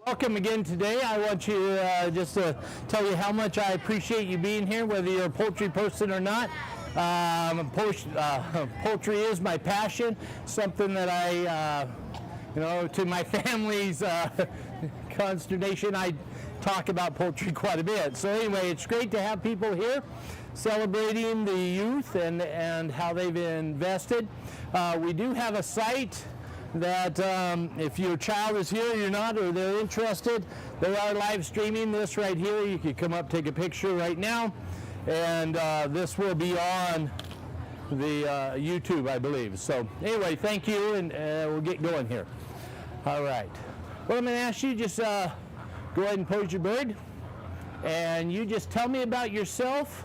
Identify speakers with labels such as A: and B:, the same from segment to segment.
A: Welcome again today. I want you just to tell you how much I appreciate you being here, whether you're a poultry person or not. Poultry is my passion, something that I, to my family's consternation, I talk about poultry quite a bit. So anyway, it's great to have people here celebrating the youth and how they've invested. We do have a site that if your child is here, you're not, or they're interested, they are live streaming this right here. You can come up, take a picture right now, and this will be on the YouTube, I believe. So anyway, thank you, and we'll get going here. All right. Well, I'm going to ask you just go ahead and pose your bird, and you just tell me about yourself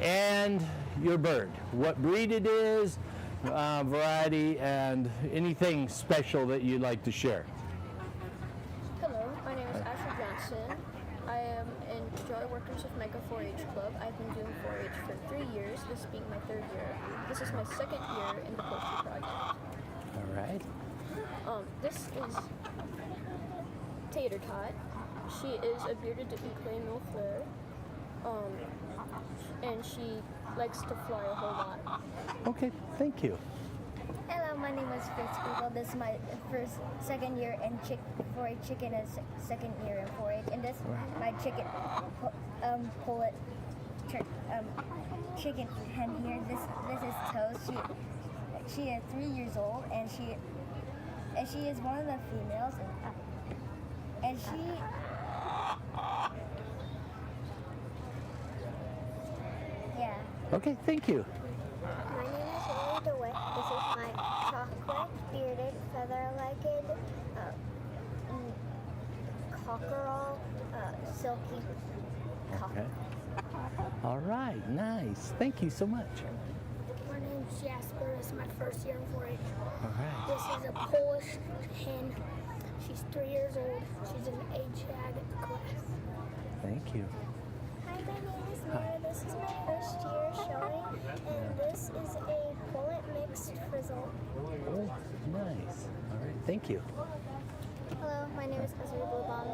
A: and your bird, what breed it is, variety, and anything special that you'd like to share.
B: Hello, my name is Ashley Johnson. I am in Joy Workers with Mega 4-H Club. I've been doing 4-H for 3 years, this being my 3rd year. This is my 2nd year in the Poultry project.
A: All right.
B: This is Tater Tot. She is a bearded Duquesne Millefleur. And she likes to fly a whole lot.
A: Okay, thank you.
C: Hello, my name is Fritz Eagle. This is my second year in 4-H chicken and second year in 4-H. And this my chicken chicken hen here. This is Toast. She is 3 years old, and she is one of the females, and she. Yeah.
A: Okay, thank you.
D: My name is Lily DeWitt. This is my chocolate, bearded, feather-legged, cockerel, silky cock.
A: Okay. All right, nice. Thank you so much.
E: My name's Jasper. This is my 1st year in 4-H.
A: All right.
E: This is a Polish hen. She's 3 years old. She's in the HAG class.
A: Thank you.
D: Hi, my name is Mara. This is my 1st year showing, and this is a pullet mixed frizzle.
A: Oh, nice. All right, thank you.
B: Hello, my name is Ezra Bluebomb.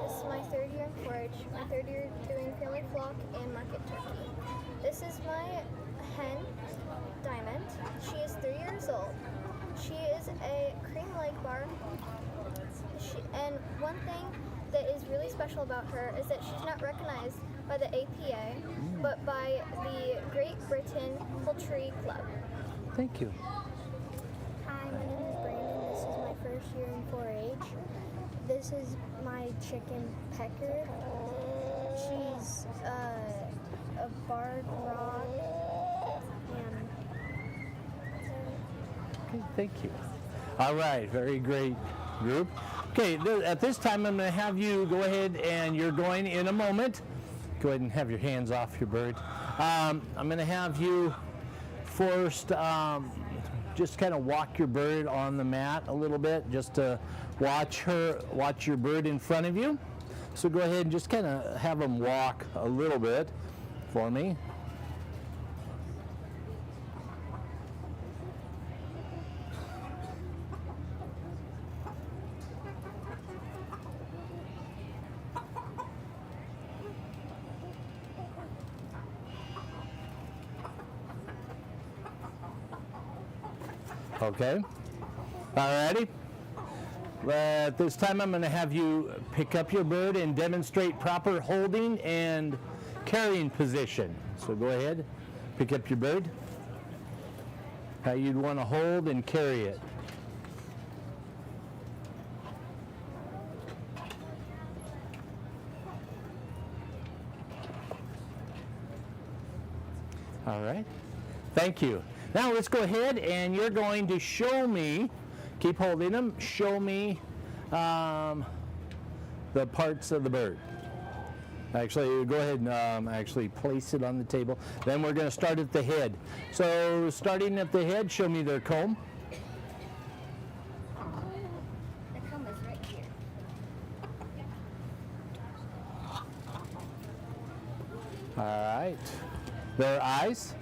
B: This is my 3rd year in 4-H, my 3rd year doing family flock and market turkey. This is my hen, Diamond. She is 3 years old. She is a cream leg bar. And one thing that is really special about her is that she's not recognized by the APA, but by the Great Britain Poultry Club.
A: Thank you.
D: Hi, my name is Brandon. This is my 1st year in 4-H. This is my chicken Pecker. She's a barred rock.
A: Okay, thank you. All right, very great group. Okay, at this time I'm going to have you go ahead, and you're going in a moment. Go ahead and have your hands off your bird. I'm going to have you first just kind of walk your bird on the mat a little bit, just to watch your bird in front of you. So go ahead and just kind of have them walk a little bit for me. Okay. Alrighty. At this time, I'm going to have you pick up your bird and demonstrate proper holding and carrying position. So go ahead, pick up your bird. How you'd want to hold and carry it. All right. Thank you. Now let's go ahead, and you're going to show me, keep holding them, show me the parts of the bird. Actually, go ahead and actually place it on the table. Then we're going to start at the head. So starting at the head, show me their comb.
C: The comb is right here.
A: All right. Their eyes.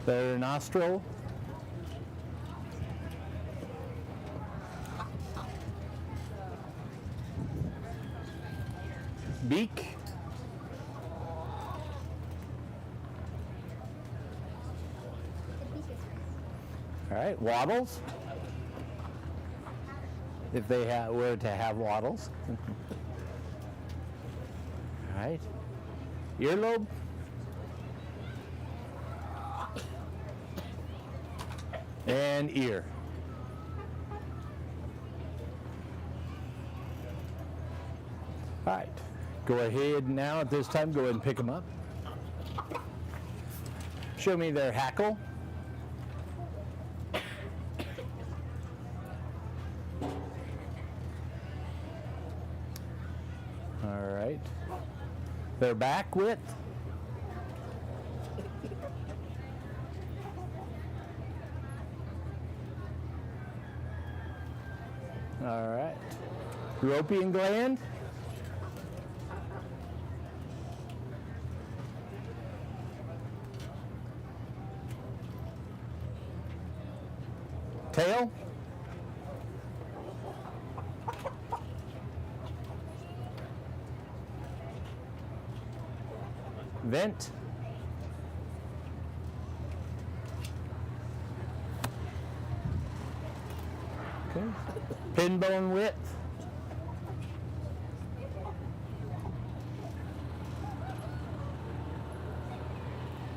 A: Their nostril. Beak. All right, wattles. If they were to have wattles. All right. Earlobe. And ear. All right. Go ahead now at this time, go ahead and pick them up. Show me their hackle. All right. Their back width. All right. Fallopian gland. Tail. Vent. Okay. Pin bone width.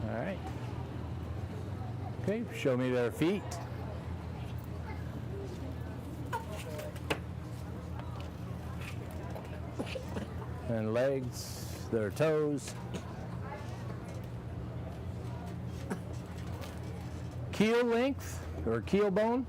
A: All right. Okay, show me their feet. And legs, their toes. Keel length or keel bone.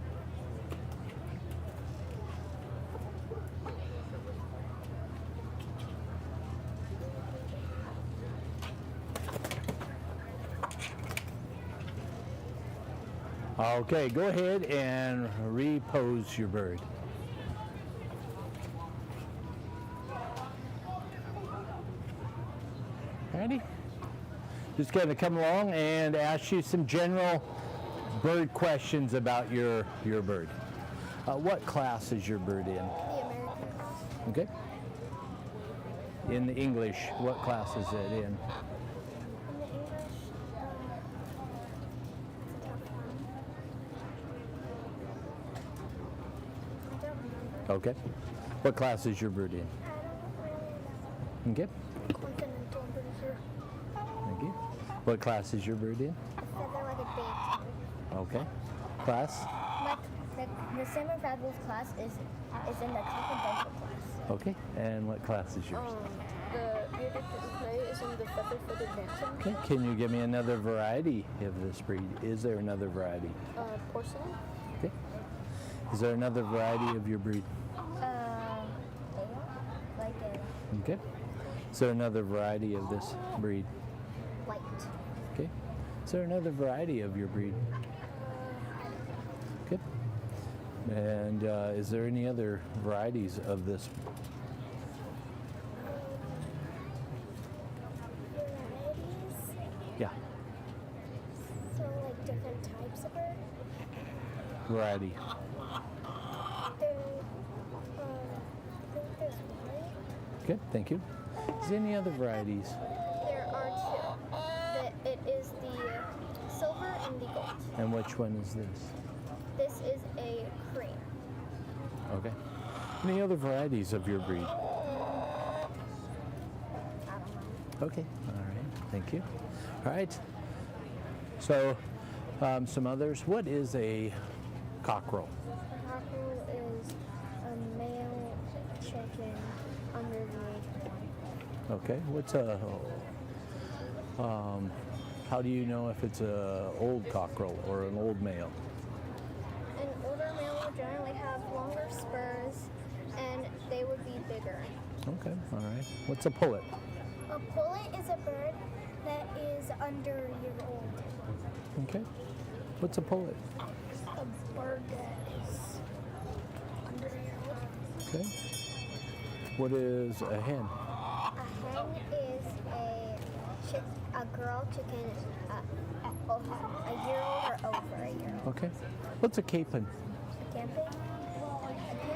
A: Okay, go ahead and repose your bird. Ready? Just going to come along and ask you some general bird questions about your bird. What class is your bird in?
B: The American class.
A: Okay. In the English, what class is it in?
B: In the English, it's a tough one. I don't remember.
A: Okay. What class is your bird in?
B: I don't really know.
A: Okay.
B: Continental, I'm pretty sure.
A: Thank you. What class is your bird in?
B: A feather like a bait.
A: Okay. Class?
C: The salmon fabulous class is in the confidential class.
A: Okay. And what class is yours?
E: The bearded prey is in the feather-footed bantam.
A: Okay. Can you give me another variety of this breed? Is there another variety?
E: Porcelain.
A: Okay. Is there another variety of your breed?
C: Like a
A: Okay. Is there another variety of this breed?
B: White.
A: Okay. Is there another variety of your breed? Okay. And is there any other varieties of this?
B: Varieties.
A: Yeah.
B: So like different types of bird.
A: Variety.
B: There, I think there's white.
A: Okay. Thank you. Is there any other varieties?
B: There are two. It is the silver and the gold.
A: And which one is this?
B: This is a cream.
A: Okay. Any other varieties of your breed?
B: I don't know.
A: Okay. All right. Thank you. All right. So, some others. What is a cockerel?
B: A cockerel is a male chicken under the age of 1.
A: Okay. What's a? How do you know if it's a old cockerel or an old male?
B: An older male would generally have longer spurs and they would be bigger.
A: Okay. All right. What's a pullet?
D: A pullet is a bird that is under a year old.
A: Okay. What's a pullet?
D: A bird that is under a year old.
A: Okay. What is a hen?
B: A hen is a girl chicken
C: a year old or over a year old.
A: Okay. What's a capon?
C: A camping? Well, a camping is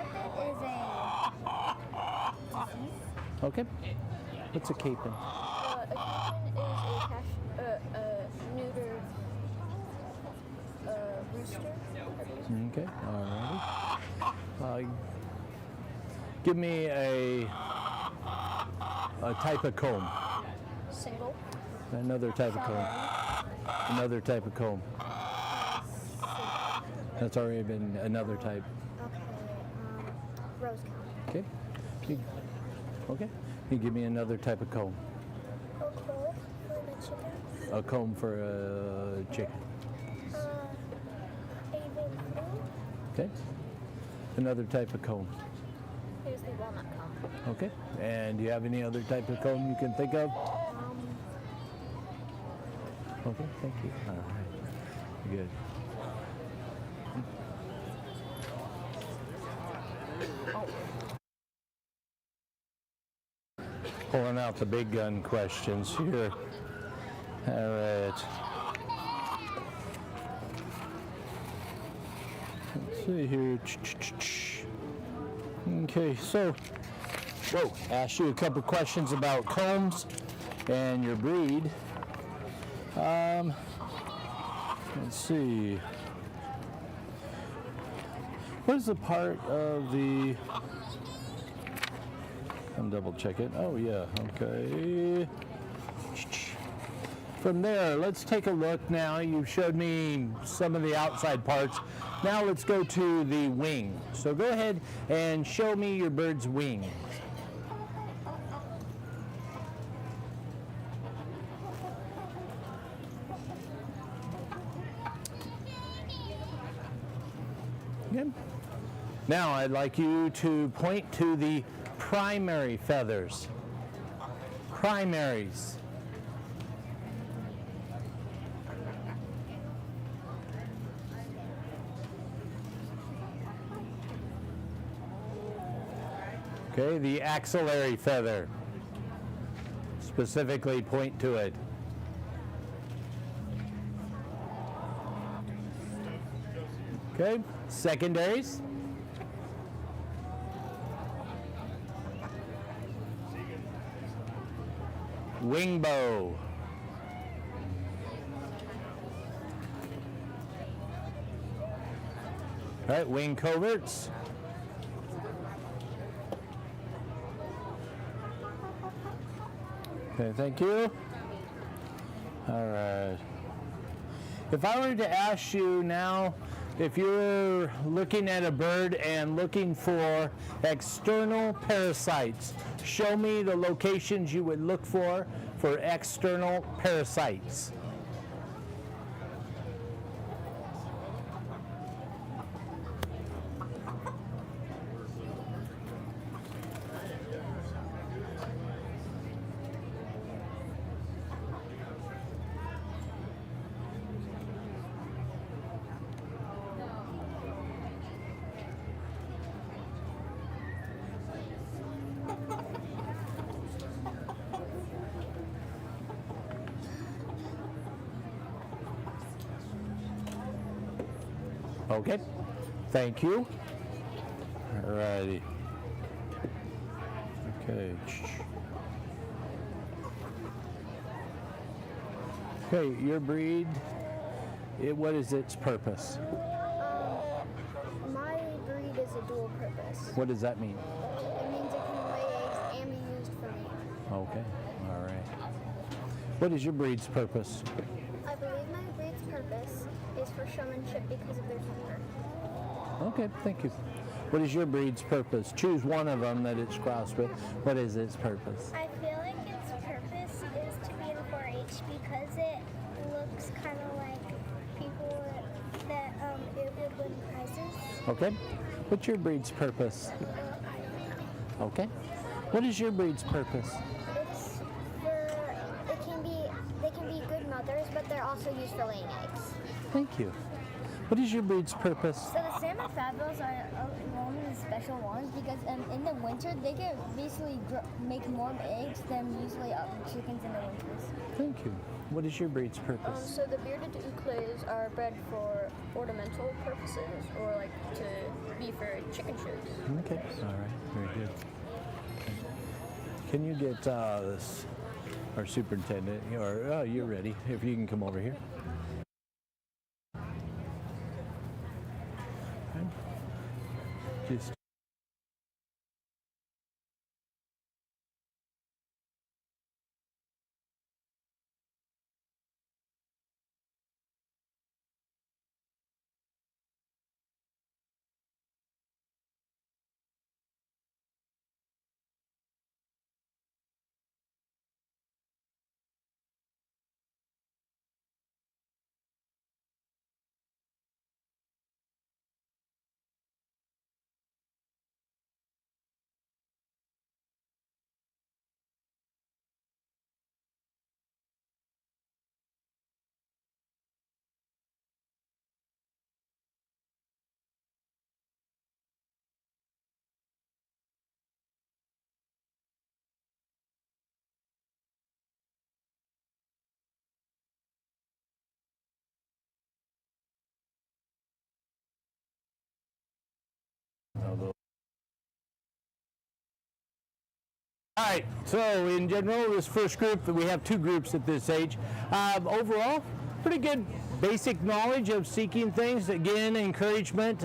C: a disease.
A: Okay. What's a capon?
B: A capon is a neutered rooster.
A: Okay. All righty. Give me a type of comb.
B: Single.
A: Another type of comb. Another type of comb. That's already been another type.
D: Okay, rose comb.
A: Okay. Okay. You give me another type of comb.
E: A cold for the chicken.
A: A comb for a chicken.
E: Avian flu.
A: Okay. Another type of comb.
B: Here's the walnut comb.
A: Okay. And do you have any other type of comb you can think of? Okay, thank you. All right. Good. Pulling out the big gun questions here. All right. Let's see here. Okay, so, ask you a couple questions about combs and your breed. Let's see. What is the part of the... I'm double check it. Oh yeah, okay. From there, let's take a look now. You've showed me some of the outside parts. Now let's go to the wing. So go ahead and show me your bird's wing. Good. Now I'd like you to point to the primary feathers. Primaries. Okay, the axillary feather. Specifically point to it. Okay, secondaries. Wing bow. All right, wing coverts. Okay, thank you. All right. If I were to ask you now, if you're looking at a bird and looking for external parasites, show me the locations you would look for external parasites. Okay, thank you. All righty. Okay. Okay, your breed, what is its purpose?
D: My breed is a dual purpose.
A: What does that mean?
D: It means it can lay eggs and be used for meat.
A: Okay, all right. What is your breed's purpose?
D: I believe my breed's purpose is for showmanship because of their temper.
A: Okay, thank you. What is your breed's purpose? Choose one of them that it's crossed with. What is its purpose?
E: I feel like its purpose is to be in 4-H because it looks kind of like people that it would win prizes.
A: Okay. What's your breed's purpose? Okay. What is your breed's purpose?
D: It's for, they can be good mothers, but they're also used for laying eggs.
A: Thank you. What is your breed's purpose?
C: So the salmon fables are one of the special ones because in the winter they can basically make more eggs than usually chickens in the winters.
A: Thank you. What is your breed's purpose?
B: So the bearded Uclays are bred for ornamental purposes, or like to be for chicken shows.
A: Okay, all right, very good. Can you get this, our superintendent, or oh, you're ready, if you can come over here. Okay. Just all right, so in general, this first group, we have two groups at this age. Overall, pretty good basic knowledge of seeking things. Again, encouragement.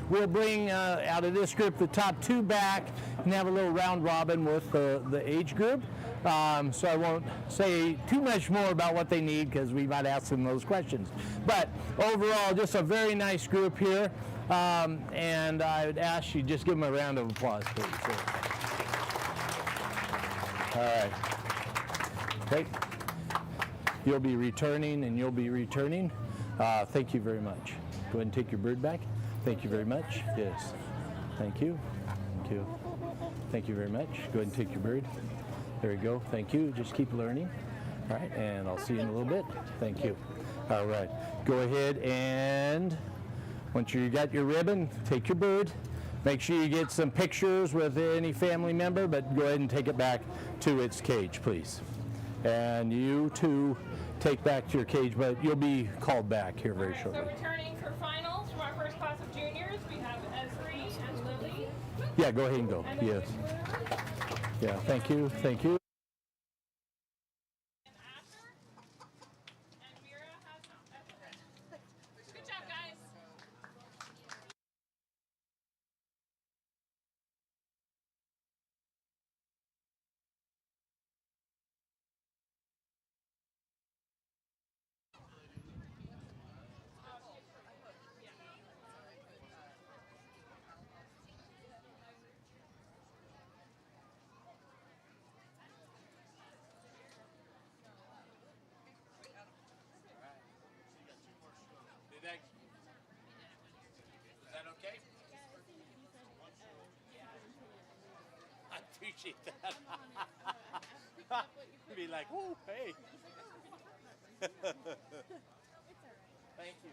A: We'll bring out of this group the top two back and have a little round robin with the age group. So I won't say too much more about what they need because we might ask them those questions. But overall, just a very nice group here. And I would ask you just give them a round of applause, please. All right. Okay. You'll be returning and you'll be returning. Thank you very much. Go ahead and take your bird back. Thank you very much. Yes. Thank you. Thank you. Thank you very much. Go ahead and take your bird. There you go. Thank you. Just keep learning. All right. And I'll see you in a little bit. Thank you. All right. Go ahead and once you got your ribbon, take your bird. Make sure you get some pictures with any family member, but go ahead and take it back to its cage, please. And you too, take back to your cage, but you'll be called back here very shortly.
F: So returning for finals from our first class of juniors, we have Esri and Lily.
A: Yeah, go ahead and go. Yes. Yeah, thank you. Thank you.
F: And Asher. And Mira has good job, guys.
A: Is that okay? I appreciate that. Be like, oh, hey. Thank you.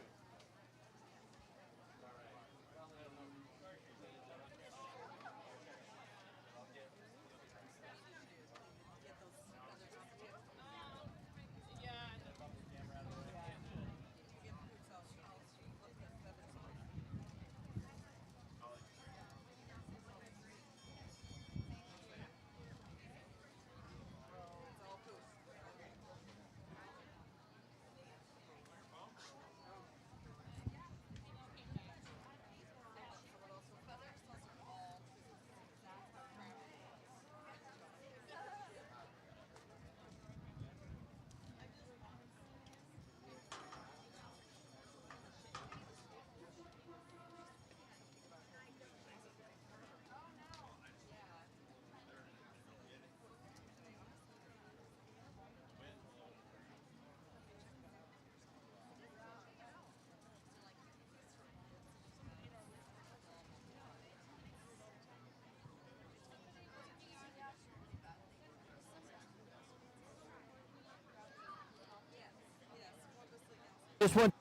A: Just one.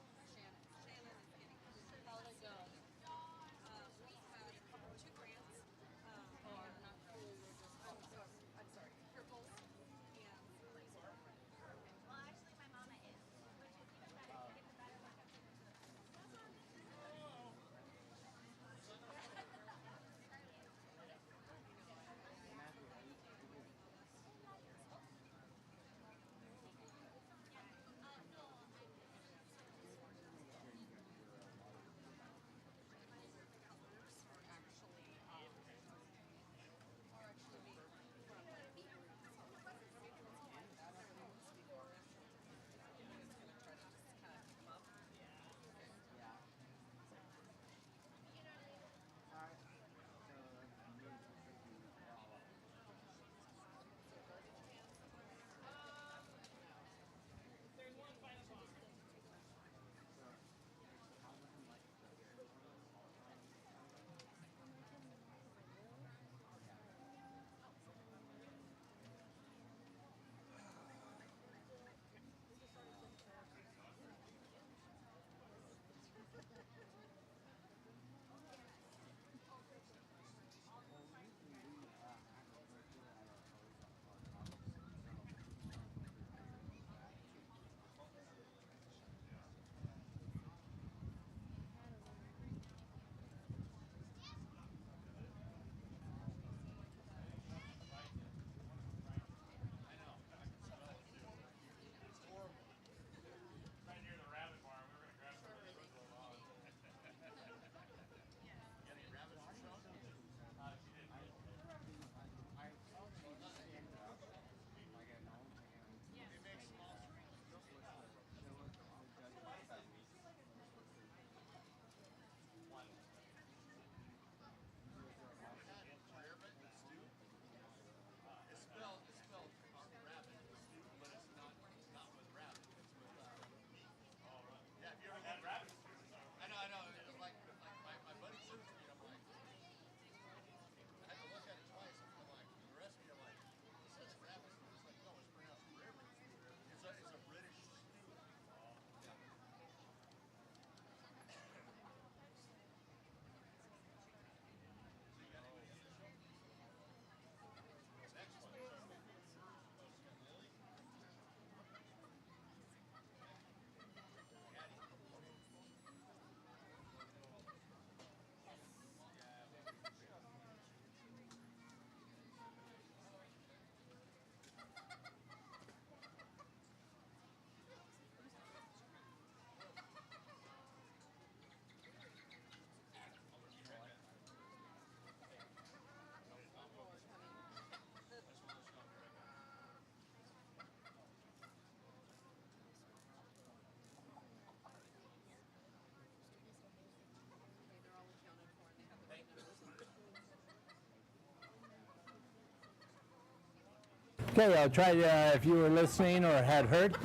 A: Okay, I'll try to, if you were listening or had heard,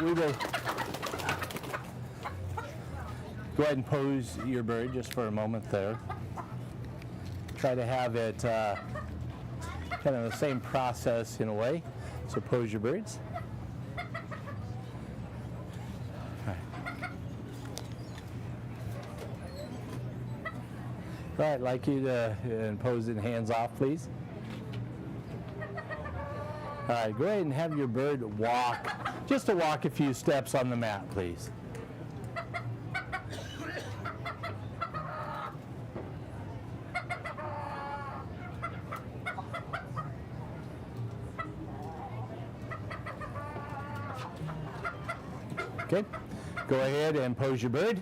A: we will go ahead and pose your bird just for a moment there. Try to have it kind of the same process in a way. So pose your birds. All right, I'd like you to pose it hands off, please. All right, go ahead and have your bird walk, just to walk a few steps on the mat, please. Okay, go ahead and pose your bird.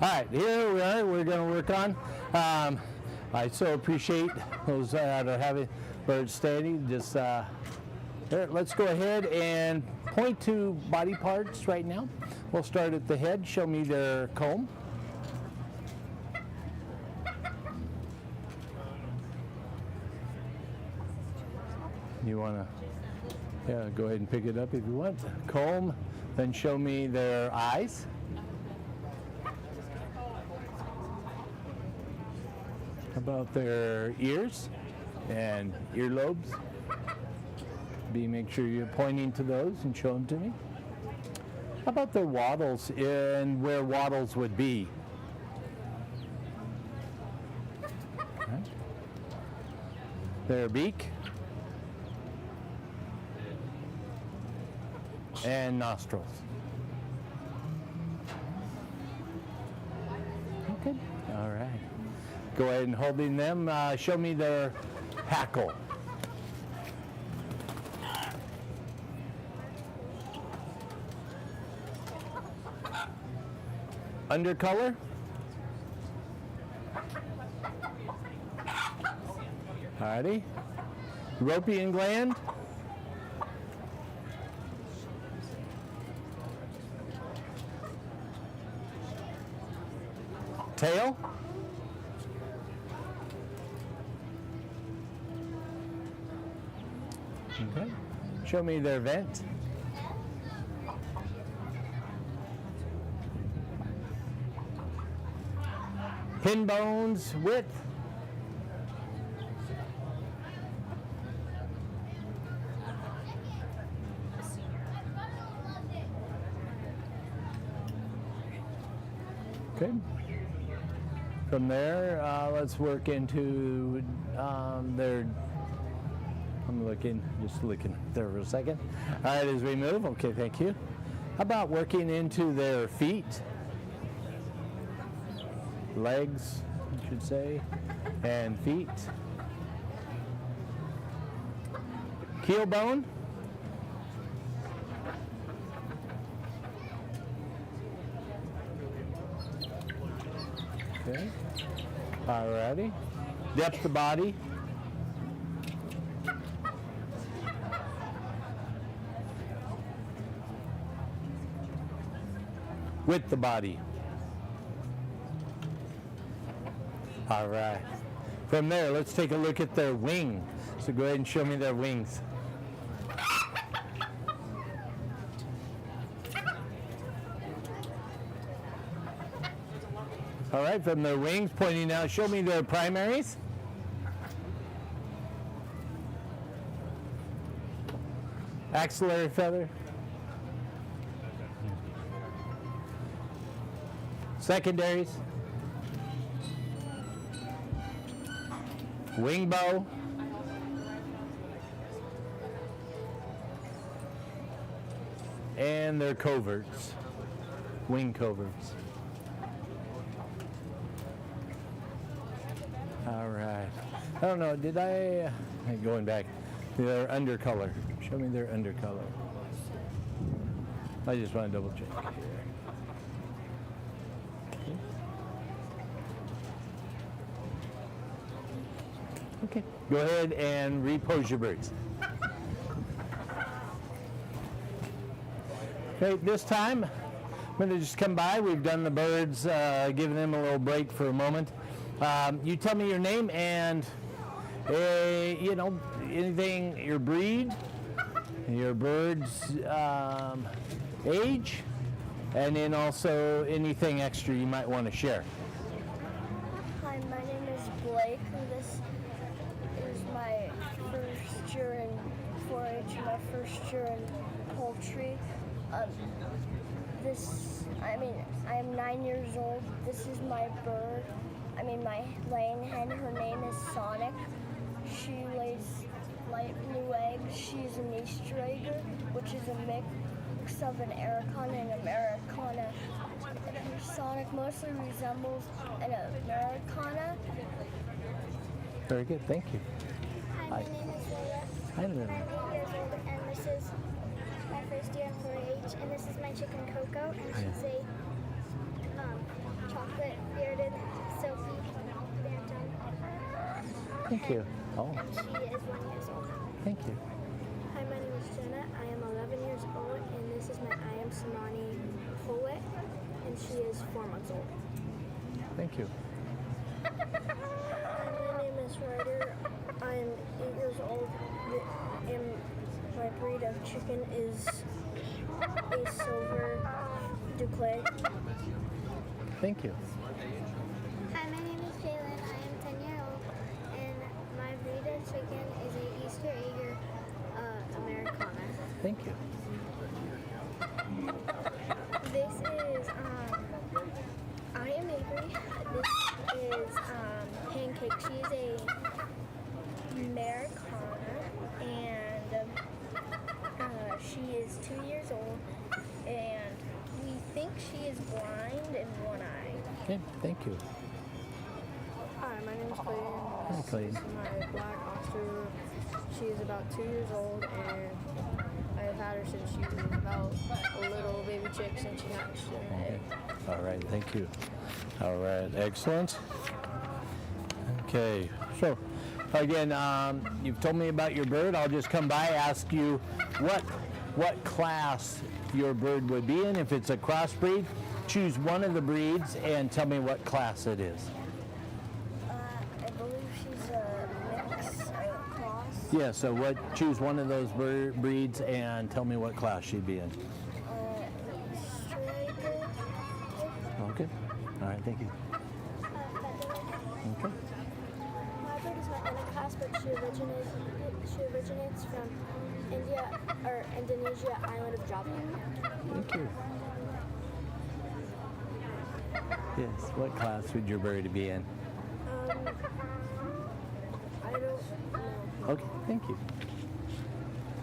A: All right, here we are. We're going to work on. I so appreciate those that are having birds standing. Just here, let's go ahead and point to body parts right now. We'll start at the head. Show me their comb. You want to, go ahead and pick it up if you want. Comb. Then show me their eyes. About their ears and earlobes. Make sure you're pointing to those and show them to me. How about their wattles and where wattles would be? Right. Their beak and nostrils. Okay, all right. Go ahead and holding them, show me their hackle. Undercolor. Alrighty. Ropian gland. Tail. Okay. Show me their vent. Pin bones width. Okay. From there, let's work into their. I'm just looking there for a second. All right, as we move, okay, thank you. How about working into their feet, legs, I should say, and feet. Keel bone. Okay. All righty. Depth of body. Width the body. All right. From there, let's take a look at their wing. So go ahead and show me their wings. All right, from their wings, pointing out, show me their primaries. Axillary feather. Secondaries. Wing bow. And their coverts. Wing coverts. All right. I don't know, did going back, their undercolor. Show me their undercolor. I just want to double check here. Okay, go ahead and repose your birds. Okay, this time I'm going to just come by. We've done the birds, giving them a little break for a moment. You tell me your name and, you know, anything, your breed, your bird's age, and then also anything extra you might want to share.
C: Hi, my name is Blake. This is my first year in 4-H, my first year in poultry. I'm 9 years old. This is my bird. My laying hen. Her name is Sonic. She lays light blue eggs. She's an Easter-egger, which is a mix of an Americana and Americana. Sonic mostly resembles an Americana.
A: Very good, thank you.
E: Hi, my name is Leah.
A: Hi, Lily.
E: I'm 8 years old, and this is my first year in 4-H, and this is my chicken Coco, and she's a chocolate bearded silky bantam.
A: Thank you. Oh,
E: And she is 1 year old.
A: thank you.
D: Hi, my name is Jenna. I am 11 years old, and this is my I am Samani Follett, and she is 4 months old.
A: Thank you.
D: My name is Ryder. I am 8 years old, and my breed of chicken is a silver Duclay.
A: Thank you.
E: Hi, my name is Jalen. I am 10 years old, and my breed of chicken is a Easter-egger Americana.
A: Thank you.
D: This is I am Avery. This is Pancake. She's a Americana, and she is 2 years old, and we think she is blind in one eye.
A: Okay, thank you.
D: Hi, my name is Clayton.
A: Hi, Clayton.
D: This is my black Oster. She is about 2 years old, and I have had her since she was about a little baby chick since she hatched in the egg.
A: All right, thank you. All right, excellent. Okay, so again, you've told me about your bird. I'll just come by, ask you what class your bird would be in. If it's a crossbreed, choose one of the breeds and tell me what class it is.
C: I believe she's a mix cross.
A: Yeah, so choose one of those breeds and tell me what class she'd be in.
C: Easter-egger.
A: Okay, all right, thank you. Okay,
D: My bird is not in a class, but she originates from Indonesia, island of Java.
A: thank you. Yes, what class would your bird be in?
D: I don't know.
A: Okay, thank you.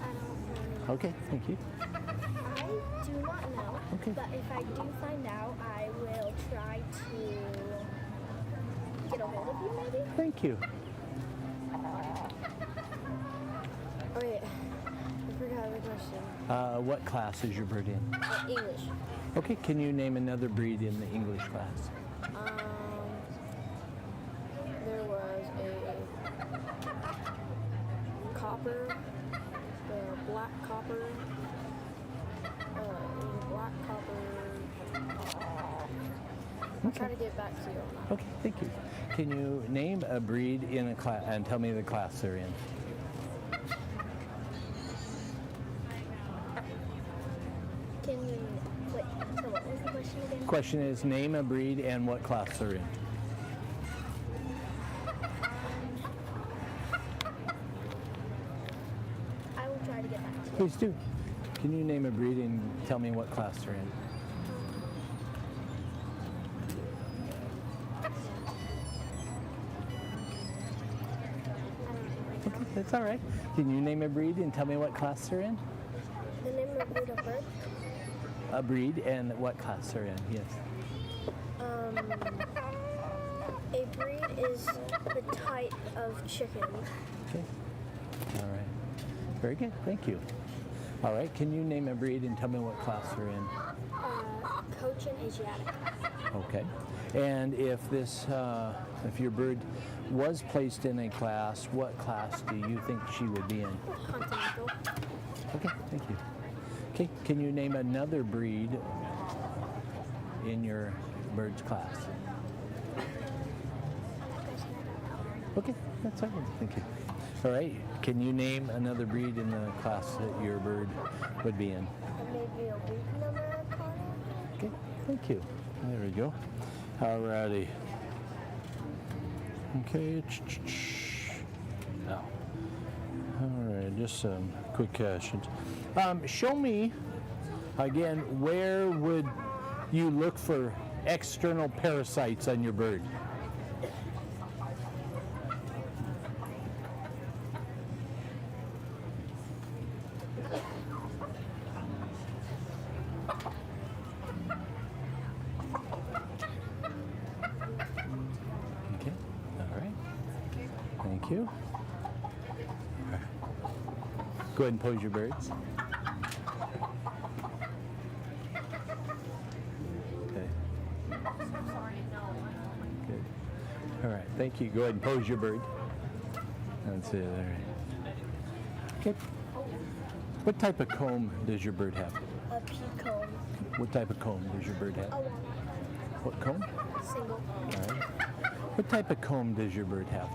D: I don't know.
A: Okay, thank you.
D: I do not know.
A: Okay.
D: But if I do find out, I will try to get a hold of you, maybe?
A: Thank you.
D: Oh, wait. I forgot the question.
A: What class is your bird in?
D: English.
A: Okay, can you name another breed in the English class?
D: There was a copper, the black copper, black copper. I'll try to get back to you on that.
A: Okay, thank you. Can you name a breed in a class and tell me the class they're in?
D: Can you, wait, so what was the question again?
A: Question is name a breed and what class they're in.
D: I will try to get back to you.
A: Please do. Can you name a breed and tell me what class they're in? Okay, that's all right. Can you name a breed and tell me what class they're in?
D: The name of breed of bird?
A: A breed and what class they're in, yes.
D: A breed is the type of chicken.
A: Okay. All right. Very good. Thank you. All right. Can you name a breed and tell me what class they're in?
D: Cochin Asiatic.
A: Okay. And if if your bird was placed in a class, what class do you think she would be in?
D: Continental.
A: Okay. Thank you. Okay, can you name another breed in your birds class? Okay, that's all right. Thank you. All right, can you name another breed in the class that your bird would be in?
C: Maybe a week number Connor.
A: Okay, thank you. There we go. All righty. Okay. Now. All right, just some quick questions. Show me, again, where would you look for external parasites on your bird? Okay, all right. Thank you. All right. Go ahead and pose your birds. Okay. Good. All right, thank you. Go ahead and pose your bird. That's it, all right. Okay. What type of comb does your bird have?
C: A pea comb.
A: What type of comb does your bird have?
C: A
A: What comb?
C: single.
A: All right. What type of comb does your bird have?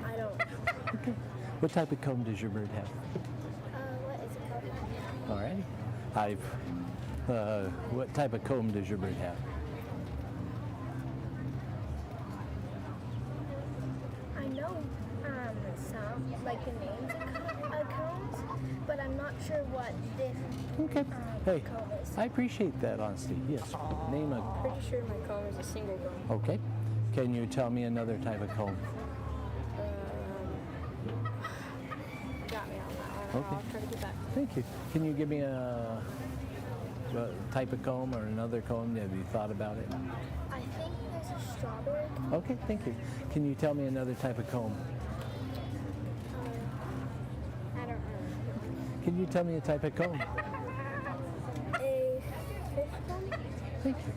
C: I don't.
A: Okay. What type of comb does your bird have?
C: What is it called?
A: All right. What type of comb does your bird have?
C: I know some, like the names of combs, but I'm not sure what this
A: Okay. Hey,
C: comb is.
A: I appreciate that honesty. Yes. Name a.
C: Pretty sure my comb is a single comb.
A: Okay. Can you tell me another type of comb?
C: Got me on that one.
A: Okay.
C: I'll try to get back.
A: Thank you. Can you give me a type of comb or another comb? Have you thought about it?
C: I think there's a strawberry comb.
A: Okay. Thank you. Can you tell me another type of comb?
C: I don't know.
A: Can you tell me a type of comb?
C: A fish comb?
A: Thank you.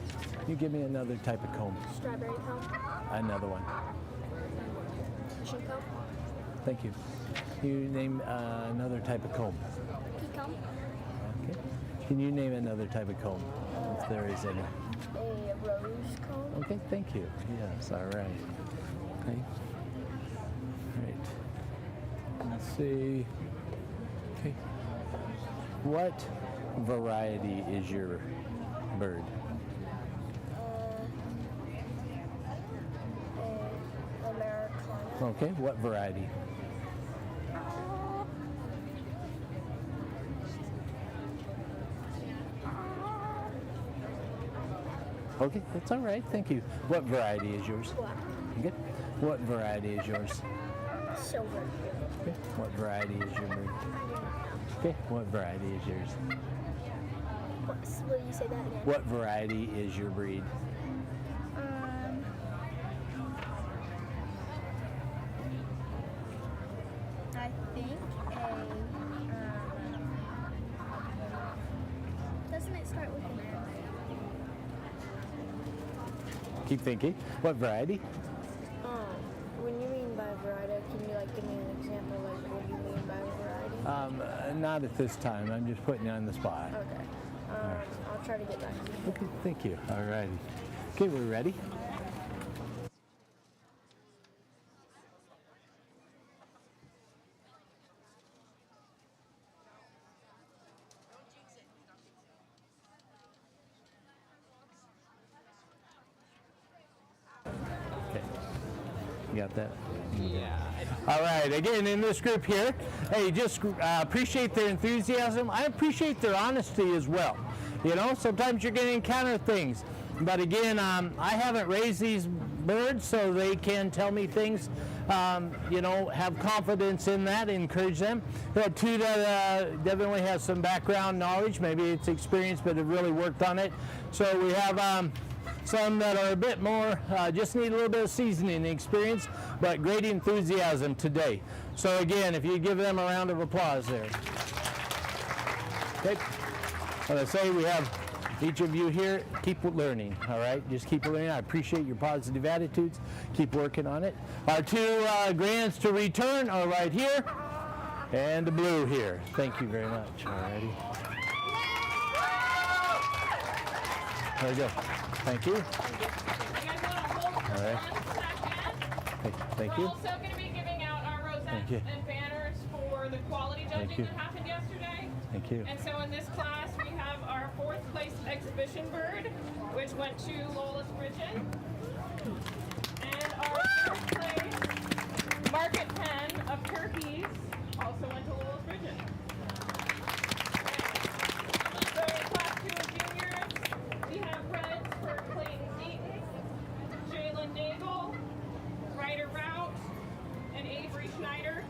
A: You give me another type of comb.
C: Strawberry comb?
A: Another one.
C: Chin comb?
A: Thank you. You name another type of comb.
C: Pea comb?
A: Okay. Can you name another type of comb, if there is any?
C: A rose comb?
A: Okay, thank you. Yes, all right. Okay. All right. Let's see. Okay. What variety is your bird?
C: Americana.
A: Okay, what variety? Okay, that's all right. Thank you. What variety is yours?
C: Black.
A: Okay. What variety is yours?
C: Silver.
A: Okay. What variety is your bird? Okay. What variety is yours?
C: Will you say that again?
A: What variety is your breed?
C: I think doesn't it start with an M?
A: Keep thinking. What variety?
C: When you mean by variety, can you like give me an example? Like what do you mean by variety?
A: Not at this time. I'm just putting you on the spot.
C: Okay. I'll try to get back to you.
A: Okay, thank you. All righty. Okay, we're ready. Okay. You got that?
F: Yeah.
A: All right, again, in this group here, hey, just appreciate their enthusiasm. I appreciate their honesty as well. You know, sometimes you're going to encounter things. But again, I haven't raised these birds, so they can tell me things, you know, have confidence in that, encourage them. We had two that definitely have some background knowledge, maybe it's experience, but have really worked on it. So we have some that are a bit more, just need a little bit of seasoning and experience, but great enthusiasm today. So again, if you give them a round of applause there. Okay. As I say, we have each of you here, keep learning, all right? Just keep learning. I appreciate your positive attitudes. Keep working on it. Our two grands to return are right here, and the blue here. Thank you very much, all righty. There we go. Thank you.
F: You guys want to hold for
A: All right.
F: 1 second?
A: Thank
F: We're
A: you.
F: also going to be giving out our rosettes
A: you.
F: and banners for the quality judging
A: you.
F: that happened yesterday.
A: Thank you.
F: And so in this class, we have our 4th place exhibition bird, which went to Lola Spridgen. And our 3rd place market pen of turkeys also went to Lola Spridgen. So in class 2 of juniors, we have reds for Clayton Eaton, Jalen Nagel, Ryder Rout, and Avery Schneider.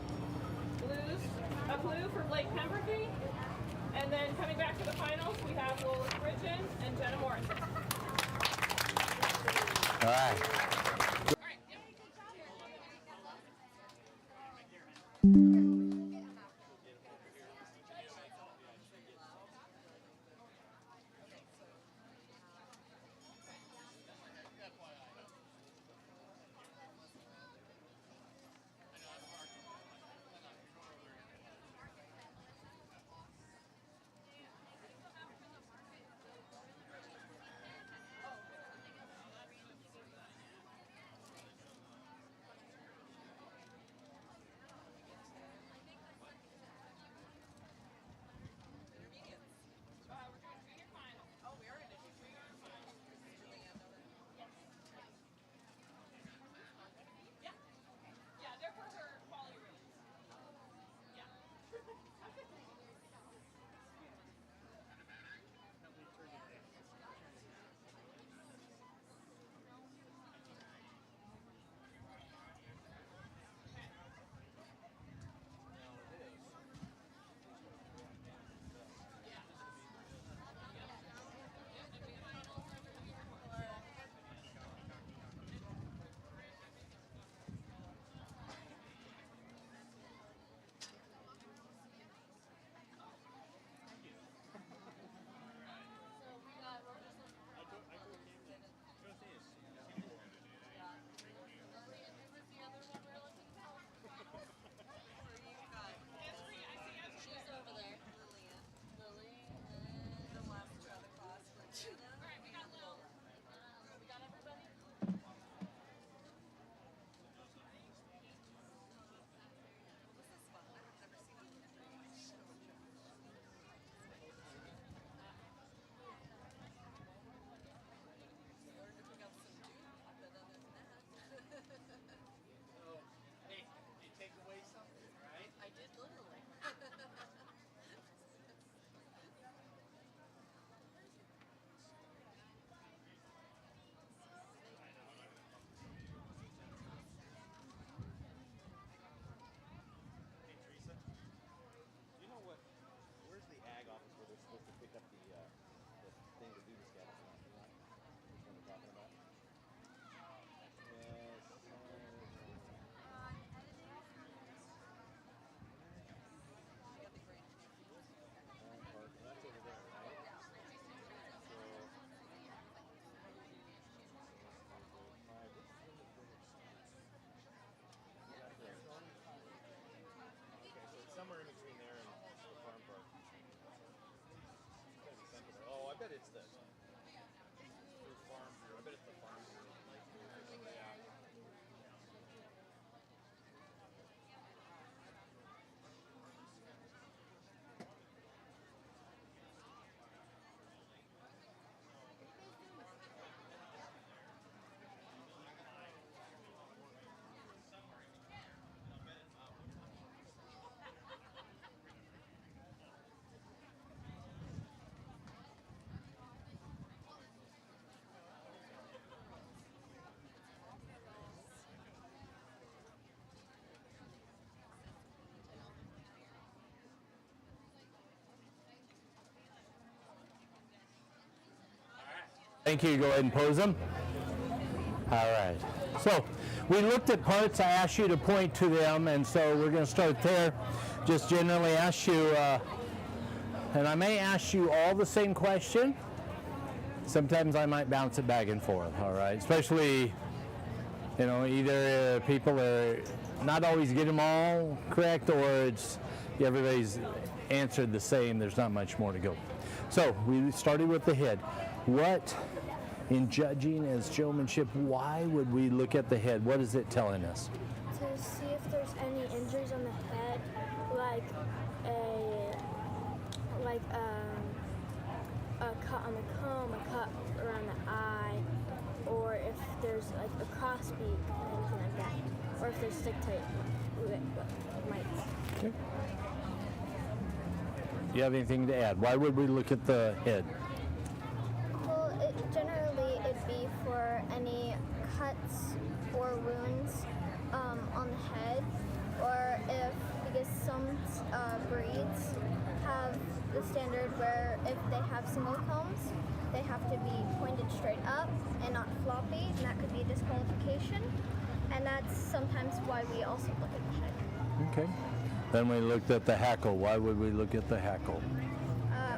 F: Blues, a blue for Blake Pemberton. And then coming back to the finals, we have Lola Spridgen and Jenna Morrison.
A: All right.
F: Yeah, they're for her quality release. Yeah.
G: Somewhere in between there and the farm park. It's gotta be central there. Oh, I bet it's the farm bureau. I bet it's the farm bureau. Yeah.
A: Thank you. Go ahead and pose them. All right. So we looked at parts. I asked you to point to them, and so we're going to start there. Just generally ask you, and I may ask you all the same question, sometimes I might bounce it back and forth, all right? Especially, you know, either people are not always get them all correct, or it's everybody's answered the same. There's not much more to go. So we started with the head. What, in judging as showmanship, why would we look at the head? What is it telling us?
D: To see if there's any injuries on the head, like a cut on the comb, a cut around the eye, or if there's like a crossbeak, anything like that, or if there's stick tight mites.
A: Okay. Do you have anything to add? Why would we look at the head?
B: Well, generally it'd be for any cuts or wounds on the head, or because some breeds have the standard where if they have single combs, they have to be pointed straight up and not floppy, and that could be a disqualification. And that's sometimes why we also look at the head.
A: Okay. Then we looked at the hackle. Why would we look at the hackle?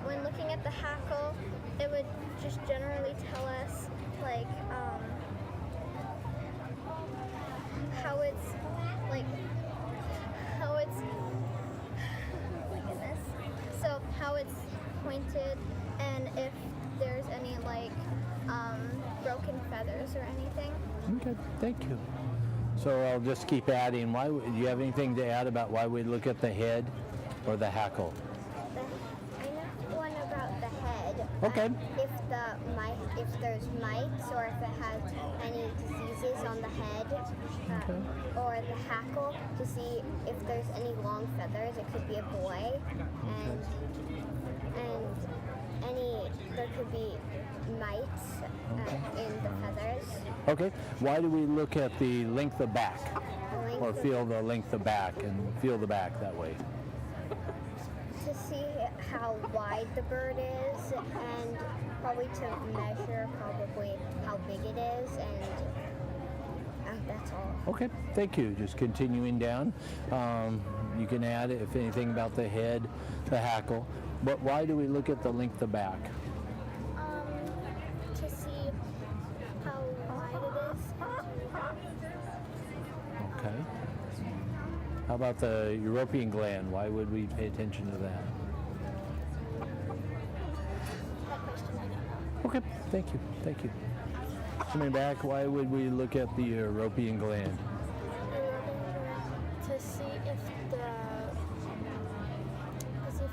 B: When looking at the hackle, it would just generally tell us like how it's so how it's pointed, and if there's any like broken feathers or anything.
A: Okay, thank you. So I'll just keep adding. Do you have anything to add about why we look at the head or the hackle?
E: I know one about the head.
A: Okay.
E: If there's mites, or if it has any diseases on the head, or the hackle, to see if there's any long feathers. It could be a boy, and there could be mites in the feathers.
A: Okay. Why do we look at the length of back? Or
E: Length
A: feel the length of back and feel the back that way?
E: to see how wide the bird is, and probably to measure how big it is, and that's all.
A: Okay, thank you. Just continuing down. You can add, if anything, about the head, the hackle. But why do we look at the length of back?
D: To see how wide it is.
A: Okay. How about the European gland? Why would we pay attention to that? Okay, thank you, thank you. Coming back, why would we look at the European gland?
D: To see if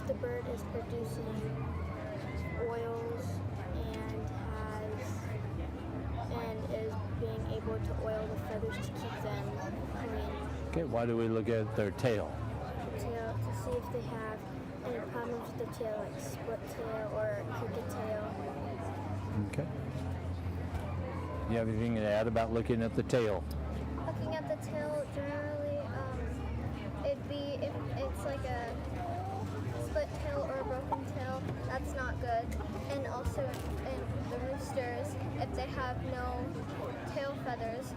D: the bird is producing oils and is being able to oil the feathers to keep them clean.
A: Okay, why do we look at their tail?
D: To see if they have any problems with the tail, like split tail or crooked tail.
A: Okay. Do you have anything to add about looking at the tail?
B: Looking at the tail, generally, it'd be if it's like a split tail or a broken tail, that's not good. And also in the roosters, if they have no tail feathers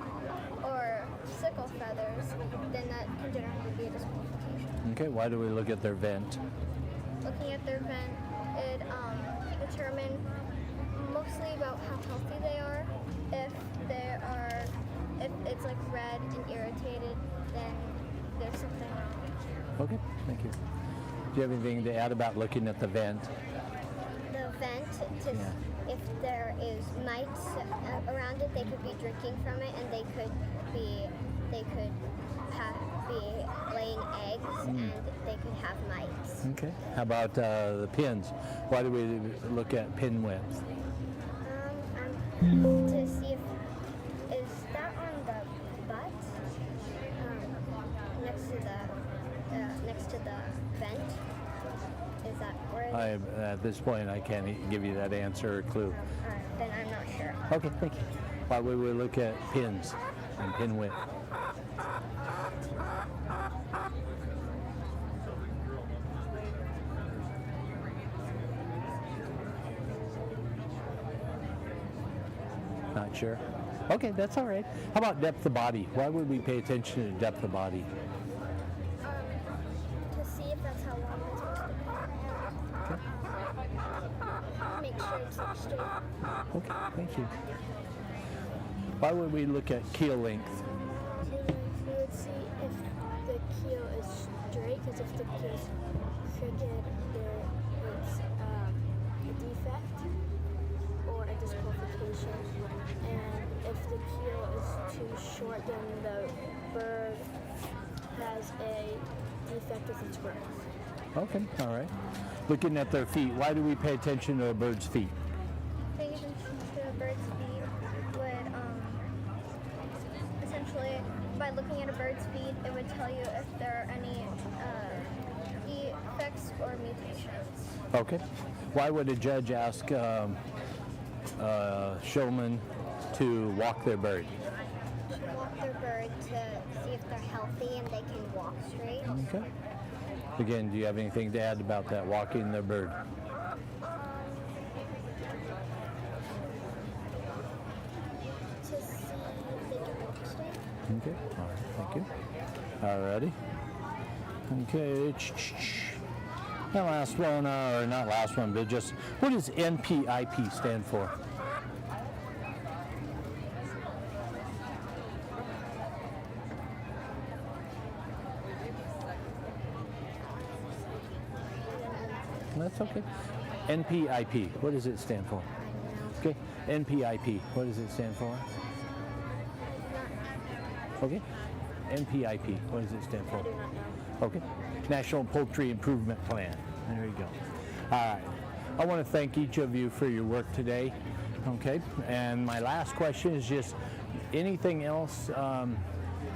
B: or sickle feathers, then that can generally be a disqualification.
A: Okay, why do we look at their vent?
B: Looking at their vent, it determine mostly about how healthy they are. If it's like red and irritated, then there's something wrong.
A: Okay, thank you. Do you have anything to add about looking at the vent?
E: The vent, if there is mites around it, they could be drinking from it, and they could be laying eggs, and they could have mites.
A: Okay. How about the pins? Why do we look at pin width?
E: To see if is that on the butt, next to the vent. Is that where?
A: At this point, I can't give you that answer or clue.
E: Then I'm not sure.
A: Okay, thank you. Why would we look at pins and pin width? Not sure. Okay, that's all right. How about depth of body? Why would we pay attention to depth of body?
D: To see if that's how long it's supposed to be.
A: Okay.
D: Make sure it's like straight.
A: Okay, thank you. Why would we look at keel length?
D: We would see if the keel is straight, because if the keel is crooked, it's a defect or a disqualification. And if the keel is too short, then the bird has a defect with its growth.
A: Okay, all right. Looking at their feet, why do we pay attention to a bird's feet?
B: Paying attention to a bird's feet would essentially, by looking at a bird's feet, it would tell you if there are any defects or mutations.
A: Okay. Why would a judge ask showman to walk their bird?
E: Walk their bird to see if they're healthy and they can walk straight.
A: Okay. Again, do you have anything to add about that, walking their bird?
D: To see if they can walk straight.
A: Okay, all right, thank you. All righty. Okay, that last one, or not last one, but just, what does NPIP stand for? That's okay. NPIP, what does it stand for? Okay, NPIP, what does it stand for? Okay, NPIP, what does it stand for? Okay, National Poultry Improvement Plan. There you go. All right, I want to thank each of you for your work today. Okay, and my last question is just anything else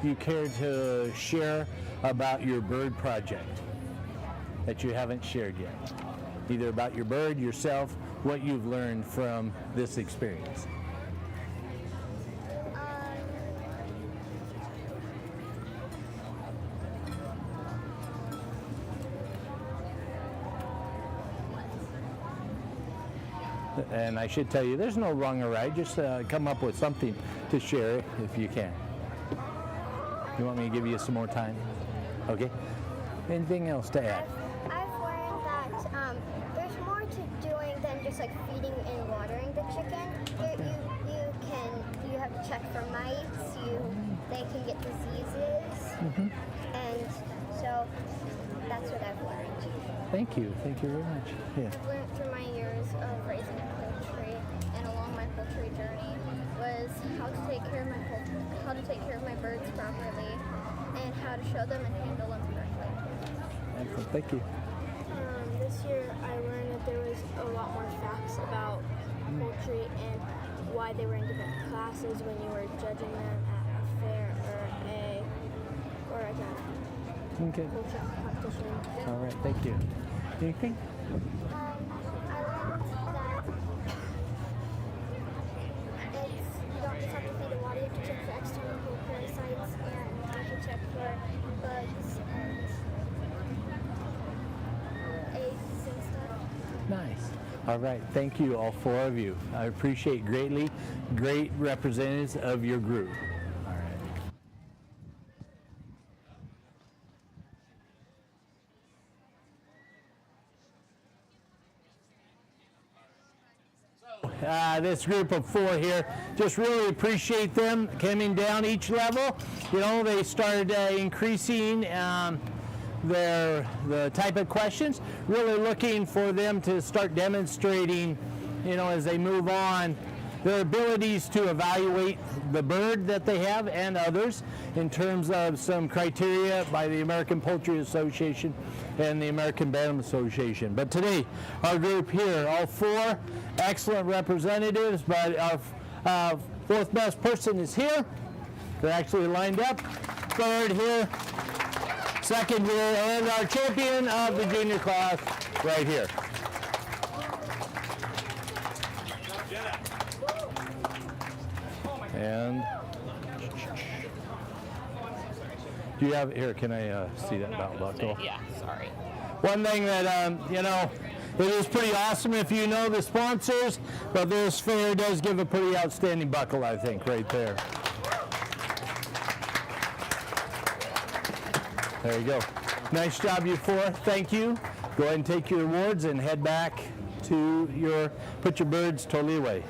A: you care to share about your bird project that you haven't shared yet? Either about your bird, yourself, what you've learned from this experience. And I should tell you, there's no wrong or right. Just come up with something to share if you can. You want me to give you some more time? Okay. Anything else to add?
E: I've learned that there's more to doing than just like feeding and watering the chicken. You have to check for mites. They can get diseases, and so that's what I've learned.
A: Thank you very much. Yeah.
B: I've learned through my years of raising poultry and along my poultry journey was how to take care of my birds properly, and how to show them and handle them correctly.
A: Excellent. Thank you.
D: This year I learned that there was a lot more facts about poultry and why they were in different classes when you were judging them at a fair or at a
A: Okay.
D: poultry competition.
A: All right. Thank you. Anything?
B: I learned that you don't just have to feed the water, you have to check for external parasites, and you have to check for bugs and eggs and stuff.
A: Nice. All right. Thank you, all four of you. I appreciate greatly. Great representatives of your group. All right. This group of four here, just really appreciate them coming down each level. You know, they started increasing the type of questions, really looking for them to start demonstrating, you know, as they move on, their abilities to evaluate the bird that they have and others in terms of some criteria by the American Poultry Association and the American Bantam Association. But today, our group here, all four excellent representatives, but our fourth best person is here. They're actually lined up. Third here, second here, and our champion of the junior class right here. And do you have, here, can I see that belt buckle?
F: Yeah, sorry.
A: One thing that, you know, it is pretty awesome if you know the sponsors, but this fair does give a pretty outstanding buckle, I think, right there. There you go. Nice job, you four. Thank you. Go ahead and take your awards and head back to put your birds totally away.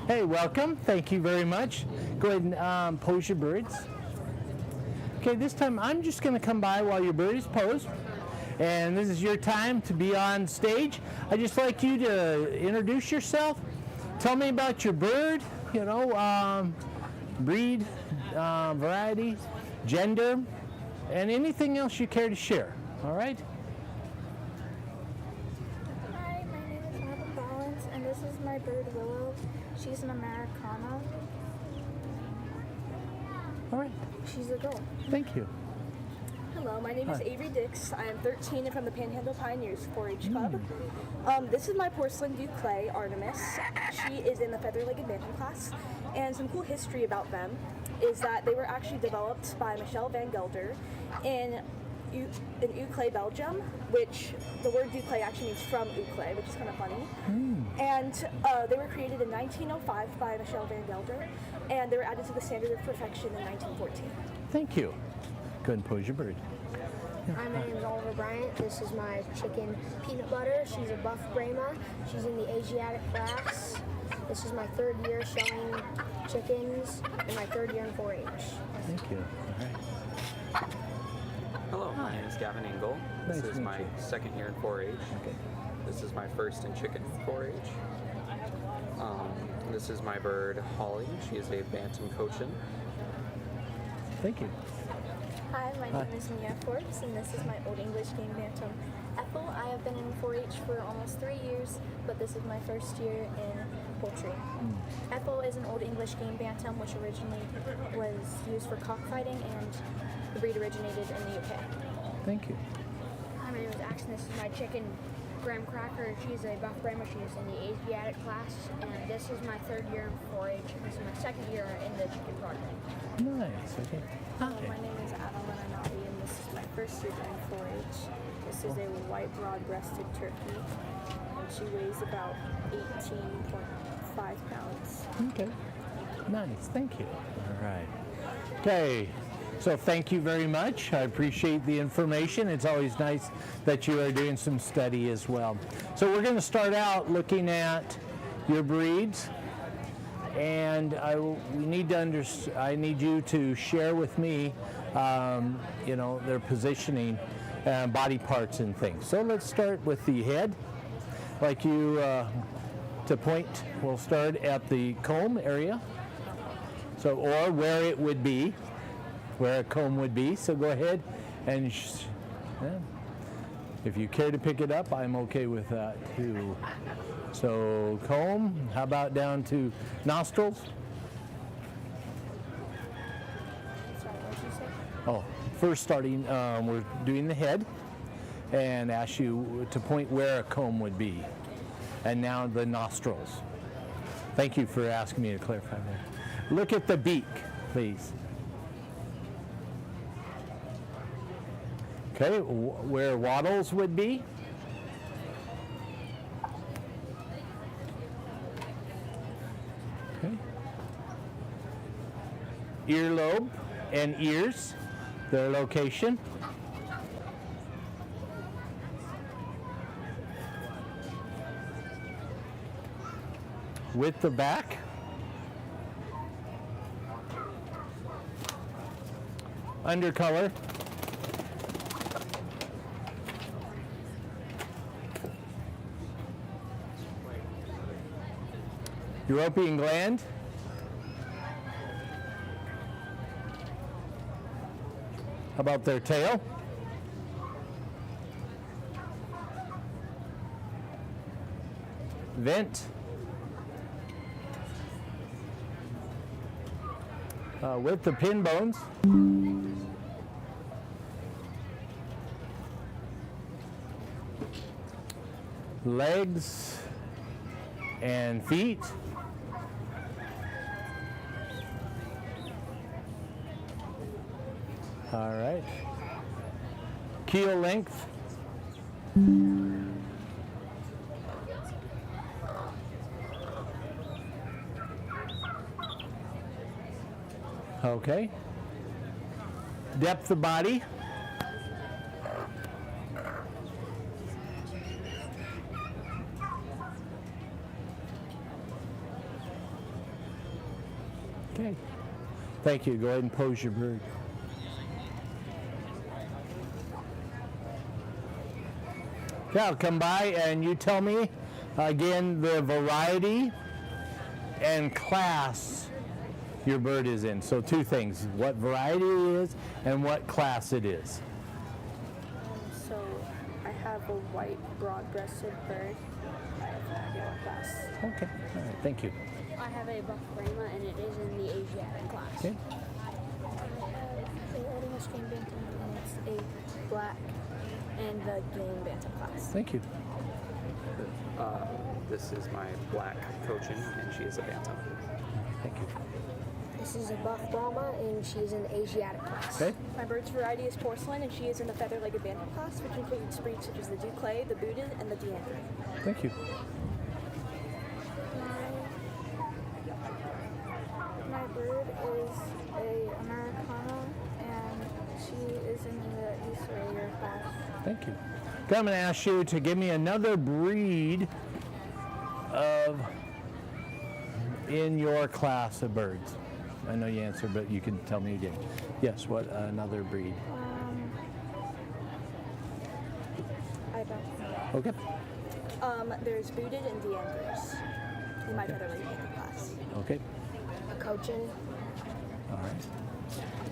A: Hey, welcome. Thank you very much. Go ahead and pose your birds. Okay, this time I'm just going to come by while your bird is posed. And this is your time to be on stage. I'd just like you to introduce yourself. Tell me about your bird, you know, breed, variety, gender, and anything else you care to share. All right?
H: Hi, my name is Martha Collins, and this is my bird Willow. She's an Americana.
A: All right.
H: She's a girl.
A: Thank you.
I: Hello, my name is Avery Dix. I am 13 and from the Panhandle Pioneers 4-H Club. This is my porcelain du clay, Artemis. She is in the feather-legged bantam class. And some cool history about them is that they were actually developed by Michel van Gelder in Uccle, Belgium, which the word du clay actually means from Uccle, which is kind of funny. And they were created in 1905 by Michel van Gelder, and they were added to the standard of perfection in 1914.
A: Thank you. Go ahead and pose your bird.
D: Hi, my name is Oliver Bryant. This is my chicken Peanut Butter. She's a buff Brahma. She's in the Asiatic class. This is my 3rd year showing chickens and my 3rd year in 4-H.
A: Thank you. All right.
G: Hello, my name is Gavin Engel. This
A: Nice to
G: is
A: meet
G: my
A: you.
G: 2nd year in 4-H.
A: Okay.
G: This is my 1st in chicken 4-H. This is my bird Holly. She is a bantam cochin.
A: Thank you.
H: Hi, my name is Mia Forbes, and this is my Old English Game Bantam Ethel. I have been in 4-H for almost 3 years, but this is my 1st year in poultry. Ethel is an Old English Game Bantam, which originally was used for cockfighting, and the breed originated in the UK.
A: Thank you.
D: Hi, my name is Axon. This is my chicken Graham Cracker. She's a buff Brahma. She is in the Asiatic class. And this is my 3rd year in 4-H. This is my 2nd year in the chicken project.
A: Nice. Okay.
H: Hello, my name is Adeline Anabi, and this is my 1st year doing 4-H. This is a white broad-breasted turkey, and she weighs about 18.5 pounds.
A: Okay. Nice. Thank you. All right. Okay. So thank you very much. I appreciate the information. It's always nice that you are doing some study as well. So we're going to start out looking at your breeds. And I need you to share with me, you know, their positioning, body parts and things. So let's start with the head. Like you to point, we'll start at the comb area. So, or where it would be, where a comb would be. So go ahead and, if you care to pick it up, I'm okay with that too. So comb, how about down to nostrils?
H: Sorry, what did you say?
A: Oh, first starting, we're doing the head and ask you to point where a comb would be. And now the nostrils. Thank you for asking me to clarify that. Look at the beak, please. Okay, where wattles would be. Okay. Earlobe and ears, their location. Width of back. Undercolor. European gland. How about their tail? Vent. Width of pin bones. Legs and feet. All right. Keel length. Okay. Depth of body. Okay. Thank you. Go ahead and pose your bird. Okay, I'll come by and you tell me again the variety and class your bird is in. So two things, what variety it is and what class it is.
I: So I have a white broad-breasted bird. I have no idea what class.
A: Okay, all right, thank you.
D: I have a buff Brahma and it is in the Asiatic class.
A: Okay.
H: The English game bantam, and it's a black and the game bantam class.
A: Thank you.
G: This is my black Cochin, and she is a bantam.
A: Thank you.
D: This is a buff Brahma and she's in the Asiatic class.
A: Okay.
I: My bird's variety is porcelain, and she is in the feather-legged bantam class, which includes breeds such as the Duclay, the Booted, and the D'Andre.
A: Thank you.
H: My bird is a Americana, and she is in the East Rayer class.
A: Thank you. Okay, I'm going to ask you to give me another breed of in your class of birds. I know you answered, but you can tell me again. Yes, what another breed?
H: I don't know.
A: Okay.
I: There's Booted and D'Andres in my feather-legged bantam class.
A: Okay.
D: A Cochin.
A: All right.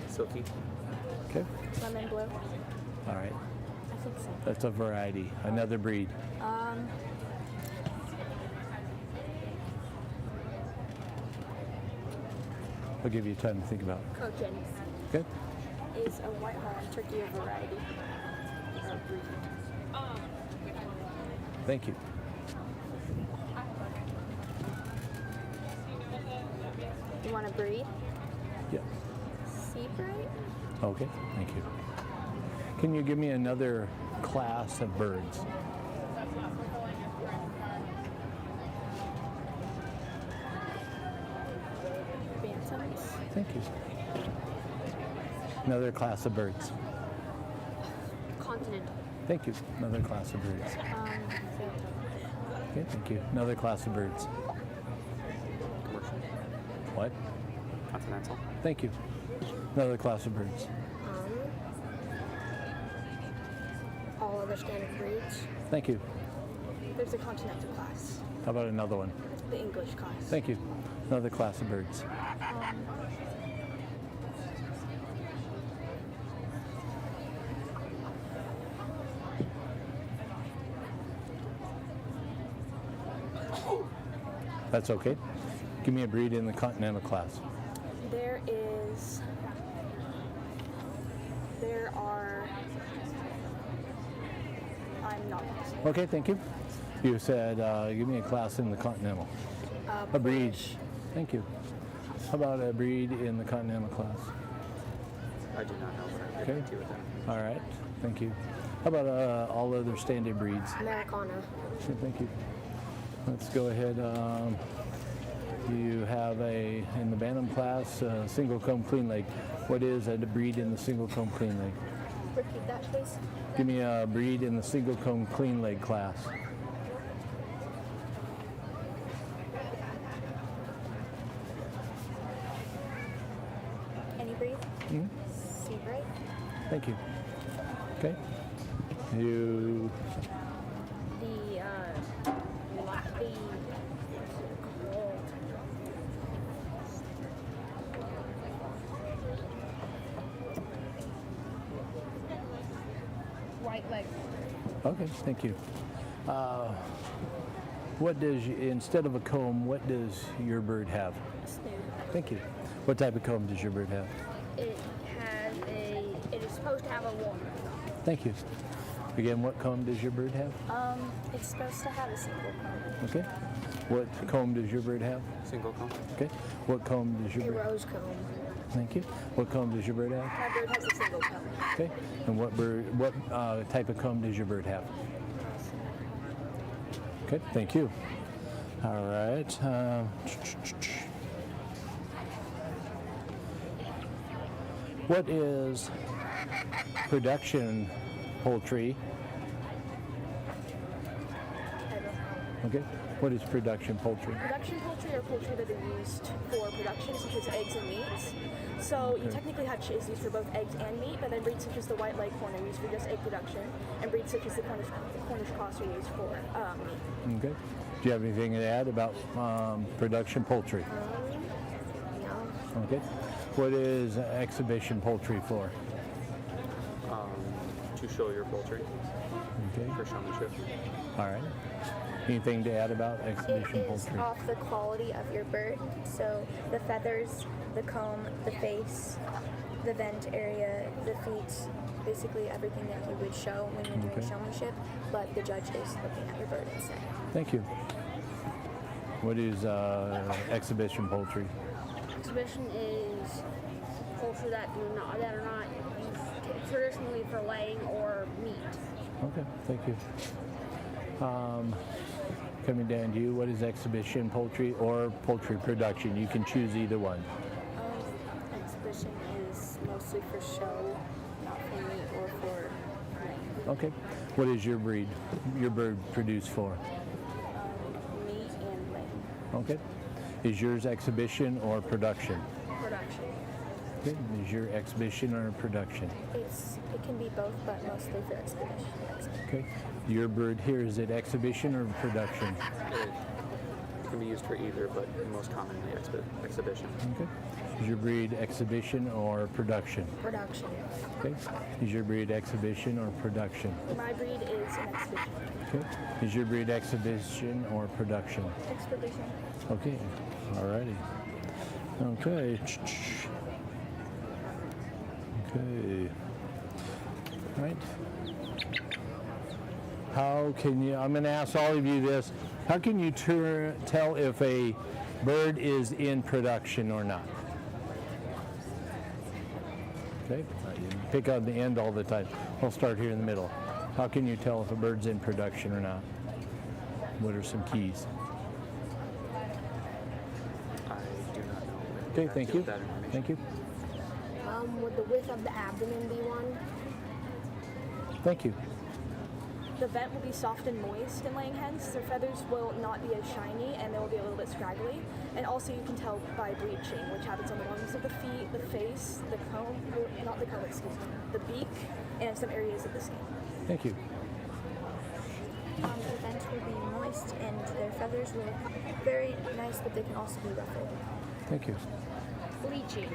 G: Silky.
A: Okay.
H: Lemon blue.
A: All right.
H: I think so.
A: That's a variety. Another breed. I'll give you time to think about it.
I: Cochin
A: Okay.
I: is a white Holland turkey of variety. Or breed.
A: Thank you.
H: You want to breed?
A: Yeah.
H: Sea bright?
A: Okay. Thank you. Can you give me another class of birds?
H: Bantams?
A: Thank you. Another class of birds.
D: Continental.
A: Thank you. Another class of birds. Okay, thank you. Another class of birds.
G: Commercial.
A: What?
G: Continental.
A: Thank you. Another class of birds.
D: All other standard breeds.
A: Thank you.
I: There's a continental class.
A: How about another one?
I: The English class.
A: Thank you. Another class of birds. That's okay. Give me a breed in the continental class.
I: I'm not positive.
A: Okay, thank you. You said give me a class in the continental. A breed. Thank you. How about a breed in the continental class?
G: I do not know, but I'll
A: Okay.
G: get back to you with that.
A: All right. Thank you. How about all other standard breeds?
D: Americana.
A: Okay, thank you. Let's go ahead. You have in the bantam class, single comb clean leg. What is a breed in the single comb clean leg?
H: Repeat that, please.
A: Give me a breed in the single comb clean leg class.
H: Any breed? Sea bright?
A: Thank you. Okay. You.
H: White leg.
A: Okay, thank you. What does instead of a comb, what does your bird have?
H: Snoot.
A: Thank you. What type of comb does your bird have?
H: It is supposed to have a walnut.
A: Thank you. Again, what comb does your bird have?
H: It's supposed to have a single comb.
A: Okay. What comb does your bird have?
G: Single comb.
A: Okay. What comb does your
D: A
A: bird?
D: rose comb.
A: Thank you. What comb does your bird have?
I: My bird has a single comb.
A: Okay. And what type of comb does your bird have? Okay. Thank you. All right. What is production poultry? Okay. What is production poultry?
I: Production poultry are poultry that are used for production, such as eggs and meats. So you technically have chickens used for both eggs and meat, but then breeds such as the white leghorn are used for just egg production, and breeds such as the Cornish cross are used for meat.
A: Okay. Do you have anything to add about production poultry?
E: No.
A: Okay. What is exhibition poultry for?
G: To show your poultry
A: Okay.
G: for showmanship.
A: All right. Anything to add about
H: It
A: exhibition
H: is
A: poultry?
H: off the quality of your bird. So the feathers, the comb, the face, the vent area, the feet, basically everything that you would show when you're doing
A: Okay.
H: showmanship, but the judge is looking at your bird instead.
A: Thank you. What is exhibition poultry?
J: Exhibition is poultry that are not used traditionally for laying or meat.
A: Okay, thank you. Coming down to you, what is exhibition poultry or poultry production? You can choose either one.
H: Exhibition is mostly for show, not for meat or for laying.
A: Okay. What is your breed? Your bird produced for?
H: Meat and laying.
A: Okay. Is yours exhibition or production?
H: Production.
A: Okay. Is your exhibition or production?
H: It can be both, but mostly for exhibition.
A: Okay. Your bird here, is it exhibition or production?
G: It can be used for either, but most commonly exhibition.
A: Okay. Is your breed exhibition or production?
H: Production.
A: Okay. Is your breed exhibition or production?
I: My breed is an exhibition.
A: Okay. Is your breed exhibition or production?
H: Expedition.
A: Okay. Alrighty. Okay. Okay. Right. How can you, I'm going to ask all of you this, how can you tell if a bird is in production or not? Okay, you pick on the end all the time. We'll start here in the middle. How can you tell if a bird's in production or not? What are some keys?
G: I do not know.
A: Okay,
G: I have
A: thank
G: to
A: you.
G: get that information.
A: Thank you.
J: Would the width of the abdomen be one?
A: Thank you.
I: The vent will be soft and moist in laying hens. Their feathers will not be as shiny and they will be a little bit scraggly. And also you can tell by breeching, which happens on the lungs of the feet, the face, the comb, not the comb, excuse me, the beak, and some areas of the skin.
A: Thank you.
H: The vents will be moist and their feathers will look very nice, but they can also be ruffled.
A: Thank you.
J: Bleaching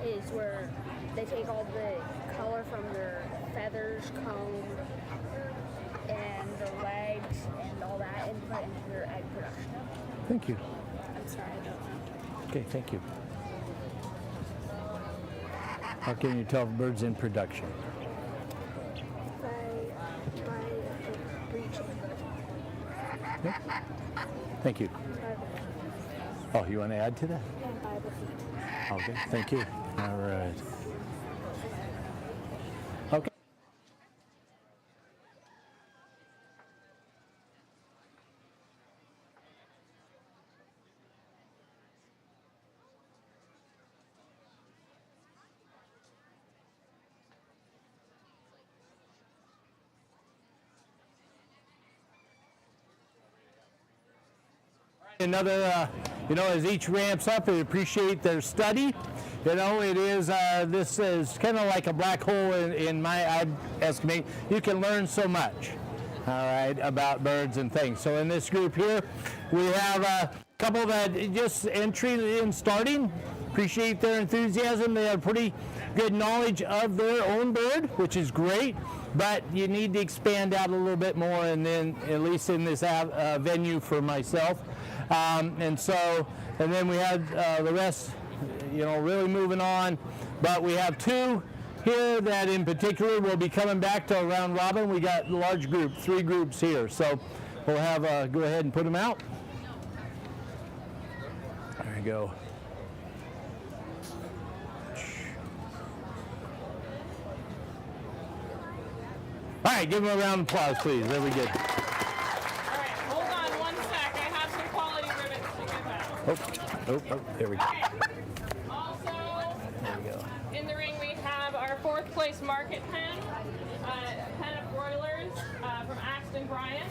J: is where they take all the color from their feathers, comb, and their legs and all that and put it into their egg production.
A: Thank you.
H: I'm sorry, I don't know.
A: Okay, thank you. How can you tell if a bird's in production?
H: By breaching.
A: Okay. Thank you. Oh, you want to add to that?
H: And by the feet.
A: Okay, thank you. All right. Okay. Another, as each ramps up, I appreciate their study. It is, this is kind of like a black hole in my, I estimate. You can learn so much, all right, about birds and things. So in this group here, we have a couple that just entry in starting. Appreciate their enthusiasm. They have pretty good knowledge of their own bird, which is great, but you need to expand out a little bit more, and then at least in this venue for myself. And then we had the rest, really moving on. But we have two here that in particular will be coming back to a round robin. We got a large group, 3 groups here. So we'll have, go ahead and put them out. There you go. All right, give them a round of applause, please. There we go.
F: All right, hold on one sec. I have some quality ribbons to give out.
A: Oh, there we go.
F: Okay. Also,
A: There we go.
F: in the ring we have our 4th place market pen, a pen of broilers from Axton Bryant.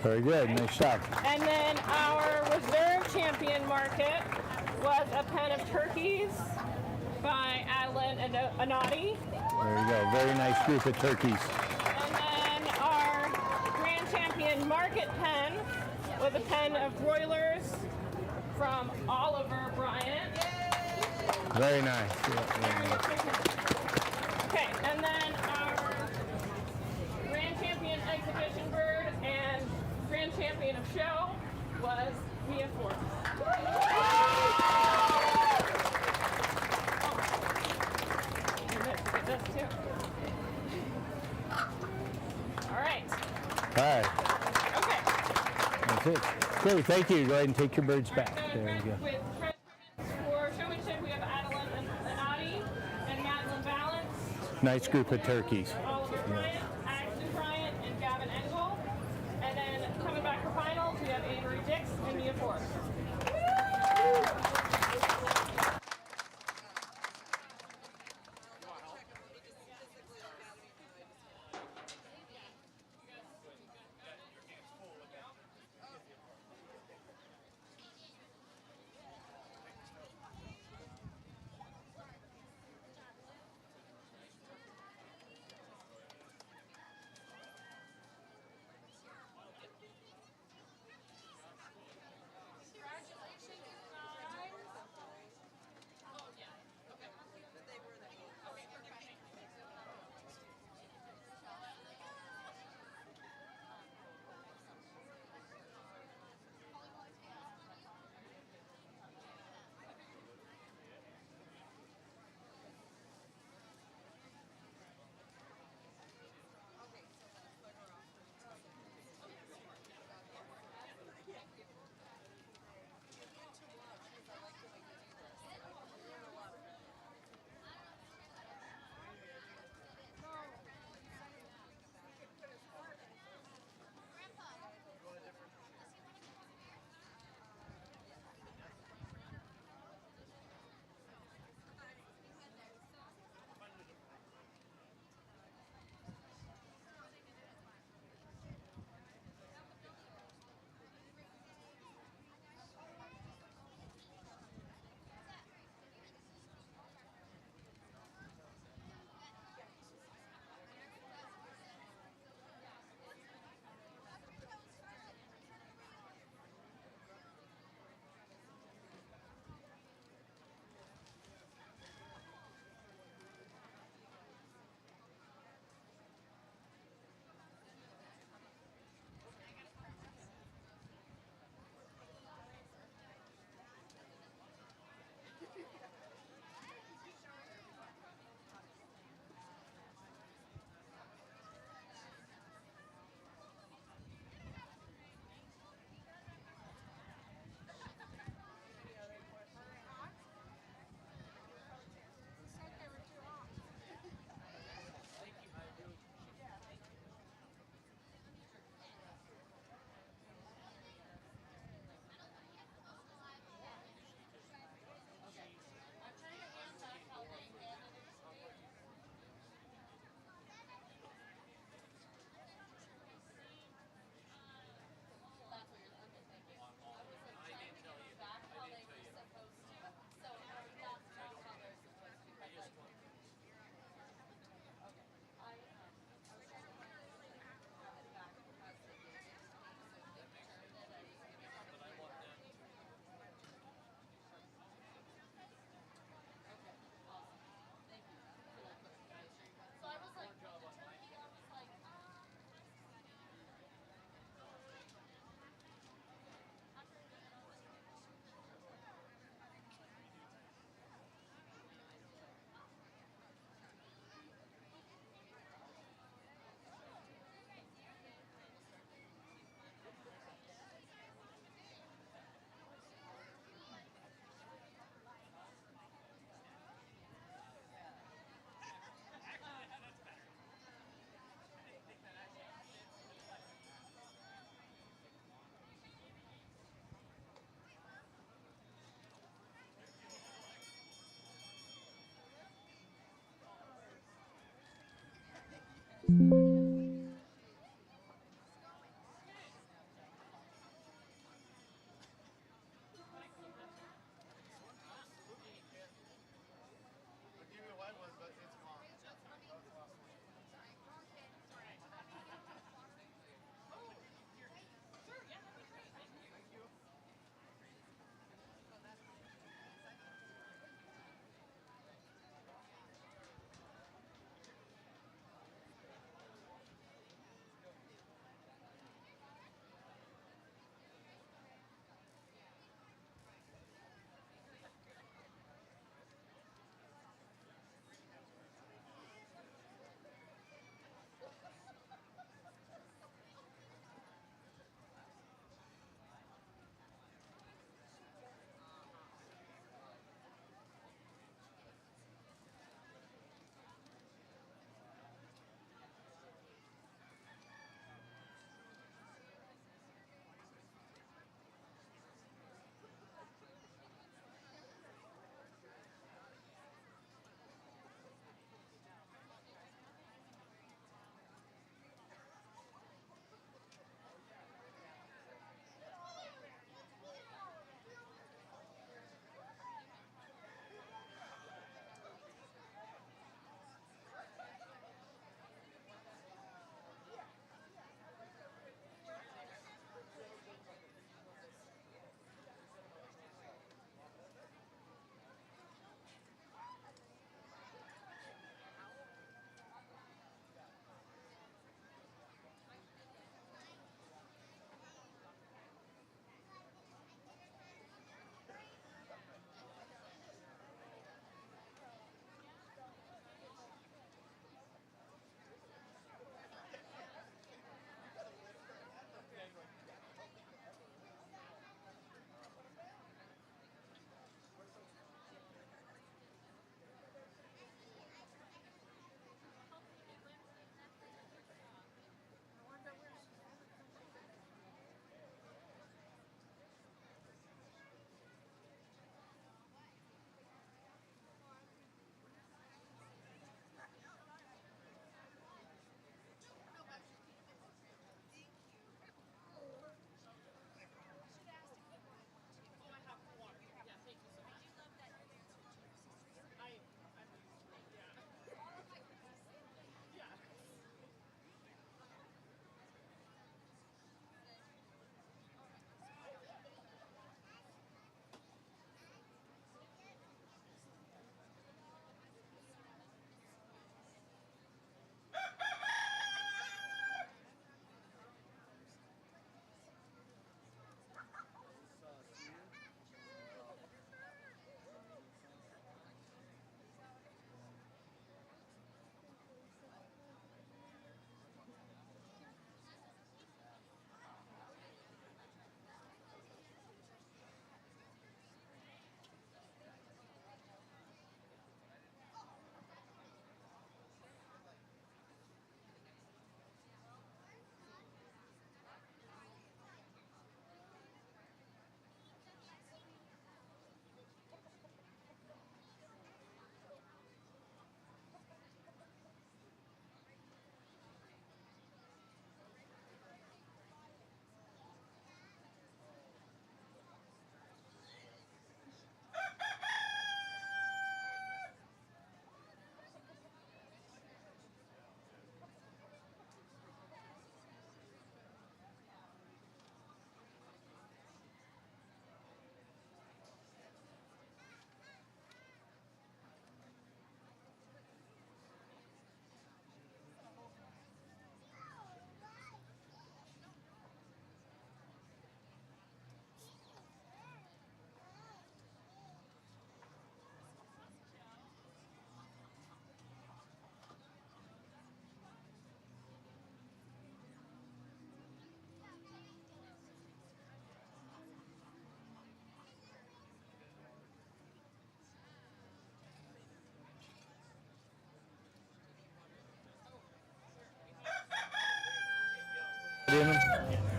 A: Very good. Nice job.
F: And then our reserve champion market was a pen of turkeys by Adeline Anati.
A: There you go. Very nice group of turkeys.
F: And then our grand champion market pen was a pen of broilers from Oliver Bryant.
A: Very nice. Yeah, very nice.
F: Okay, and then our grand champion exhibition bird and grand champion of show was Mia Forbes. This too. All right.
A: All right.
F: Okay.
A: That's it. Okay, thank you. Go ahead and take your birds back. There you go.
F: With for Showmanship, we have Adeline Anati and Madeline Valance.
A: Nice group of turkeys.
F: Oliver Bryant, Axton Bryant, and Gavin Engel. And then coming back for finals, we have Avery Dix and Mia Forbes.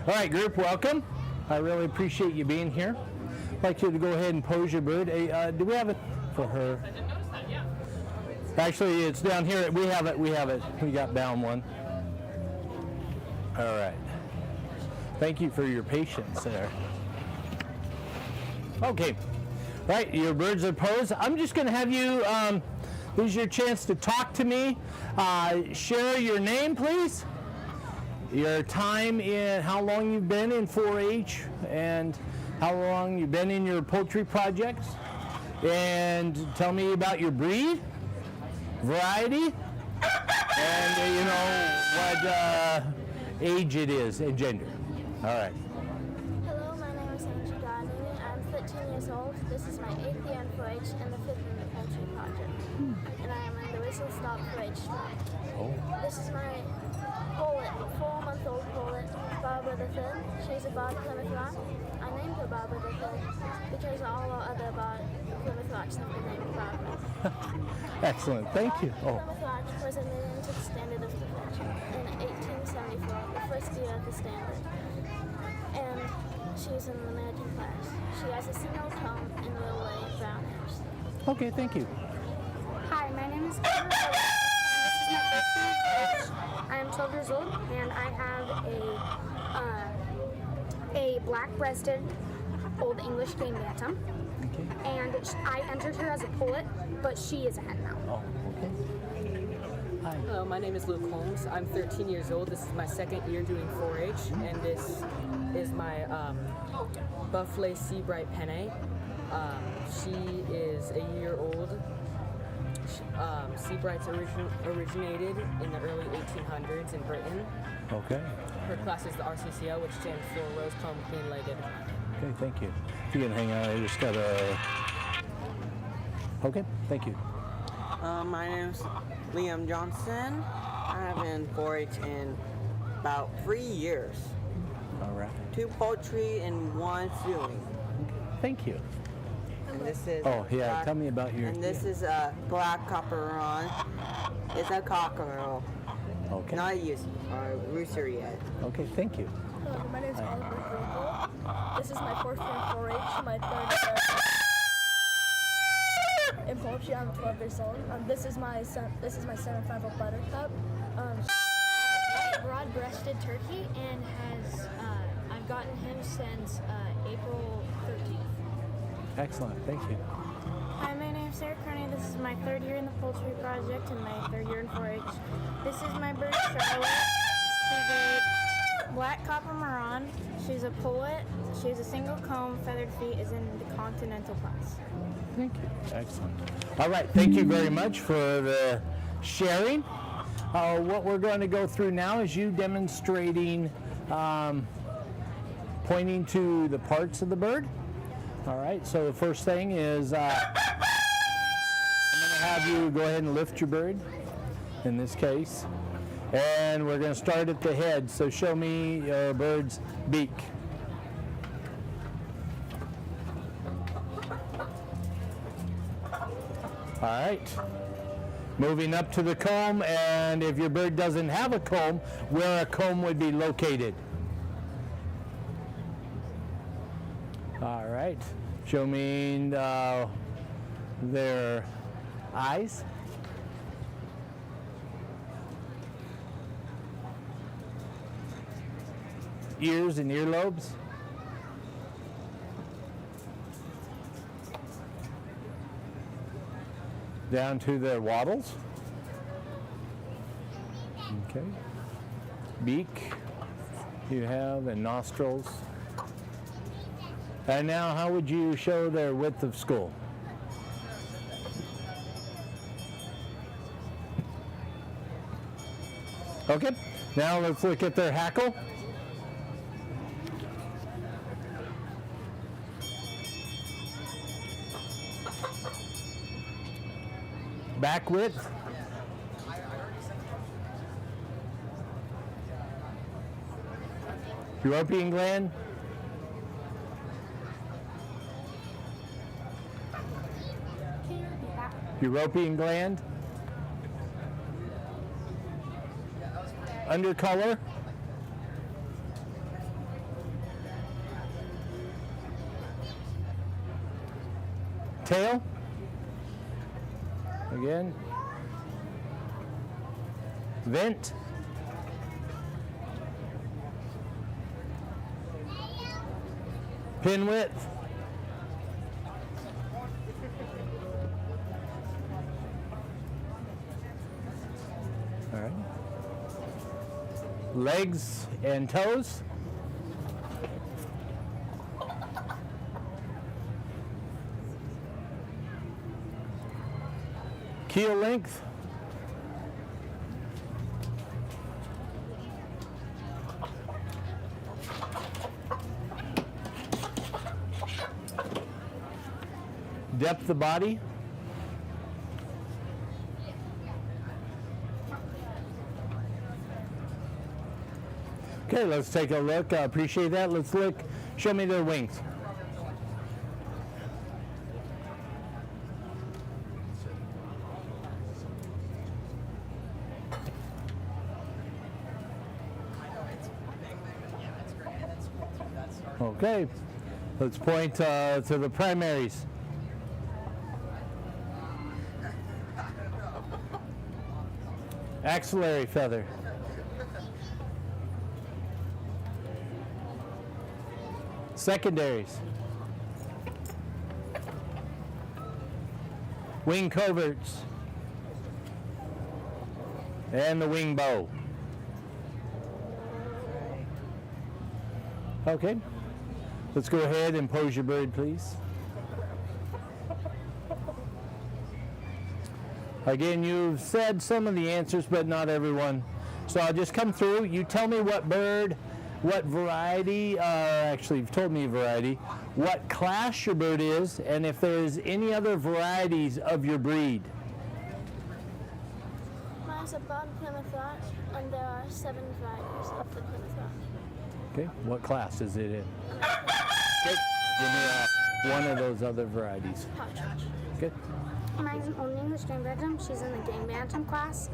A: All right, group, welcome. I really appreciate you being here. I'd like you to go ahead and pose your bird. Do we have it for her?
F: I didn't notice that, yeah.
A: Actually, it's down here. We have it. We got down one. All right. Thank you for your patience there. Okay. Right, your birds are posed. I'm just going to have you, this is your chance to talk to me. Share your name, please. Your time in, how long you've been in 4-H, and how long you've been in your poultry projects. And tell me about your breed, variety, and you know what age it is and gender. All right.
H: Hello, my name is Angie Godini. I'm 13 years old. This is my 8th year in 4-H and the 5th in the Poultry project. And I am in the Whistle Stop 4-H club.
A: Oh.
H: This is my pullet, 4-month-old pullet, Barbara the Third. She's a barred Plymouth Rock. I named her Barbara the Third because all our other barred Plymouth Rocks have been named Barbara.
A: Excellent, thank you. Oh.
H: Plymouth Rock was admitted into the standard of perfection in 1874, the first year of the standard. And she's in the American class. She has a single comb and real light brown hairs.
A: Okay, thank you.
D: Hi, my name is Karen. This is my first year. I am 12 years old, and I have a black-breasted Old English game bantam.
A: Okay.
D: And I entered her as a pullet, but she is a hen now.
A: Oh, okay. Hi.
K: Hello, my name is Luke Holmes. I'm 13 years old. This is my second year doing 4-H, and this is my Buffalo Sea Bright Penne. She is a year old. Sea Brights originated in the early 1800s in Britain.
A: Okay.
K: Her class is the RCCO, which stands for Rose Comb Clean-Legged.
A: Okay, thank you. If you can hang on, I just gotta. Okay, thank you.
L: My name's Liam Johnson. I've been 4-H in about 3 years.
A: All right.
L: 2 poultry and 1 sewing.
A: Thank you.
L: And this is
A: Oh, yeah,
L: black-
A: tell me about your.
L: And this is a black copper run. It's a cockerel.
A: Okay.
L: Not a rooster yet.
A: Okay, thank you.
I: Hello, my name is Oliver Grable. This is my 4th year in 4-H, my 3rd year in poultry. I'm 12 years old. This is my 7-5 buttercup.
H: Broad-breasted turkey and has I've gotten him since April 13th.
A: Excellent, thank you.
H: Hi, my name is Sarah Kearney. This is my 3rd year in the Poultry project and my 3rd year in 4-H. This is my bird Charlotte. She's a black copper maroon. She's a pullet. She has a single comb, feathered feet, is in the continental class.
A: Thank you. Excellent. All right, thank you very much for the sharing. What we're going to go through now is you demonstrating, pointing to the parts of the bird. All right, so the first thing is I'm going to have you go ahead and lift your bird, in this case. And we're going to start at the head, so show me your bird's beak. All right. Moving up to the comb, and if your bird doesn't have a comb, where a comb would be located. All right. Show me their eyes. Ears and earlobes. Down to their wattles. Okay. Beak you have, and nostrils. And now, how would you show their width of skull? Okay, now let's look at their hackle. Back width. European gland. European gland. Undercolor. Tail. Again. Vent. Pin width. All right. Legs and toes. Keel length. Depth of body. Okay, let's take a look. I appreciate that. Let's look. Show me their wings. Okay, let's point to the primaries. Axillary feather. Secondaries. Wing coverts. And the wing bow. Okay. Let's go ahead and pose your bird, please. Again, you've said some of the answers, but not everyone. So I'll just come through. You tell me what bird, what variety, actually you've told me variety, what class your bird is, and if there's any other varieties of your breed.
D: Mine's a Bond Plymouth Rock, and there are 7 varieties of the Plymouth Rock.
A: Okay, what class is it in? Okay, give me one of those other varieties. Okay.
M: Mine's an Old English Game Bantam. She's in the Game Bantam class,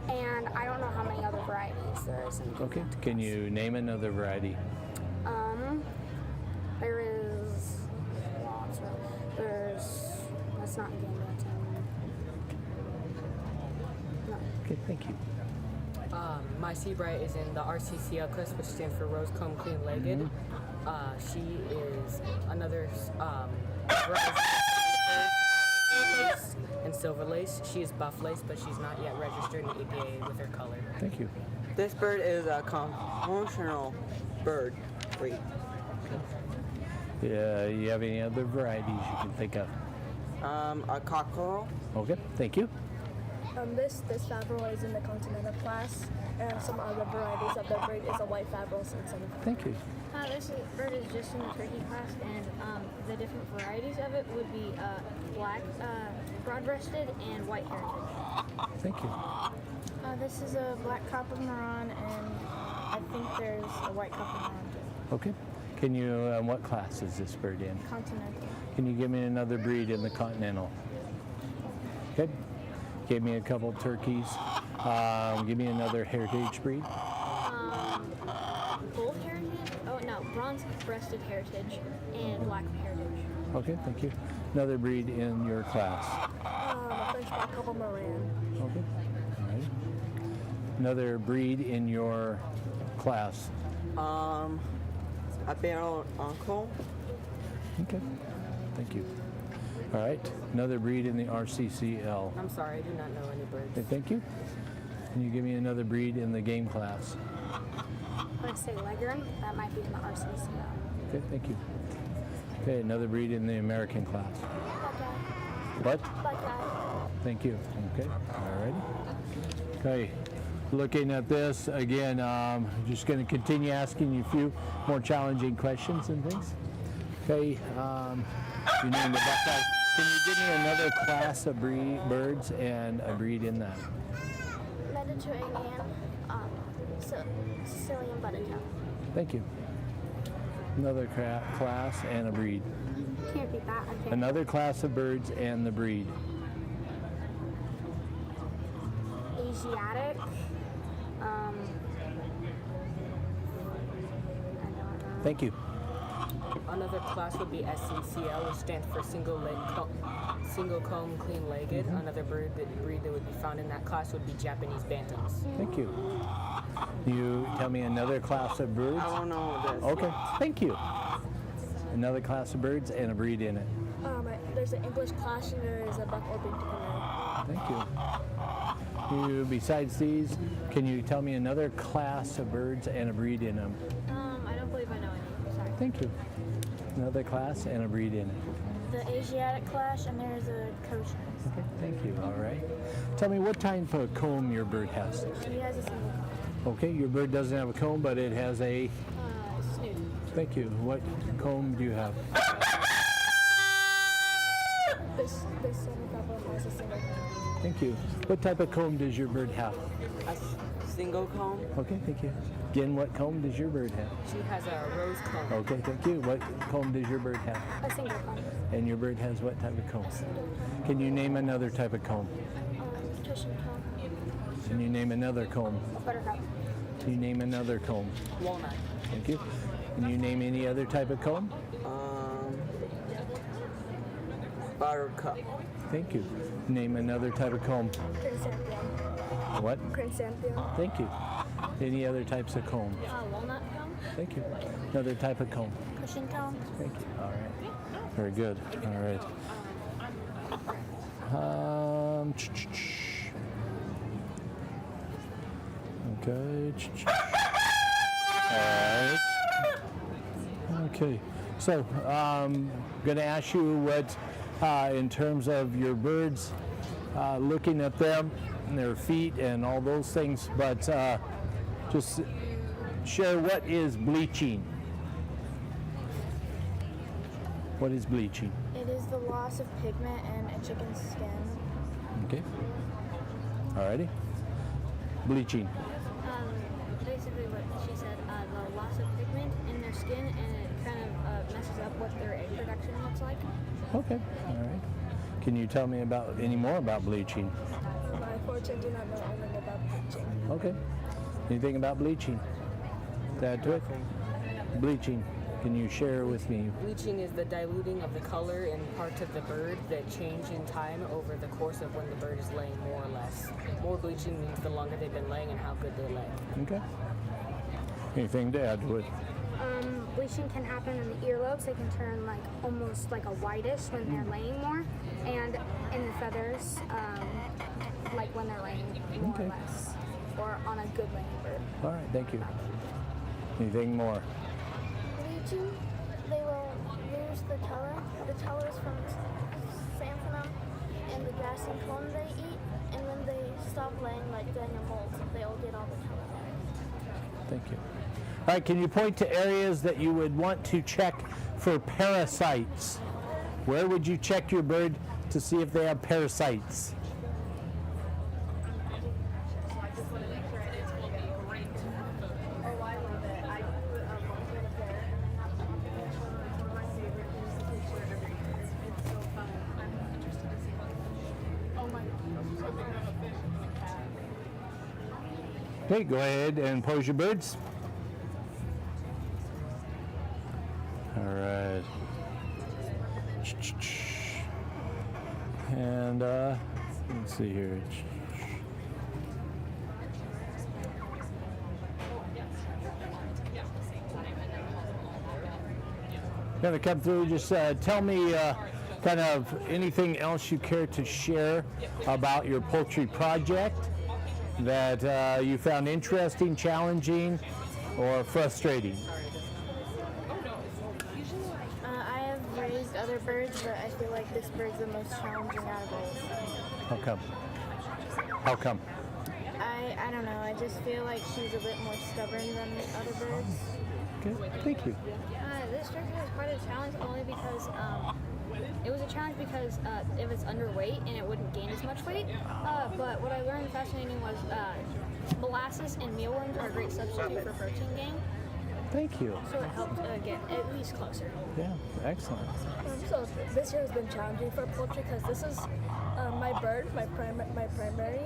M: and I don't know how many other varieties there is in the Game
A: Okay,
M: Bantam
A: can
M: class.
A: you name another variety?
M: There is lots of, that's not Game Bantam. No.
A: Okay, thank you.
K: My Seabright is in the RCCL class, which stands for Rose Comb Clean Legged. She is another variety and silver lace. She is buff lace, but she's not yet registered in the APA with her color.
A: Thank you.
L: This bird is a conventional bird breed.
A: Yeah, you have any other varieties you can think of?
L: A cockerel.
A: Okay, thank you.
I: This Favril is in the Continental class, and some other varieties of the breed is a white Favril Simpson.
A: Thank you.
J: This bird is just in the turkey class, and the different varieties of it would be black, broad-breasted, and white heritage.
A: Thank you.
H: This is a black copper maroon, and I think there's a white copper maroon too.
A: Okay. Can you, what class is this bird in?
H: Continental.
A: Can you give me another breed in the Continental? Okay. Give me a couple turkeys. Give me another heritage breed.
J: Bull heritage? Oh no, bronze-breasted heritage and black heritage.
A: Okay, thank you. Another breed in your class.
I: A French black copper Moran.
A: Okay. All right. Another breed in your class.
L: A barrel uncle.
A: Okay. Thank you. All right. Another breed in the RCCL.
K: I'm sorry, I do not know any birds.
A: Okay, thank you. Can you give me another breed in the game class?
M: Let's say Leghorn. That might be in the RCCL.
A: Okay, thank you. Okay, another breed in the American class. What? Thank you. Okay, all right. Okay, looking at this again, just going to continue asking you a few more challenging questions and things. Okay, you named the buckeye. Can you give me another class of birds and a breed in that?
D: Mediterranean, Sicilian buttercup.
A: Thank you. Another class and a breed.
M: Can't repeat that. Okay.
A: Another class of birds and the breed.
M: Asiatic. I don't know.
A: Thank you.
K: Another class would be SCCL, which stands for single comb, clean-legged. Another breed that would be found in that class would be Japanese bantams.
A: Thank you. You tell me another class of birds?
L: I don't know this.
A: Okay, thank you. Another class of birds and a breed in it.
I: There's an English class and there is a buck orpington canary.
A: Thank you. Besides these, can you tell me another class of birds and a breed in them?
H: I don't believe I know any. Sorry.
A: Thank you. Another class and a breed in it.
H: The Asiatic clash, and there's a kosher.
A: Okay, thank you. All right. Tell me what type of comb your bird has.
H: He has a single
A: Okay, your bird doesn't have a comb, but it has a...
H: snoot.
A: Thank you. What comb do you have?
I: This semi-couple has a single comb.
A: Thank you. What type of comb does your bird have?
L: A single comb.
A: Okay, thank you. Again, what comb does your bird have?
K: She has a rose comb.
A: Okay, thank you. What comb does your bird have?
H: A single comb.
A: And your bird has what type of comb? Can you name another type of comb?
H: Cushion comb.
A: Can you name another comb?
H: Buttercup.
A: Can you name another comb?
K: Walnut.
A: Thank you. Can you name any other type of comb?
L: Buttercup.
A: Thank you. Name another type of comb.
I: Chrysanthemum.
A: What?
I: Chrysanthemum.
A: Thank you. Any other types of comb?
H: Walnut comb.
A: Thank you. Another type of comb.
H: Cushion comb.
A: Thank you. All right. Very good. All right. Okay. All right. Okay. So, going to ask you what, in terms of your birds, looking at them and their feet and all those things, but just share what is bleaching. What is bleaching?
H: It is the loss of pigment in a chicken's skin.
A: Okay. Alrighty. Bleaching.
H: Basically what she said, the loss of pigment in their skin, and it kind of messes up what their egg production looks like.
A: Okay. All right. Can you tell me about any more about bleaching?
I: I unfortunately do not know anything about bleaching.
A: Okay. Anything about bleaching? To add to it? Bleaching. Can you share with me?
K: Bleaching is the diluting of the color in parts of the bird that change in time over the course of when the bird is laying, more or less. More bleaching means the longer they've been laying and how good they lay.
A: Okay. Anything to add to it?
M: Bleaching can happen in the earlobes. They can turn like almost like a whitish when they're laying more, and in the feathers, like when they're laying more or less, or on a good laying bird.
A: All right. Thank you. Anything more?
B: Bleaching, they will lose the color. The colors from xanthanum and the grass and corn they eat, and when they stop laying, like during a molt, they'll get all the color back.
A: Thank you. All right, can you point to areas that you would want to check for parasites? Where would you check your bird to see if they have parasites? Okay, go ahead and pose your birds. All right. And let's see here. Going to come through, just tell me kind of anything else you care to share about your poultry project that you found interesting, challenging, or frustrating.
H: I have raised other birds, but I feel like this bird's the most challenging out of all.
A: How come? How come?
H: I don't know. I just feel like she's a bit more stubborn than the other birds.
A: Okay, thank you.
H: This turkey was quite a challenge only because it was a challenge because if it's underweight and it wouldn't gain as much weight. But what I learned fascinating was molasses and mealworms are a great substitute for protein gain.
A: Thank you.
H: So it helped get at least closer.
A: Yeah, excellent.
I: So this year has been challenging for poultry because this is my bird, my primary,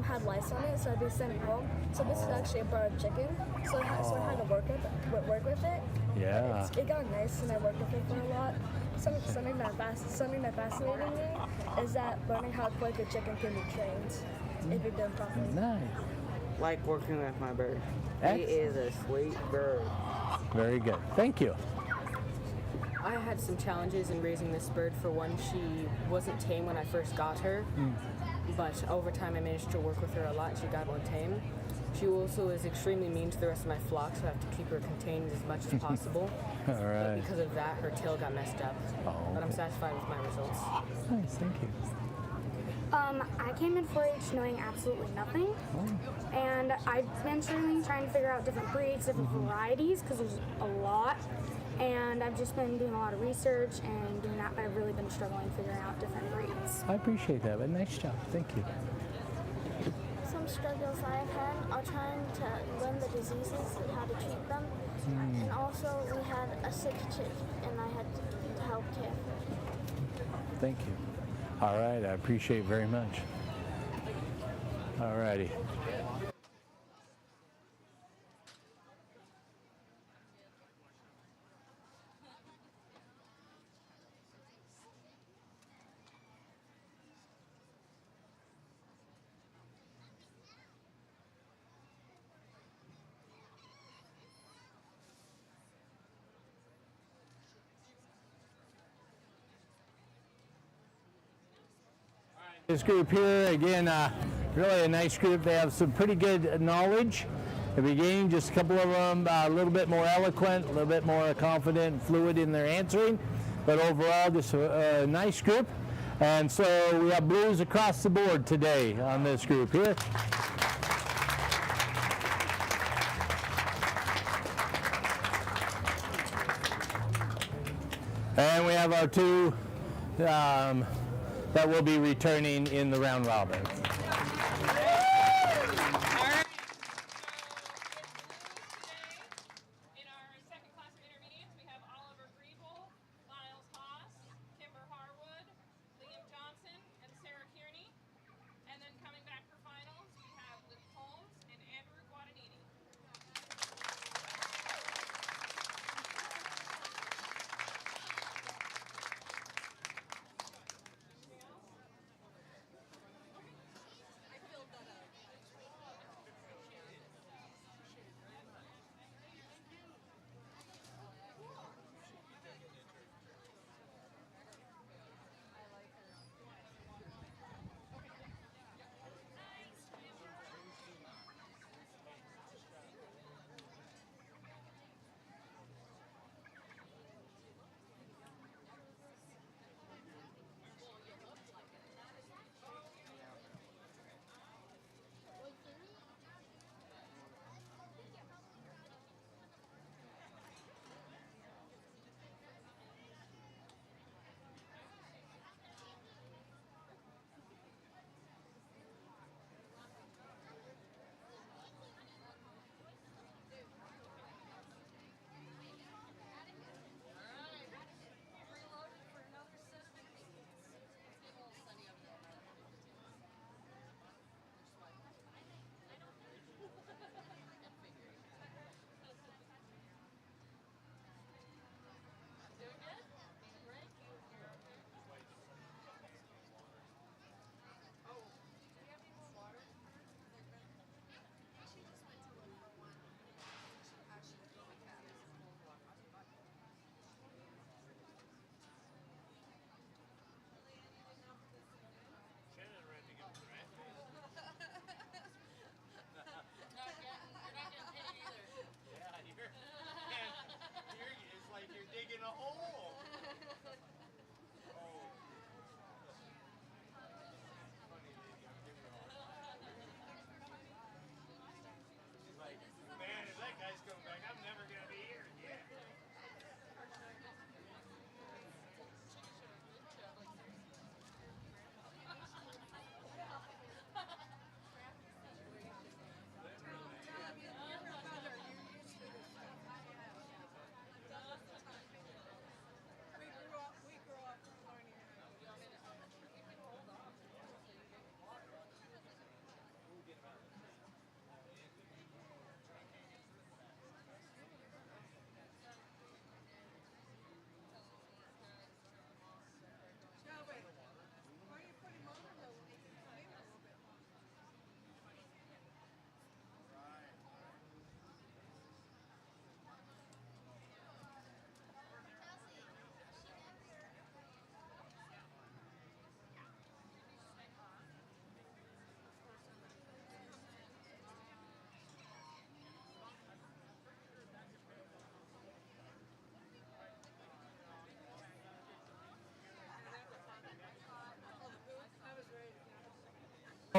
I: had lice on it, so I'd be sent home. So this is actually a bird chicken, so I had to work with it.
A: Yeah.
I: It got nice and I worked with it for a lot. Something that fascinated me is that learning how quick a chicken can be trained if you're done properly.
A: Nice.
L: Like working with my bird. He
A: Excellent.
L: is a sweet bird.
A: Very good. Thank you.
K: I had some challenges in raising this bird. For one, she wasn't tame when I first got her, but over time I managed to work with her a lot and she got more tame. She also is extremely mean to the rest of my flock, so I have to keep her contained as much as possible.
A: All
K: But
A: right.
K: because of that, her tail got messed up.
A: Oh,
K: But I'm
A: okay.
K: satisfied with my results.
A: Nice. Thank you.
M: I came in 4-H knowing absolutely nothing, and I've been trying to figure out different breeds, different varieties, because there's a lot, and I've just been doing a lot of research and doing that, but I've really been struggling figuring out different breeds.
A: I appreciate that, but nice job. Thank you.
B: Some struggles I've had are trying to learn the diseases and how to treat them. And also we had a sick chick and I had to help care for it.
A: Thank you. All right. I appreciate it very much. All righty. This group here, again, really a nice group. They have some pretty good knowledge. At the beginning, just a couple of them a little bit more eloquent, a little bit more confident and fluid in their answering. But overall, just a nice group. And so we have blues across the board today on this group here. And we have our two that will be returning in the round robin.
F: In our second class of intermediates, we have Oliver Griebel, Miles Haas, Kimber Harwood, Liam Johnson, and Sarah Kearney. And then coming back for finals, we have Luke Holmes and Andrew Guadagnini.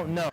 A: don't know.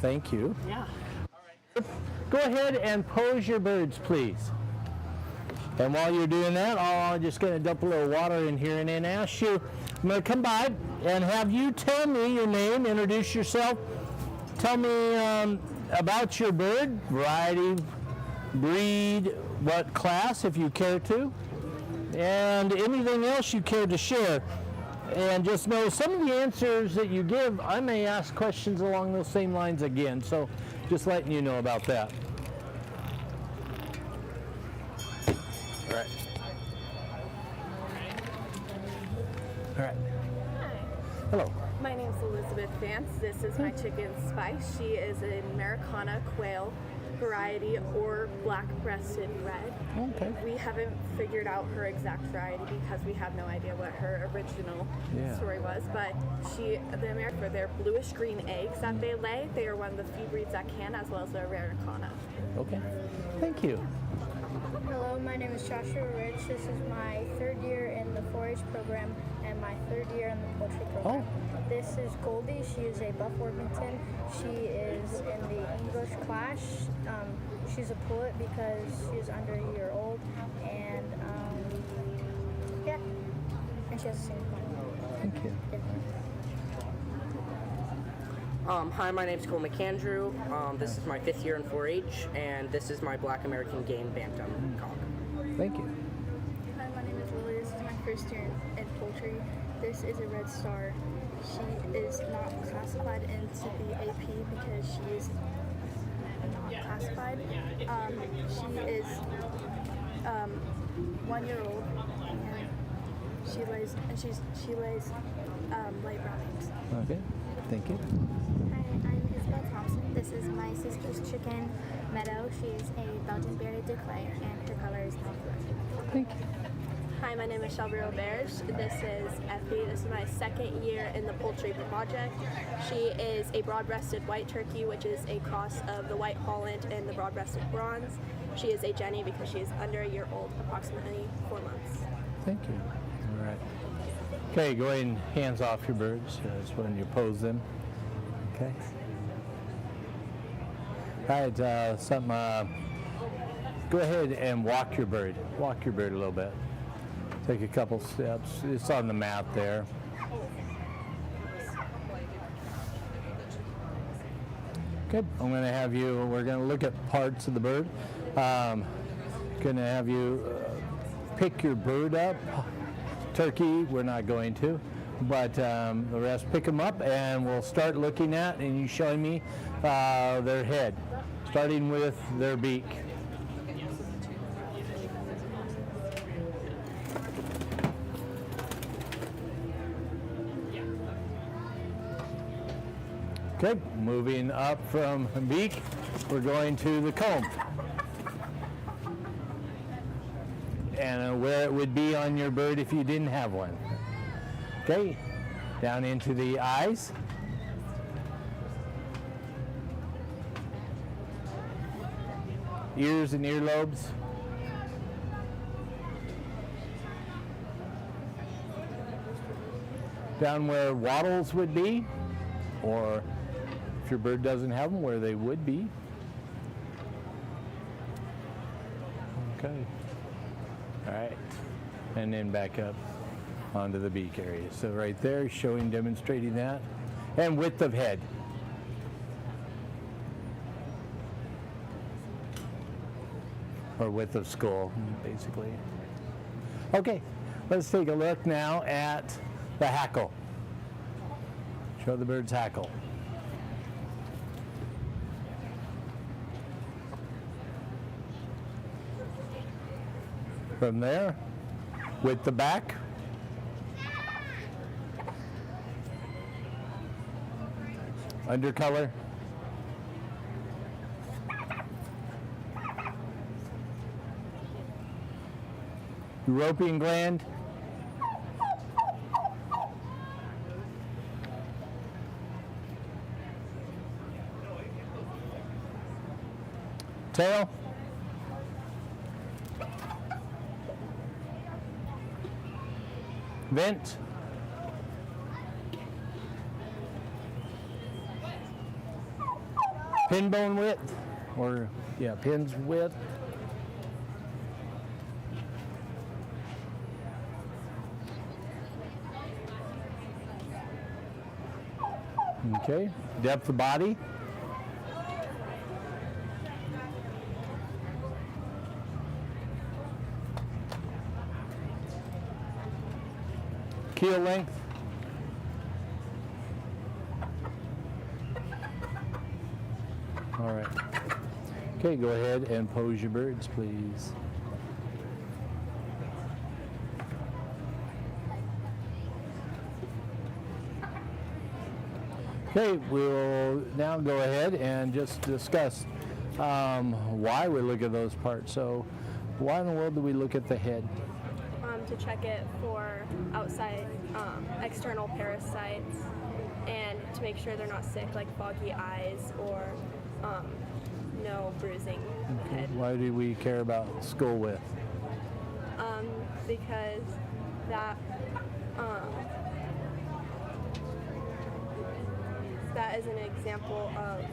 A: Thank you.
F: Yeah.
A: Go ahead and pose your birds, please. And while you're doing that, I'm just going to dump a little water in here and then ask you, I'm going to come by and have you tell me your name, introduce yourself, tell me about your bird, variety, breed, what class if you care to, and anything else you care to share. And just know some of the answers that you give, I may ask questions along those same lines again. So just letting you know about that. All right. All right.
I: Hi.
A: Hello.
I: My name's Elizabeth Vance. This is my chicken Spice. She is an Americana quail variety or black-breasted red.
A: Okay.
I: We haven't figured out her exact variety because we have no idea what her original story was, but for their bluish-green eggs that they lay, they are one of the few breeds that can, as well as the Americana.
A: Okay. Thank you.
D: Hello, my name is Joshua Rich. This is my third year in the 4-H program and my third year in the poultry program. This is Goldie. She is a Buff Orpington. She is in the English class. She's a pullet because she's under a year old, and yeah, and she has a single point.
A: Thank you.
N: Hi, my name's Cole McAndrew. This is my 5th year in 4-H, and this is my Black American Game Bantam cock.
A: Thank you.
H: Hi, my name is Lily. This is my first year in poultry. This is a red star. She is not classified into the AP because she is not classified. She is
I: 1-year-old, and she lays light brown eggs.
A: Okay, thank you.
M: Hi, I'm Isabel Thompson. This is my sister's chicken, Meadow. She's a Belgian bearded Duclay, and her color is alpha.
A: Thank you.
O: Hi, my name is Shelby Roberge. This is Effie. This is my second year in the Poultry project. She is a broad-breasted white turkey, which is a cross of the white Holland and the broad-breasted bronze. She is a Jenny because she is under a year old, approximately 4 months.
A: Thank you. All right. Okay, go ahead and hands off your birds. That's when you pose them. Okay. All right, go ahead and walk your bird. Walk your bird a little bit. Take a couple steps. It's on the mat there. Okay, I'm going to have you, we're going to look at parts of the bird. Going to have you pick your bird up. Turkey, we're not going to, but the rest pick them up, and we'll start looking at, and you showing me their head, starting with their beak. Okay, moving up from beak, we're going to the comb. And where it would be on your bird if you didn't have one. Okay, down into the eyes. Ears and earlobes. Down where wattles would be, or if your bird doesn't have them, where they would be. Okay. All right. And then back up onto the beak area. So right there, showing, demonstrating that. And width of head. Or width of skull, basically. Okay, let's take a look now at the hackle. Show the bird's hackle. From there, with the back. Undercolor. European gland. Tail. Vent. Pin bone width, or yeah, pin's width. Okay, depth of body. Keel length. All right. Okay, go ahead and pose your birds, please. Okay, we'll now go ahead and just discuss why we look at those parts. So, why in the world do we look at the head?
O: To check it for outside external parasites and to make sure they're not sick, like foggy eyes or no bruising of the head.
A: Why do we care about skull width?
O: Because that is an example of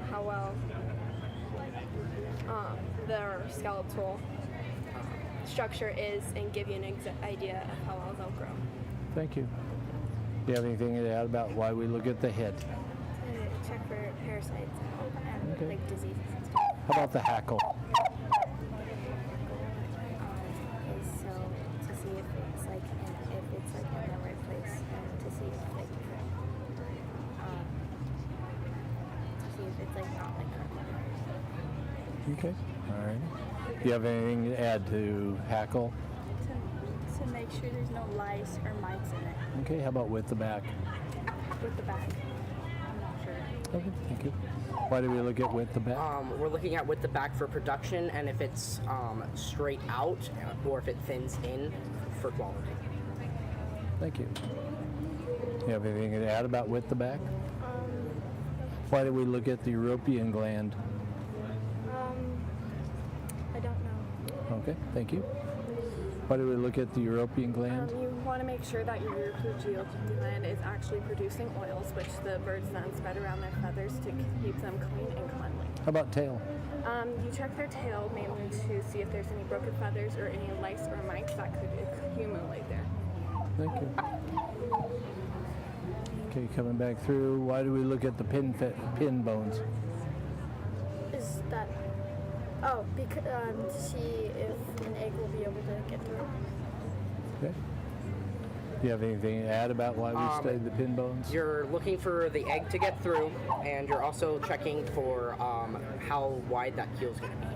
O: how well their skeletal structure is, and give you an idea of how well they'll grow.
A: Thank you. Do you have anything to add about why we look at the head?
H: To check for parasites and
A: Okay.
H: like diseases and stuff.
A: How about the hackle?
H: Is so to see if it's like in the right place, and to see if like not like carpet.
A: Okay. All right. Do you have anything to add to hackle?
O: To make sure there's no lice or mites in it.
A: Okay, how about with the back?
O: With the back, I'm not sure.
A: Okay, thank you. Why do we look at with the back?
N: We're looking at with the back for production, and if it's straight out or if it thins in for quality.
A: Thank you. You have anything to add about with the back? Why do we look at the European gland?
H: I don't know.
A: Okay, thank you. Why do we look at the European gland?
O: You want to make sure that your European gland is actually producing oils, which the birds then spread around their feathers to keep them clean and cleanly.
A: How about tail?
O: You check their tail mainly to see if there's any broken feathers or any lice or mites that could accumulate there.
A: Thank you. Okay, coming back through, why do we look at the pin bones?
H: Is that... Oh, because to see if an egg will be able to get through.
A: Okay. Do you have anything to add about why we study the pin bones?
N: You're looking for the egg to get through, and you're also checking for how wide that keel is going to be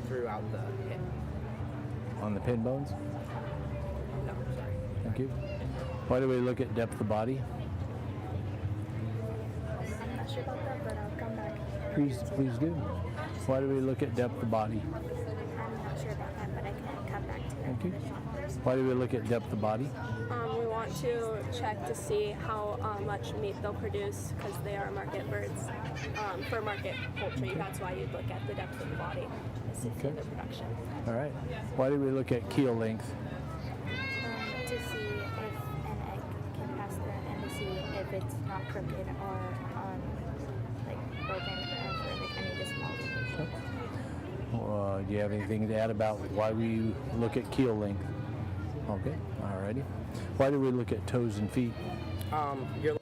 N: throughout the pin.
A: On the pin bones?
N: No, sorry.
A: Thank you. Why do we look at depth of body?
H: I'm not sure about that, but I'll come back.
A: Please do. Why do we look at depth of body?
H: I'm not sure about that, but I can come back to that.
A: Thank you. Why do we look at depth of body?
O: We want to check to see how much meat they'll produce because they are market birds for market poultry.
A: Okay.
O: That's why you'd look at the depth of the body to see
A: Okay.
O: the production.
A: All right. Why do we look at keel length?
H: To see if an egg can pass through and to see if it's not crooked or like broken or for like any disqualification.
A: Do you have anything to add about why we look at keel length? Okay, alrighty. Why do we look at toes and feet?
N: You're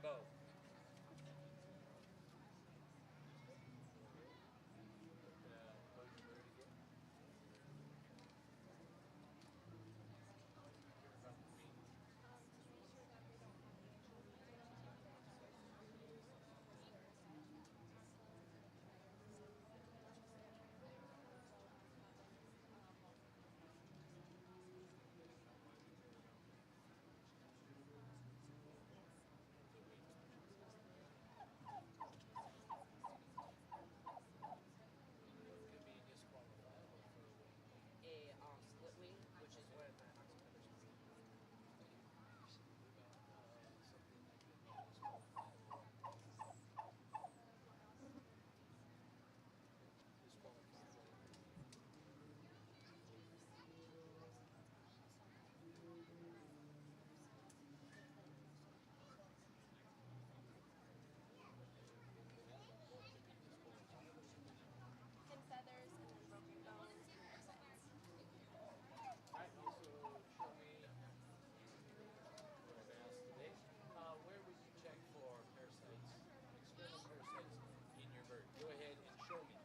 G: bow.
N: A split wing, which is where the axle feathers come in.
O: Pin feathers and then broken bones and parasites.
G: Alright, so show me what I've asked today. Where would you check for parasites, external parasites in your bird? Go ahead and show me.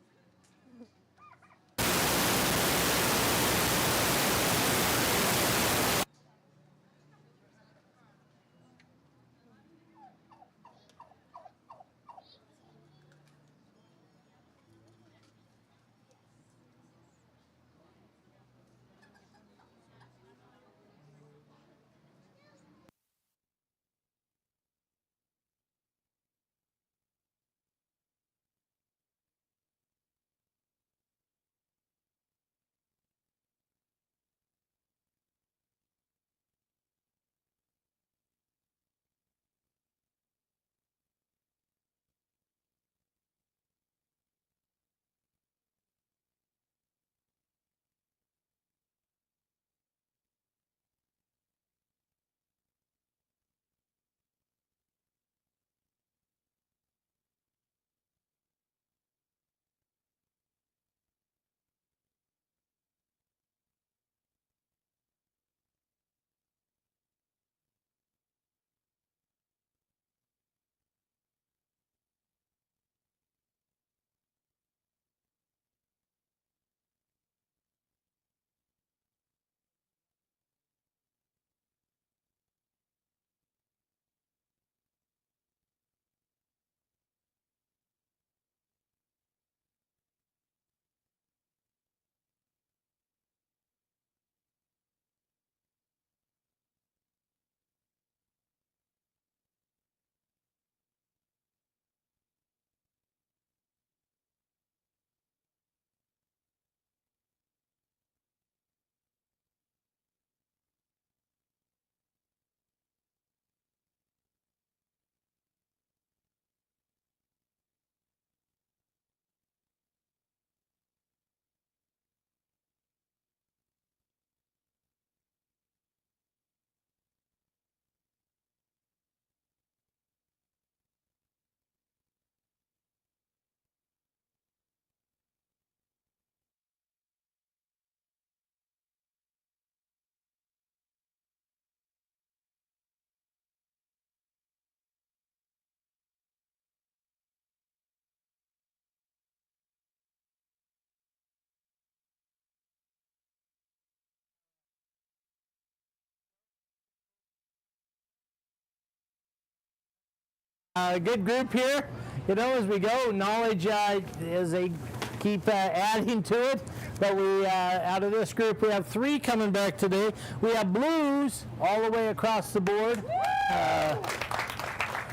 A: Good group here. You know, as we go, knowledge as they keep adding to it. But we, out of this group, we have 3 coming back today. We have blues all the way across the board.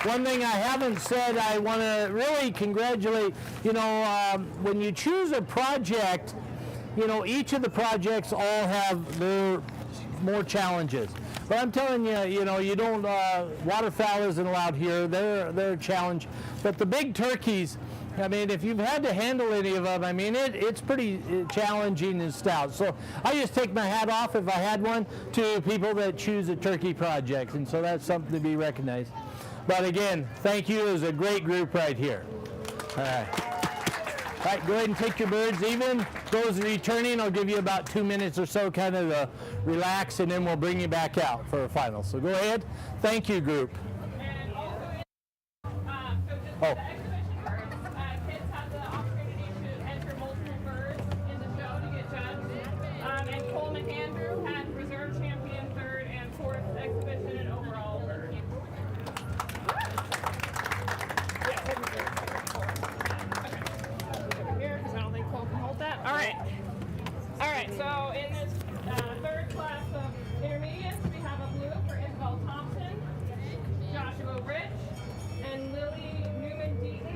A: One thing I haven't said, I want to really congratulate, you know, when you choose a project, you know, each of the projects all have their more challenges. But I'm telling you, you know, you don't, waterfowl isn't allowed here. They're a challenge. But the big turkeys, I mean, if you've had to handle any of them, I mean, it's pretty challenging and stout. So I just take my hat off, if I had one, to people that choose a turkey project. And so that's something to be recognized. But again, thank you. It was a great group right here. All right. All right, go ahead and take your birds. Even those returning, I'll give you about 2 minutes or so kind of relax, and then we'll bring you back out for a final. So go ahead. Thank you, group. Oh.
F: The exhibition birds. Kids have the opportunity to enter multiple birds in the show to get judged. And Coleman Andrew had reserve champion third and fourth exhibition and overall bird. Over here, because I don't think Cole can hold that. All right. All right, so in this third class of intermediates, we have a blue for Isabel Thompson, Joshua Rich, and Lily Newman-Deaton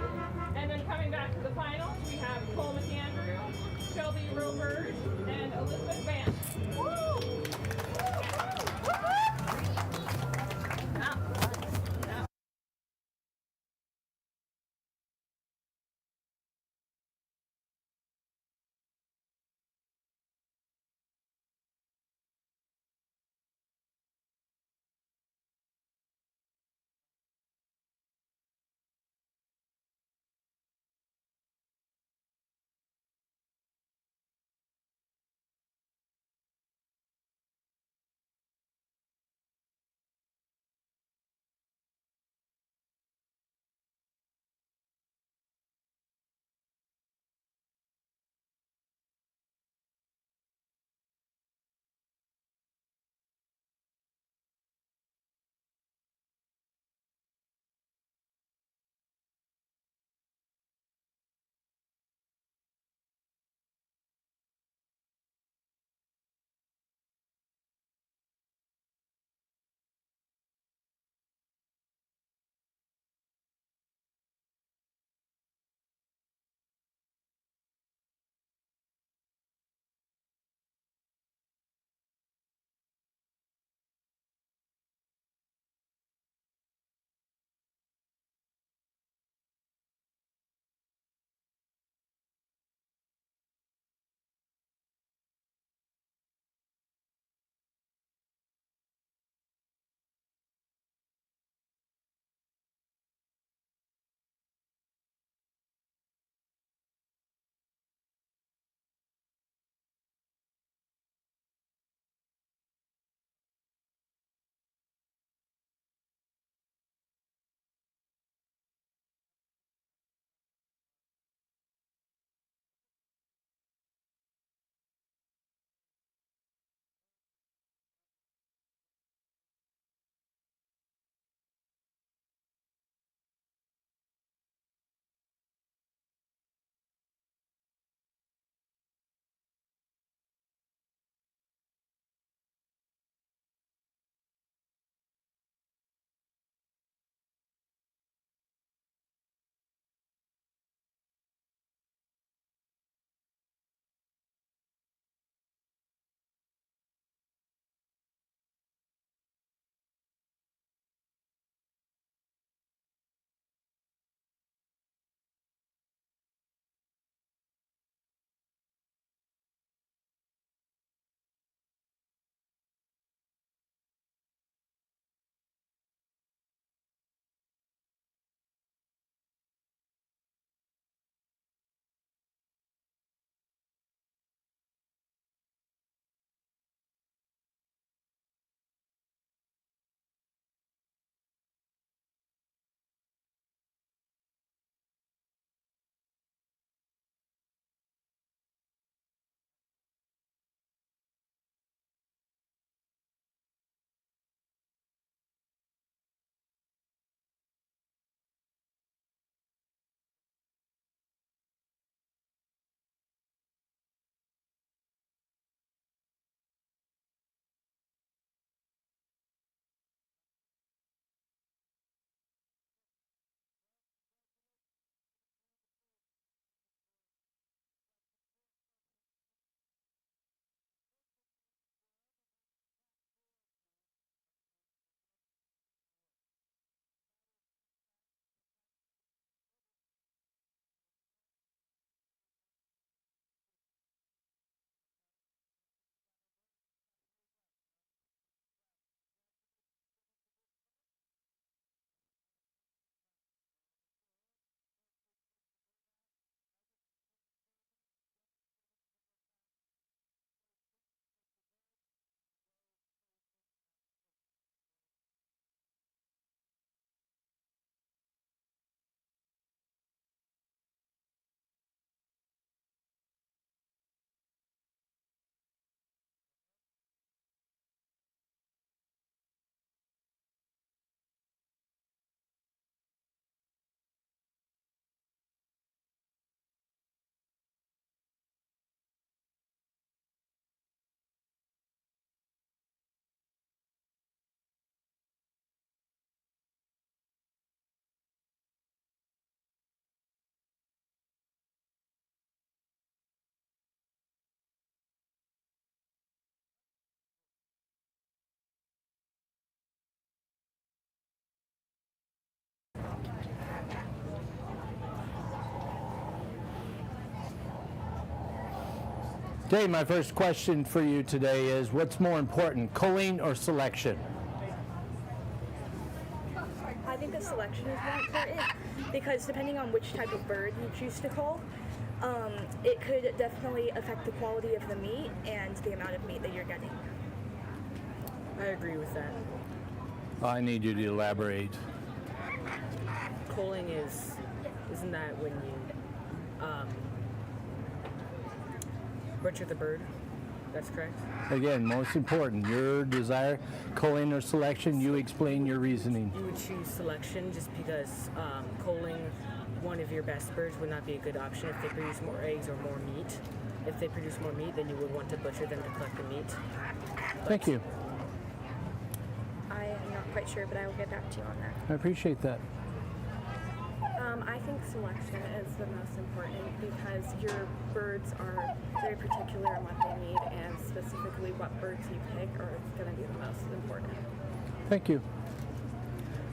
A: Okay, my first question for you today is, what's more important, culling or selection?
I: I think the selection is more important because depending on which type of bird you choose to cull, it could definitely affect the quality of the meat and the amount of meat that you're getting.
K: I agree with that.
A: I need you to elaborate.
K: Culling isn't that when you butcher the bird? That's correct.
A: Again, most important, your desire, culling or selection, you explain your reasoning.
K: You would choose selection just because culling one of your best birds would not be a good option if they produce more eggs or more meat. If they produce more meat, then you would want to butcher them to collect the meat.
A: Thank you.
H: I am not quite sure, but I will get back to you on that.
A: I appreciate that.
H: I think selection is the most important because your birds are very particular in what they need, and specifically what birds you pick are going to be the most important.
A: Thank you.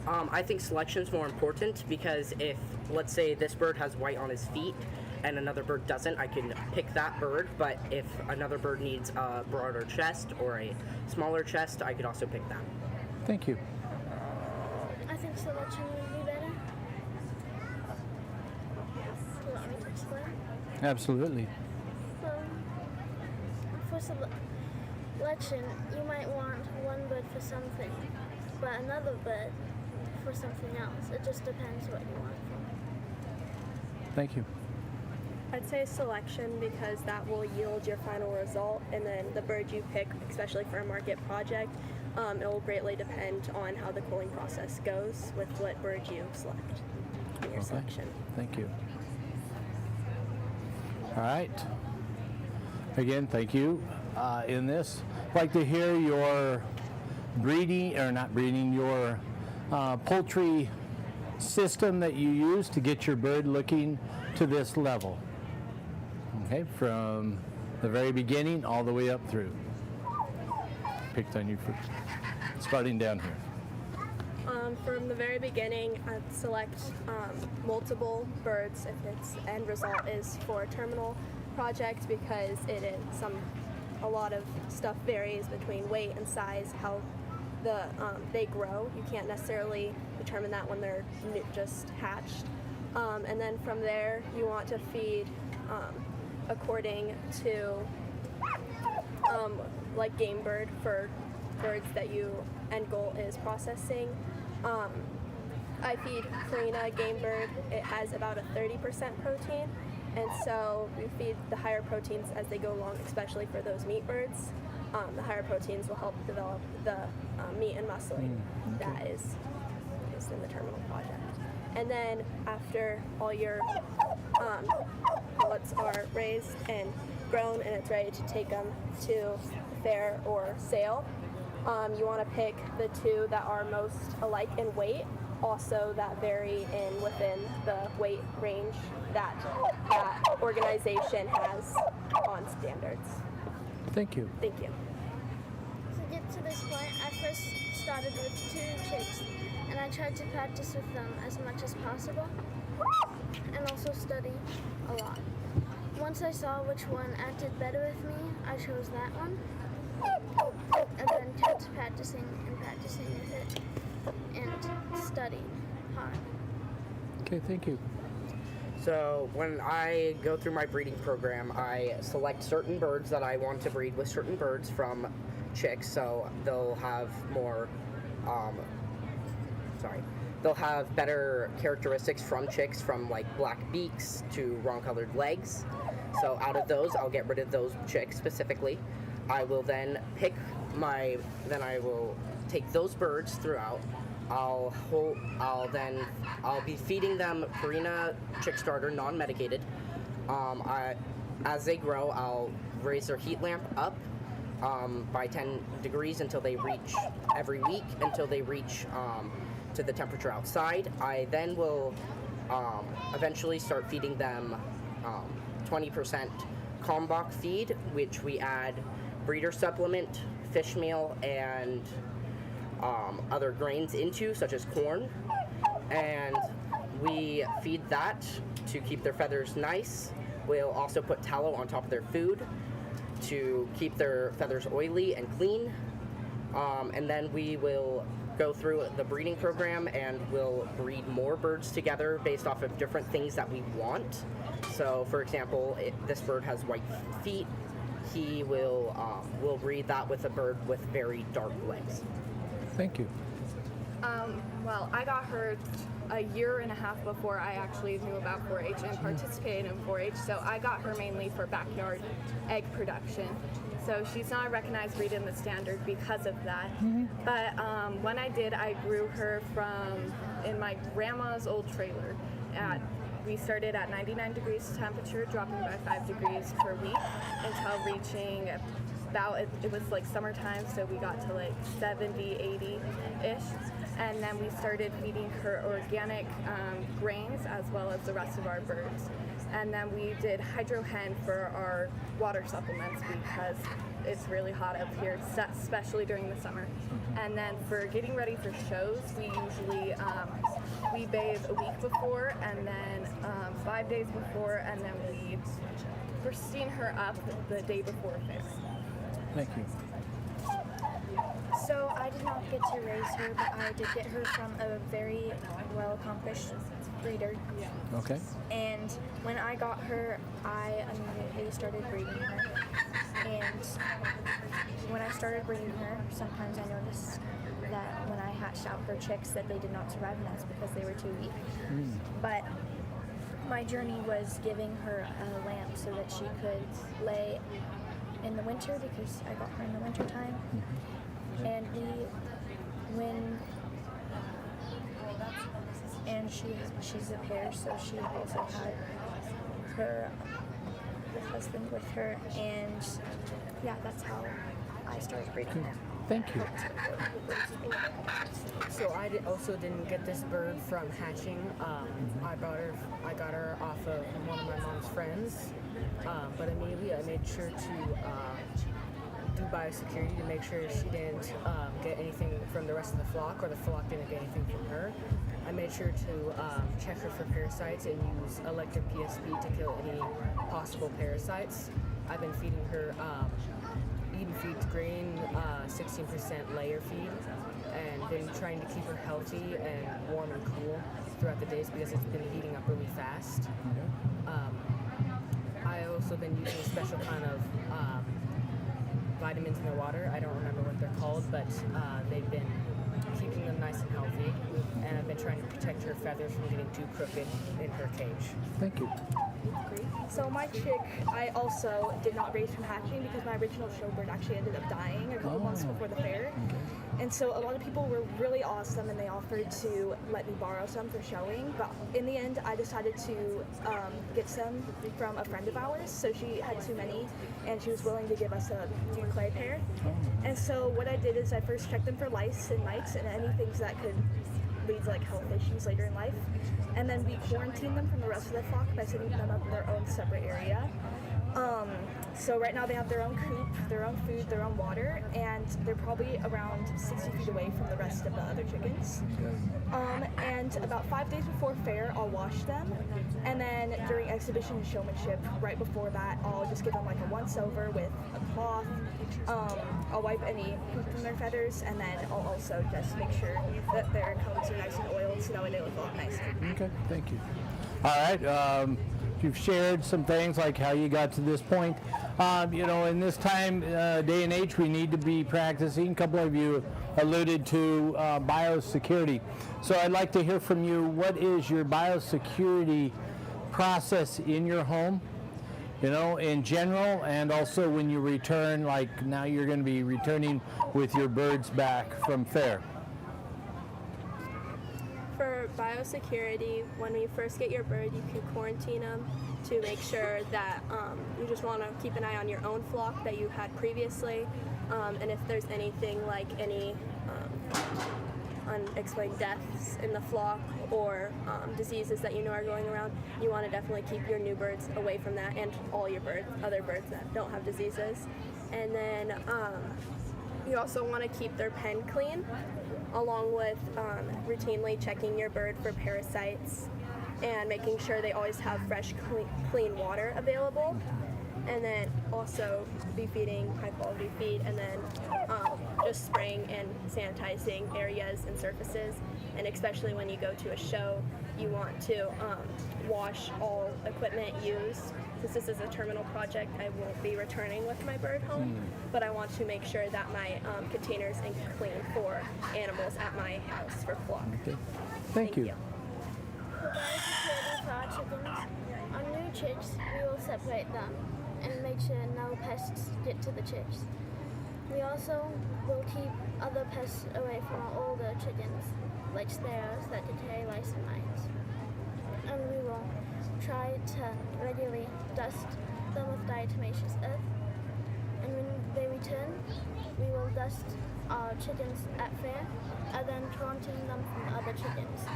N: I think selection is more important because if, let's say, this bird has white on his feet and another bird doesn't, I can pick that bird, but if another bird needs a broader chest or a smaller chest, I could also pick that.
A: Thank you.
B: I think selection would be better. You want me to explain?
A: Absolutely.
B: For selection, you might want one bird for something, but another bird for something else. It just depends what you want from.
A: Thank you.
O: I'd say selection because that will yield your final result, and then the bird you pick, especially for a market project, it will greatly depend on how the culling process goes with what bird you select in your selection.
A: Thank you. All right. Again, thank you. In this, I'd like to hear your breeding, or not breeding, your poultry system that you use to get your bird looking to this level. Okay, from the very beginning all the way up through. Picked on you for starting down here.
O: From the very beginning, I'd select multiple birds if its end result is for a terminal project because a lot of stuff varies between weight and size, how they grow. You can't necessarily determine that when they're just hatched. And then from there, you want to feed according to like game bird for birds that you end goal is processing. I feed Farina game bird. It has about a 30% protein, and so we feed the higher proteins as they go along, especially for those meat birds. The higher proteins will help develop the meat and muscling that is in the terminal project. And then after all your pullets are raised and grown and it's ready to take them to fair or sale, you want to pick the two that are most alike in weight, also that vary within the weight range that organization has on standards.
A: Thank you.
O: Thank you.
B: To get to this point, I first started with 2 chicks, and I tried to practice with them as much as possible, and also study a lot. Once I saw which one acted better with me, I chose that one, and then kept practicing with it, and studied hard.
A: Okay, thank you.
N: So when I go through my breeding program, I select certain birds that I want to breed with certain birds from chicks, so they'll have more, they'll have better characteristics from chicks, from like black beaks to wrong colored legs. So out of those, I'll get rid of those chicks specifically. I will then I will take those birds throughout. I'll be feeding them Purina Chick Starter, non-medicated. As they grow, I'll raise their heat lamp up by 10 degrees until they reach every week until they reach to the temperature outside. I then will eventually start feeding them 20% Kalmbach feed, which we add breeder supplement, fish meal, and other grains into, such as corn, and we feed that to keep their feathers nice. We'll also put tallow on top of their food, to keep their feathers oily and clean. And then we will go through the breeding program and we'll breed more birds together based off of different things that we want. So, for example, this bird has white feet. He will breed that with a bird with very dark legs.
A: Thank you.
O: Well, I got her a year and a half before I actually knew about 4-H and participated in 4-H. So I got her mainly for backyard egg production. So she's not a recognized breed in the standard because of that. But when I did, I grew her in my grandma's old trailer. We started at 99 degrees temperature, dropping by 5 degrees per week until reaching about, it was like summertime, so we got to like 70, 80-ish. And then we started feeding her organic grains as well as the rest of our birds. And then we did hydro hen for our water supplements because it's really hot up here, especially during the summer. And then for getting ready for shows, we usually we bathe a week before and then 5 days before, and then we pristine her up the day before fair.
A: Thank you.
H: So I did not get to raise her, but I did get her from a very well-accomplished breeder.
A: Okay.
H: And when I got her, I immediately started breeding her. And when I started breeding her, sometimes I noticed that when I hatched out her chicks that they did not survive in nest because they were too weak. But my journey was giving her a lamp so that she could lay in the winter because I got her in the winter time. And she's a pair, so she also had her husband with her, and yeah, that's how I started breeding them.
A: Thank you.
K: So I also didn't get this bird from hatching. I got her off of one of my mom's friends, but immediately I made sure to do biosecurity to make sure she didn't get anything from the rest of the flock or the flock didn't get anything from her. I made sure to check her for parasites and use elective PSP to kill any possible parasites. I've been feeding her Eden Feeds grain, 16% layer feed, and been trying to keep her healthy and warm and cool throughout the days because it's been heating up really fast. I also been using a special kind of vitamins in the water. I don't remember what they're called, but they've been keeping them nice and healthy, and I've been trying to protect her feathers from getting too crooked in her cage.
A: Thank you.
I: So my chick, I also did not raise from hatching because my original showbird actually ended up dying a couple months before the fair. And so a lot of people were really awesome and they offered to let me borrow some for showing, but in the end I decided to get some from a friend of ours. So she had too many and she was willing to give us a clay pair. And so what I did is I first checked them for lice and mites and any things that could lead to like health issues later in life. And then we quarantined them from the rest of the flock by setting them up in their own separate area. So right now they have their own coop, their own food, their own water, and they're probably around 60 feet away from the rest of the other chickens. And about 5 days before fair, I'll wash them. And then during exhibition and showmanship, right before that, I'll just give them like a once over with a cloth. I'll wipe any poop from their feathers, and then I'll also just make sure that their coats are nice and oiled so that way they look a lot nicer.
A: Okay, thank you. All right, you've shared some things like how you got to this point. You know, in this time, day and age, we need to be practicing. A couple of you alluded to biosecurity. So I'd like to hear from you, what is your biosecurity process in your home? You know, in general, and also when you return, like now you're going to be returning with your birds back from fair.
O: For biosecurity, when you first get your bird, you can quarantine them to make sure that you just want to keep an eye on your own flock that you had previously, and if there's anything like any unexplained deaths in the flock or diseases that you know are going around, you want to definitely keep your new birds away from that and all your birds, other birds that don't have diseases. And then you also want to keep their pen clean, along with routinely checking your bird for parasites and making sure they always have fresh, clean water available. and then also be feeding high quality feed, and then just spraying and sanitizing areas and surfaces. And especially when you go to a show, you want to wash all equipment used. Since this is a terminal project, I won't be returning with my bird home, but I want to make sure that my containers are clean for animals at my house for flock.
A: Okay. Thank you.
B: For biosecurity for our chickens, on new chicks, we will separate them and make sure no pests get to the chicks. We also will keep other pests away from our older chickens, like sparrows that decay lice and mites. And we will try to regularly dust them with diatomaceous earth. And when they return, we will dust our chickens at fair, and then quarantine them from other chickens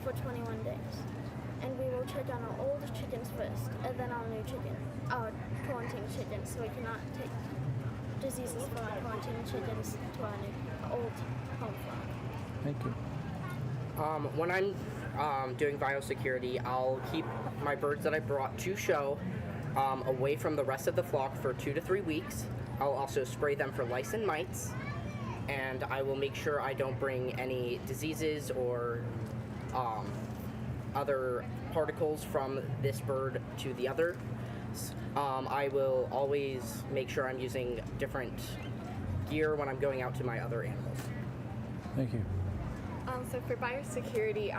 B: for 21 days. And we will check on our old chickens first, and then our quarantine chickens, so we cannot take diseases from our quarantine chickens to our old home flock.
A: Thank you.
N: When I'm doing biosecurity, I'll keep my birds that I brought to show away from the rest of the flock for 2 to 3 weeks. I'll also spray them for lice and mites, and I will make sure I don't bring any diseases or other particles from this bird to the other. I will always make sure I'm using different gear when I'm going out to my other animals.
A: Thank you.
P: So for biosecurity,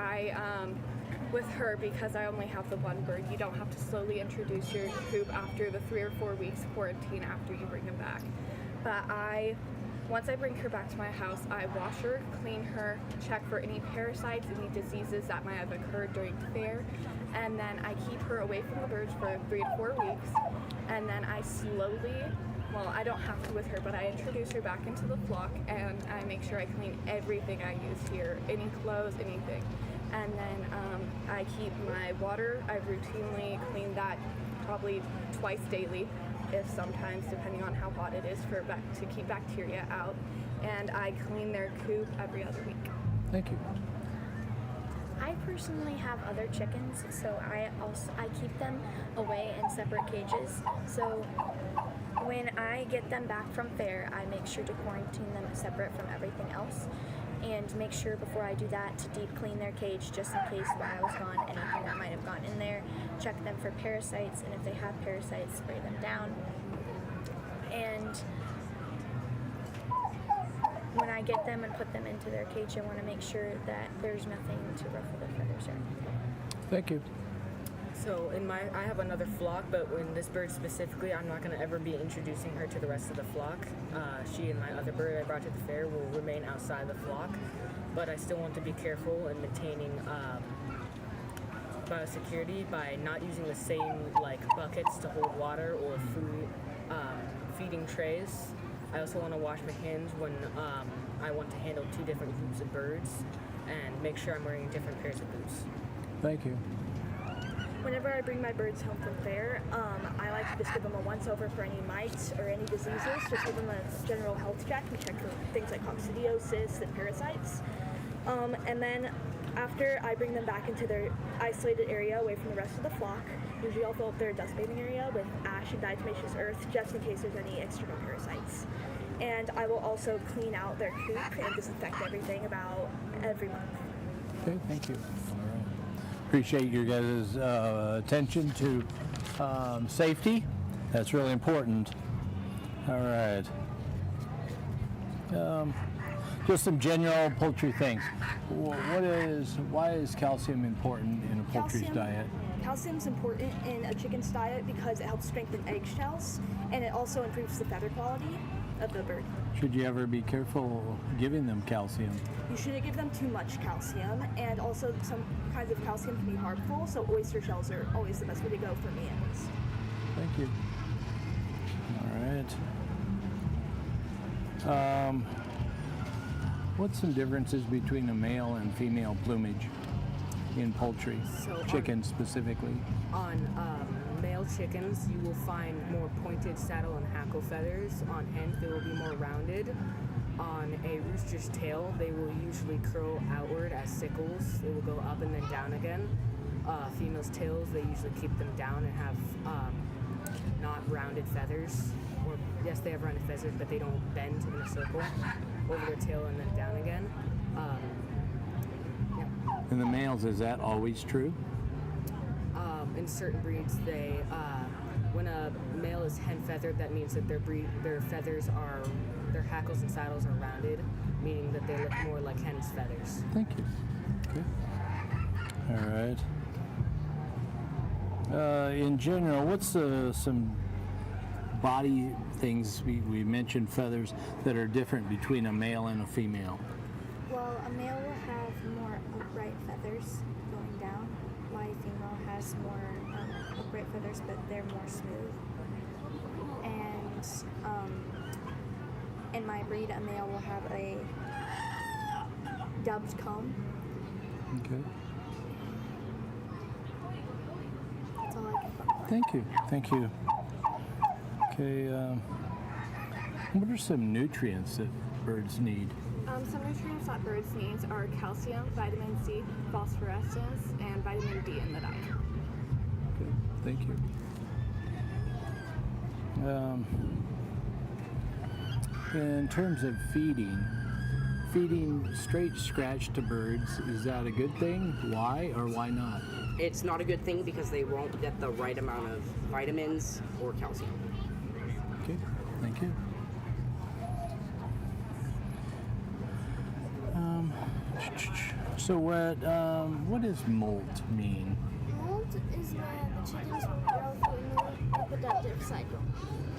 P: with her, because I only have the one bird, you don't have to slowly introduce your coop after the 3 or 4 weeks quarantine after you bring them back. But once I bring her back to my house, I wash her, clean her, check for any parasites, any diseases that might have occurred during the fair, and then I keep her away from the birds for 3 to 4 weeks, and then I slowly, well, I don't have to with her, but I introduce her back into the flock, and I make sure I clean everything I use here, any clothes, anything. And then I keep my water, I routinely clean that probably twice daily, if sometimes, depending on how hot it is, to keep bacteria out. And I clean their coop every other week.
A: Thank you.
H: I personally have other chickens, so I keep them away in separate cages. So when I get them back from fair, I make sure to quarantine them separate from everything else, and make sure before I do that to deep clean their cage just in case while I was gone anything that might have gotten in there, check them for parasites, and if they have parasites, spray them down. And when I get them and put them into their cage, I want to make sure that there's nothing to ruffle their feathers or anything.
A: Thank you.
K: So I have another flock, but in this bird specifically, I'm not going to ever be introducing her to the rest of the flock. She and my other bird I brought to the fair will remain outside the flock, but I still want to be careful in maintaining biosecurity by not using the same buckets to hold water or food, feeding trays. I also want to wash my hands when I want to handle 2 different groups of birds, and make sure I'm wearing different pairs of boots.
A: Thank you.
I: Whenever I bring my birds home from fair, I like to just give them a once-over for any mites or any diseases. Just give them a general health check and check for things like coccidiosis and parasites. And then after I bring them back into their isolated area away from the rest of the flock, usually I'll fill up their dust bathing area with ash and diatomaceous earth just in case there's any external parasites. And I will also clean out their coop and disinfect everything about every month.
A: Okay, thank you. All right. Appreciate your guys' attention to safety. That's really important. All right. Just some general poultry things. Why is calcium important in a poultry's diet?
I: Calcium's important in a chicken's diet because it helps strengthen eggshells, and it also improves the feather quality of the bird.
A: Should you ever be careful giving them calcium?
I: You shouldn't give them too much calcium, and also some kinds of calcium can be harmful, so oyster shells are always the best way to go for me at least.
A: Thank you. All right. What's some differences between a male and female plumage in poultry, chickens specifically?
K: On male chickens, you will find more pointed saddle and hackle feathers. On hens, they will be more rounded. On a rooster's tail, they will usually curl outward as sickles. They will go up and then down again. Females' tails, they usually keep them down and have not rounded feathers. Or yes, they have rounded feathers, but they don't bend in a circle over their tail and then down again.
A: In the males, is that always true?
K: In certain breeds, they when a male is hen feathered, that means that their feathers are, their hackles and saddles are rounded, meaning that they look more like hen's feathers.
A: Thank you. Okay. All right. In general, what's some body things, we mentioned feathers, that are different between a male and a female?
H: Well, a male will have more upright feathers going down, while a female has more upright feathers, but they're more smooth. And in my breed, a male will have a dubbed comb.
A: Okay.
H: That's all I can find.
A: Thank you. Thank you. Okay. What are some nutrients that birds need?
P: Some nutrients that birds need are calcium, vitamin C, phosphorescence, and vitamin D in the diet.
A: Okay. Thank you. In terms of feeding straight scratch to birds, is that a good thing? Why or why not?
N: It's not a good thing because they won't get the right amount of vitamins or calcium.
A: Okay, thank you. So what does molt mean?
B: Molt is when the chickens will grow through a new reproductive cycle.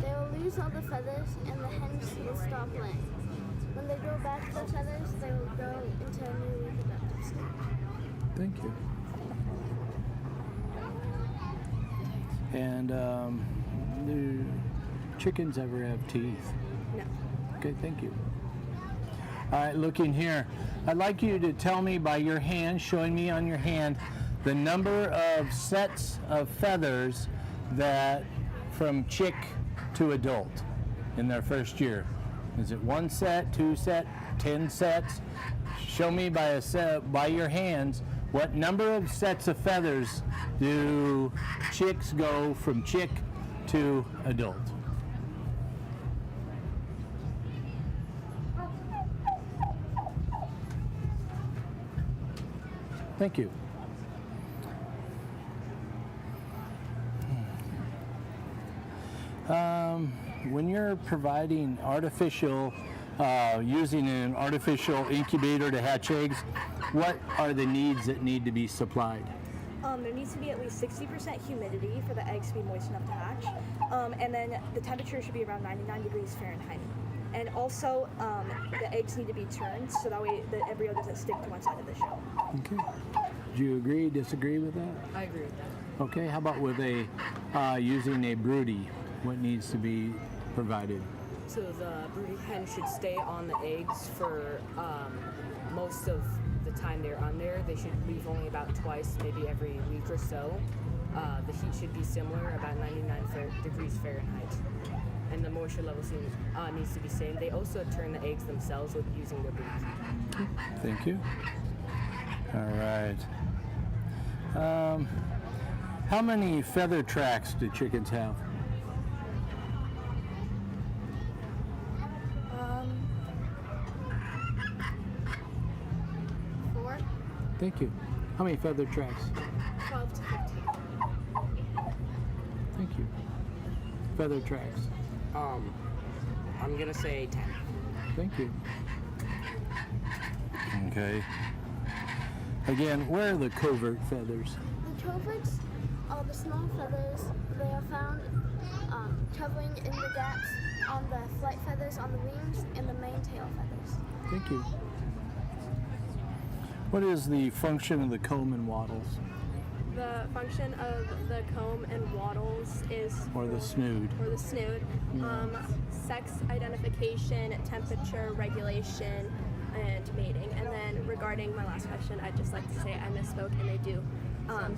B: They will lose all the feathers and the hens will stop laying. When they grow back the feathers, they will grow into a new reproductive cycle.
A: Thank you. And do chickens ever have teeth?
H: No.
A: Okay, thank you. All right, looking here. I'd like you to tell me by your hand, showing me on your hand, the number of sets of feathers that from chick to adult in their first year. Is it 1 set, 2 set, 10 sets? Show me by your hands what number of sets of feathers do chicks go from chick to adult. Thank you. When you're providing artificial, using an artificial incubator to hatch eggs, what are the needs that need to be supplied?
I: There needs to be at least 60% humidity for the eggs to be moist enough to hatch. And then the temperature should be around 99 degrees Fahrenheit. And also, the eggs need to be turned so that way the embryo doesn't stick to one side of the shell.
A: Okay. Do you agree, disagree with that?
K: I agree with that.
A: Okay, how about with using a broody? What needs to be provided?
K: So the broody hen should stay on the eggs for most of the time they're on there. They should leave only about twice, maybe every week or so. The heat should be similar, about 99 degrees Fahrenheit. And the moisture level needs to be same. They also turn the eggs themselves with using their beak.
A: Thank you. All right. How many feather tracks do chickens have?
B: 4.
A: Thank you. How many feather tracks?
B: 12 to 15.
A: Thank you. Feather tracks.
N: I'm gonna say 10.
A: Thank you. Okay. Again, where are the covert feathers?
B: The coverts are the small feathers. They are found covering in the gaps on the flight feathers on the wings and the main tail feathers.
A: Thank you. What is the function of the comb and wattles?
O: The function of the comb and wattles is
A: Or the snood?
O: Or the snood. Sex identification, temperature regulation, and mating. And then regarding my last question, I'd just like to say I misspoke, and they do.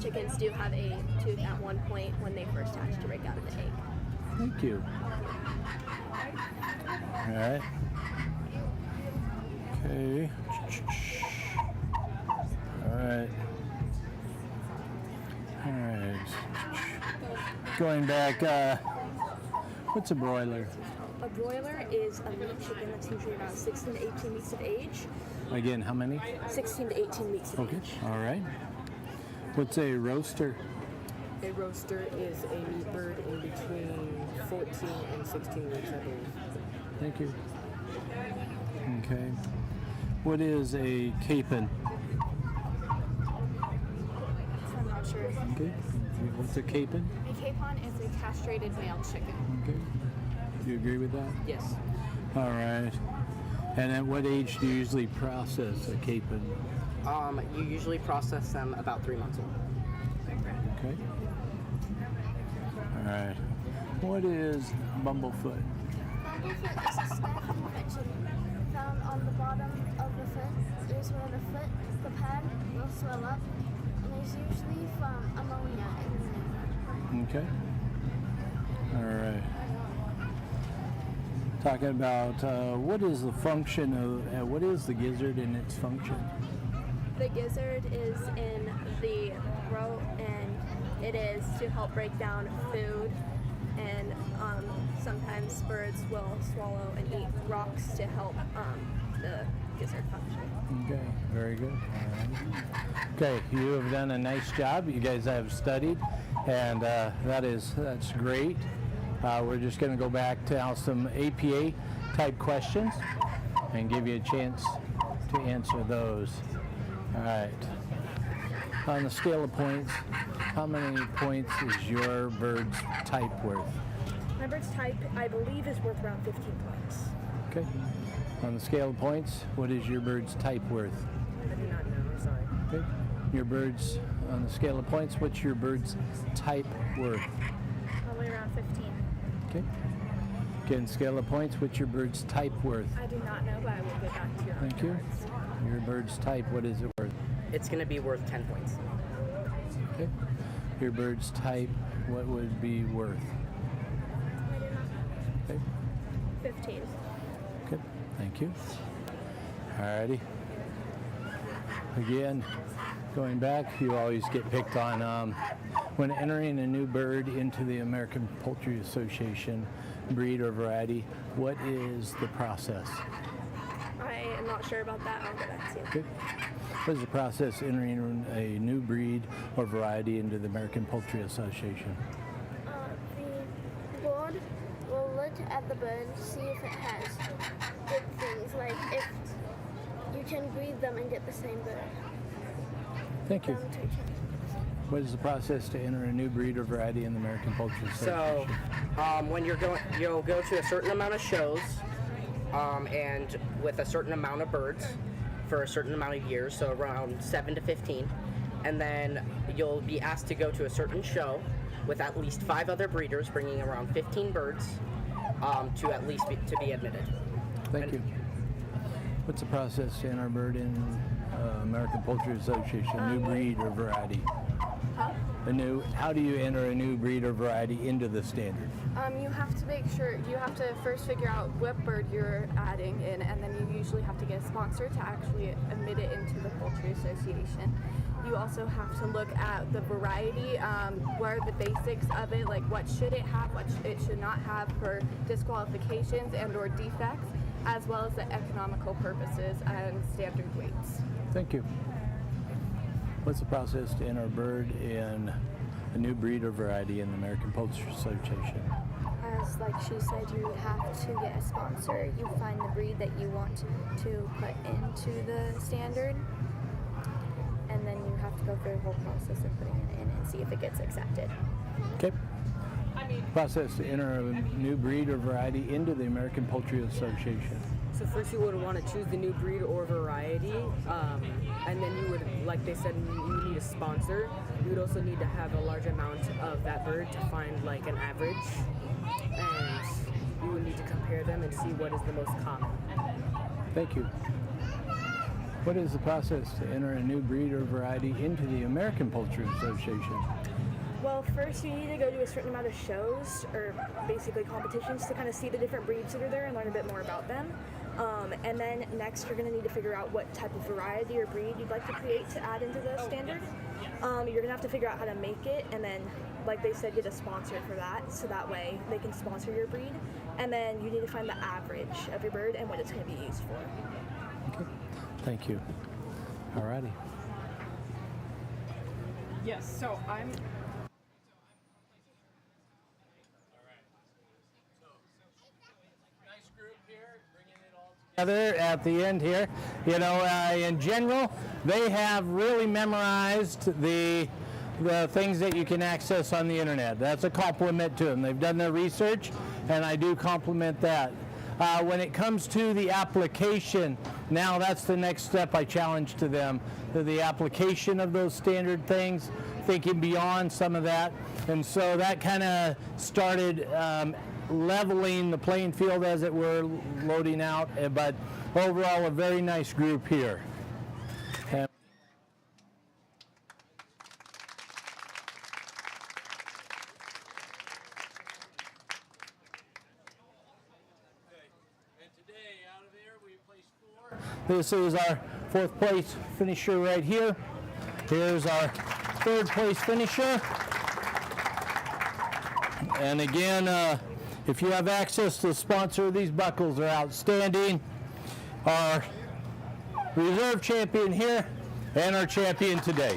O: Chickens do have a tooth at one point when they first hatch to break out of the egg.
A: Thank you. All right. Okay. All right. All right. going back, what's a broiler?
I: A broiler is a meat chicken that's usually around 16 to 18 weeks of age.
A: Again, how many?
I: 16 to 18 weeks of
A: Okay,
I: age.
A: all right. What's a roaster?
K: A roaster is a meat bird in between 14 and 16 weeks, I believe.
A: Thank you. Okay. What is a capon?
P: I'm not sure.
A: Okay. What's a capon?
P: A capon is a castrated male chicken.
A: Okay. Do you agree with that?
K: Yes.
A: All right. And at what age do you usually process a capon?
N: You usually process them about 3 months old.
A: Okay. All right. What is bumblefoot?
B: Bumblefoot is a staph infection found on the bottom of the foot. It is where the pad will swell up, and is usually from ammonia in the liver.
A: Okay. All right. Talking about what is the function of, what is the gizzard and its function?
O: The gizzard is in the throat, and it is to help break down food, and sometimes birds will swallow and eat rocks to help the gizzard function.
A: Okay, very good. All right. Okay, you have done a nice job. You guys have studied, and that's great. We're just going to go back to now some APA type questions and give you a chance to answer those. All right. On the scale of points, how many points is your bird's type worth?
I: My bird's type, I believe, is worth around 15 points.
A: Okay. On the scale of points, what is your bird's type worth?
K: I do not know, I'm sorry.
A: Okay. Your bird's, on the scale of points, what's your bird's type worth?
P: Probably around 15.
A: Okay. Again, scale of points, what's your bird's type worth?
P: I do not know, but I will get back to you.
A: Thank you. Your bird's type, what is it worth?
N: It's going to be worth 10 points.
A: Okay. Your bird's type, what would be worth? Okay.
P: 15.
A: Okay. Thank you. Alrighty. Again, going back, you always get picked on when entering a new bird into the American Poultry Association, breed or variety, what is the process?
O: I am not sure about that. I'll get back to you.
A: Okay. What is the process entering a new breed or variety into the American Poultry Association?
B: The board will look at the bird, see if it has good things, like if you can breed them and get the same bird.
A: Thank you. What is the process to enter a new breed or variety in the American Poultry Association?
N: So, when you'll go to a certain amount of shows, and with a certain amount of birds for a certain amount of years, so around 7 to 15, and then you'll be asked to go to a certain show with at least 5 other breeders, bringing around 15 birds to at least to be admitted.
A: Thank you. What's the process to enter a bird in American Poultry Association, new breed or variety?
P: Huh?
A: How do you enter a new breed or variety into the standard?
P: You have to make sure, you have to first figure out what bird you're adding in, and then you usually have to get a sponsor to actually admit it into the Poultry Association. You also have to look at the variety, what are the basics of it, like what should it have, what it should not have for disqualifications and or defects, as well as the economical purposes and standard weights.
A: Thank you. What's the process to enter a bird in a new breed or variety in the American Poultry Association?
H: As like she said, you have to get a sponsor. You find the breed that you want to put into the standard, and then you have to go through the whole process of putting it in and see if it gets accepted.
A: Okay. Process to enter a new breed or variety into the American Poultry Association.
K: So first you would want to choose the new breed or variety, and then you would, like they said, you would need a sponsor. You would also need to have a large amount of that bird to find like an average, and you would need to compare them and see what is the most common.
A: Thank you. What is the process to enter a new breed or variety into the American Poultry Association?
I: Well, first you need to go to a certain amount of shows, or basically competitions, to kind of see the different breeds that are there and learn a bit more about them. And then next you're going to need to figure out what type of variety or breed you'd like to create to add into the standard. You're gonna have to figure out how to make it, and then, like they said, get a sponsor for that, so that way they can sponsor your breed. And then you need to find the average of your bird and what it's gonna be used for.
A: Okay. Thank you. Alrighty.
F: Yes, so I'm
A: together at the end here. You know, in general, they have really memorized the things that you can access on the internet. That's a compliment to them. They've done their research, and I do compliment that. When it comes to the application, now that's the next step I challenge to them, the application of those standard things, thinking beyond some of that. And so that kind of started leveling the playing field, as it were, loading out. But overall, a very nice group here. And
G: today, out of there, we placed 4.
A: this is our 4th place finisher right here. Here's our 3rd place finisher. And again, if you have access to the sponsor of these buckles, they're outstanding. Our reserve champion here and our champion today.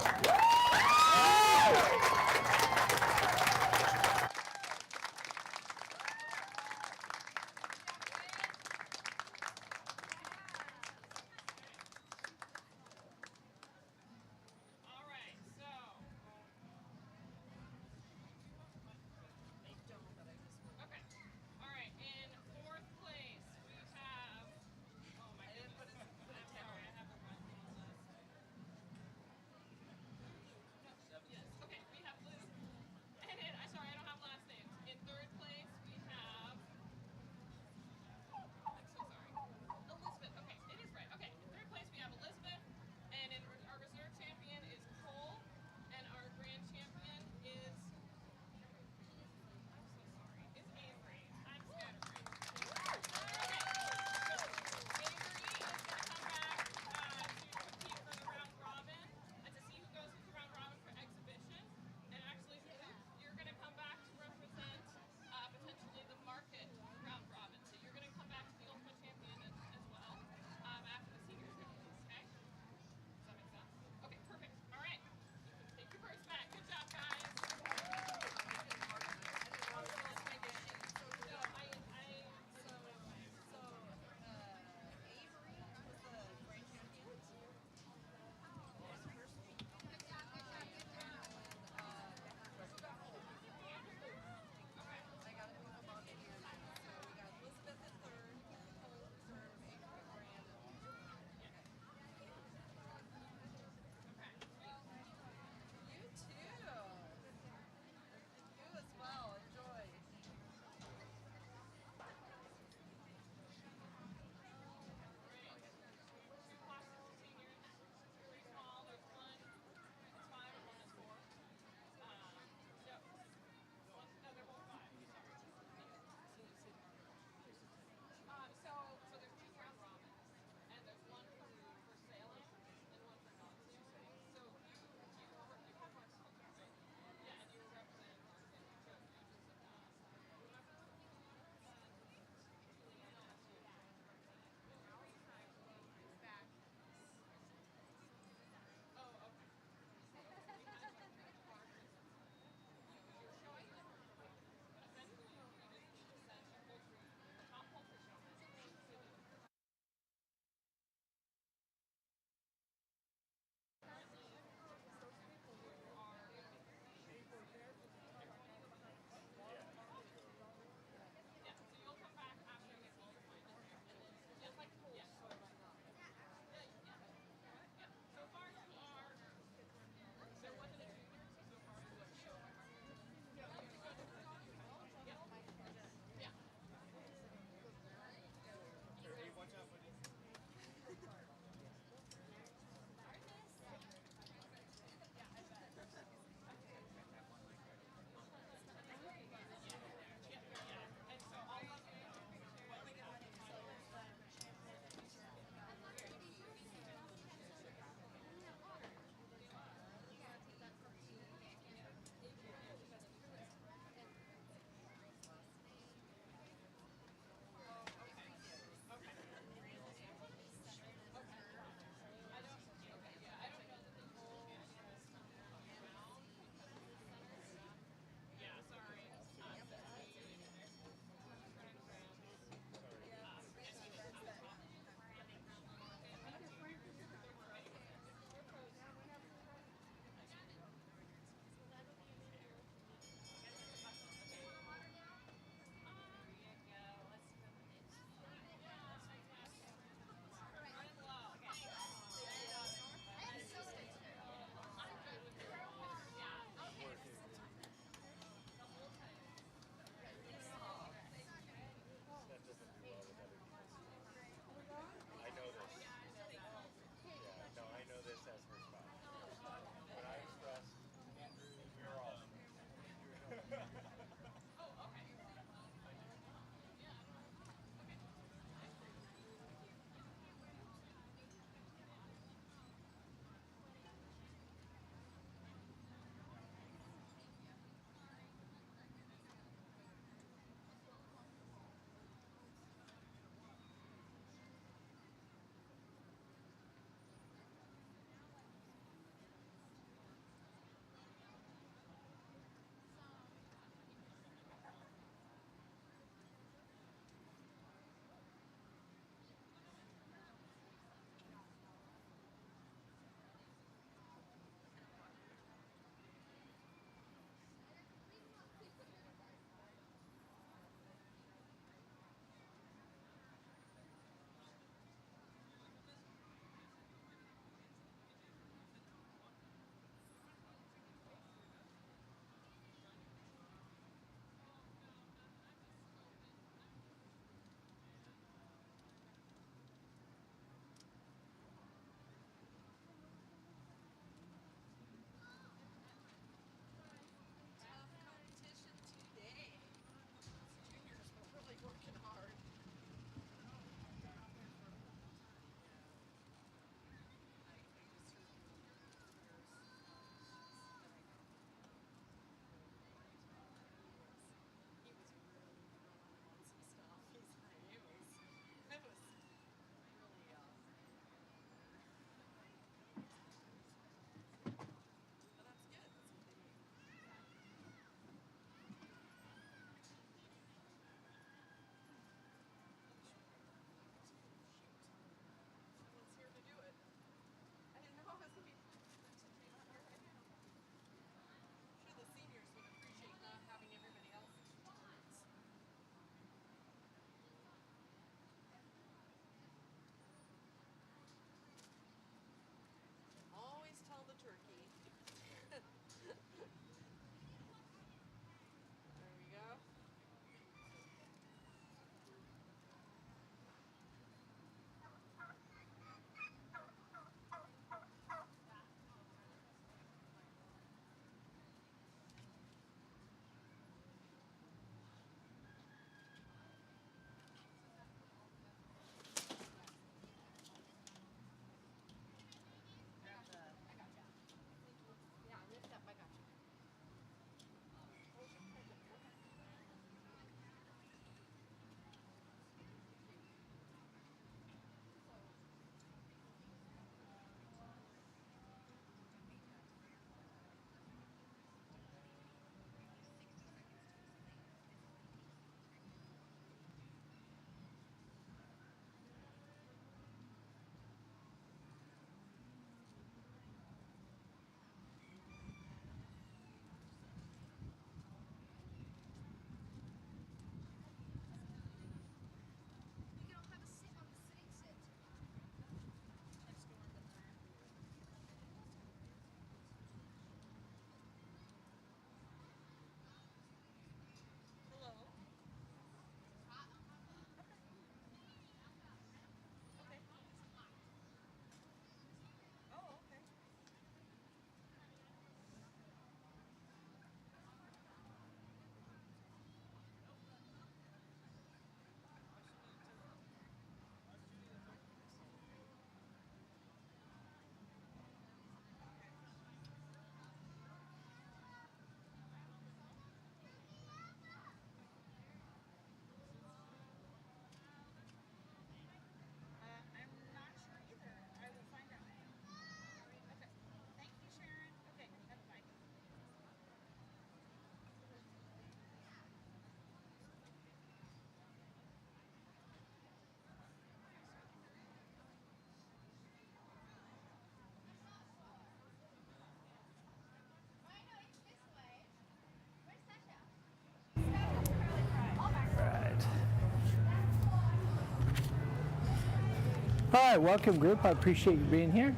A: All right, welcome group. I appreciate you being here.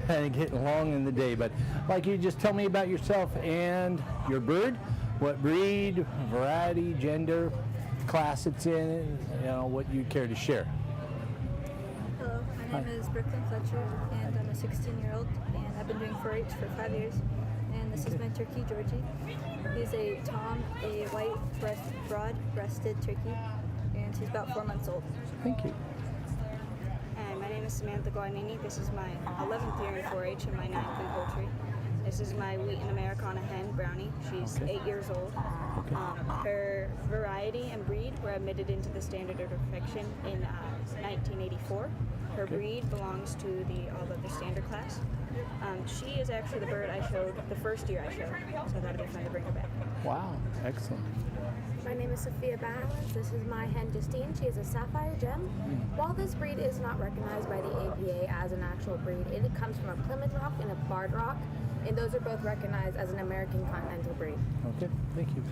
A: And getting long in the day, but like you just tell me about yourself and your bird, what breed, variety, gender, class it's in, what you care to share.
Q: Hello, my name is Brooklyn Fletcher, and I'm a 16-year-old, and I've been doing 4-H for 5 years. And this is my turkey, Georgie. He's a tom, a white broad-breasted turkey, and he's about 4 months old.
A: Thank you.
R: Hi, my name is Samantha Guadagnini. This is my 11th year in 4-H and my 9th in poultry. This is my Wheaten Americana hen, Brownie. She's 8 years old. Her variety and breed were admitted into the Standard of Perfection in 1984. Her breed belongs to the All Other Standard class. She is actually the bird I showed the first year I showed, so I thought it'd be fun to bring her back.
A: Wow, excellent.
H: My name is Sophia Balance. This is my hen Justine. She is a sapphire gem. While this breed is not recognized by the APA as an actual breed, it comes from a Plymouth Rock and a Barred Rock, and those are both recognized as an American Continental breed.
A: Okay, thank you.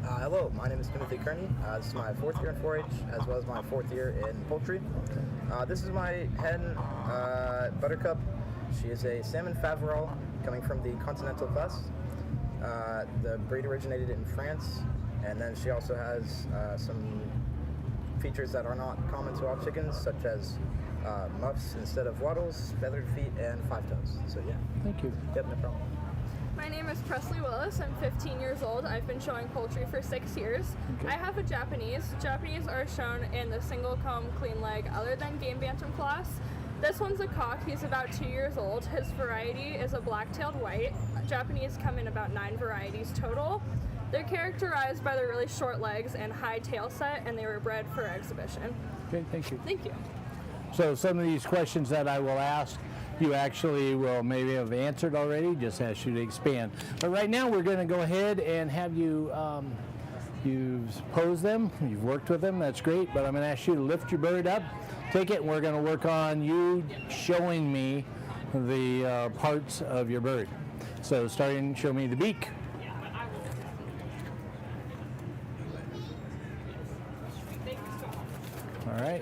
S: Hello, my name is Timothy Kearney. This is my 4th year in 4-H, as well as my 4th year in poultry. This is my hen, Buttercup. She is a salmon Faverolles coming from the Continental class. The breed originated in France, and then she also has some features that are not common to all chickens, such as muffs instead of wattles, feathered feet, and 5 toes. So yeah.
A: Thank you.
S: Yep, no problem.
T: My name is Presley Willis. I'm 15 years old. I've been showing poultry for 6 years. I have a Japanese. Japanese are shown in the single comb clean leg other than game bantam class. This one's a cock. He's about 2 years old. His variety is a black-tailed white. Japanese come in about 9 varieties total. They're characterized by their really short legs and high tail set, and they were bred for exhibition.
A: Okay, thank you.
T: Thank you.
A: So some of these questions that I will ask, you actually will maybe have answered already, just ask you to expand. But right now we're going to go ahead and have you, you've posed them, you've worked with them, that's great, but I'm going to ask you to lift your bird up, take it, and we're going to work on you showing me the parts of your bird. So starting, show me the beak. All right.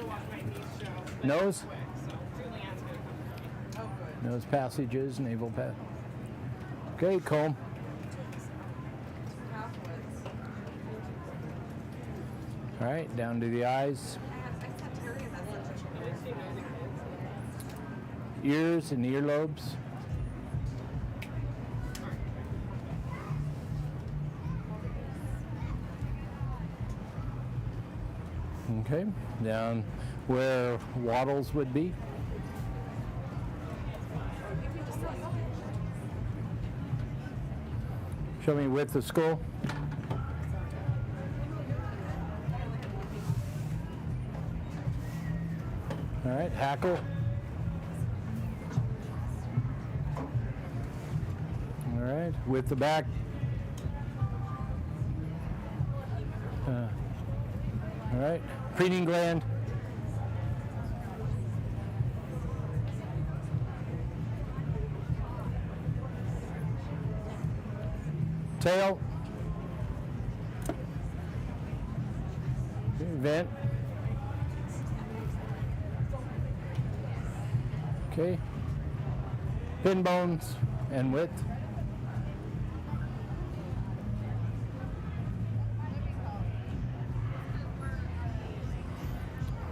A: Nose. Nose passages, navel path. Okay, comb. All right, down to the eyes. Ears and earlobes. Okay, down where wattles would be. Show me width of skull. All right, hackle. All right, width the back. All right, preening gland. Tail. Vent. Okay. Pin bones and width.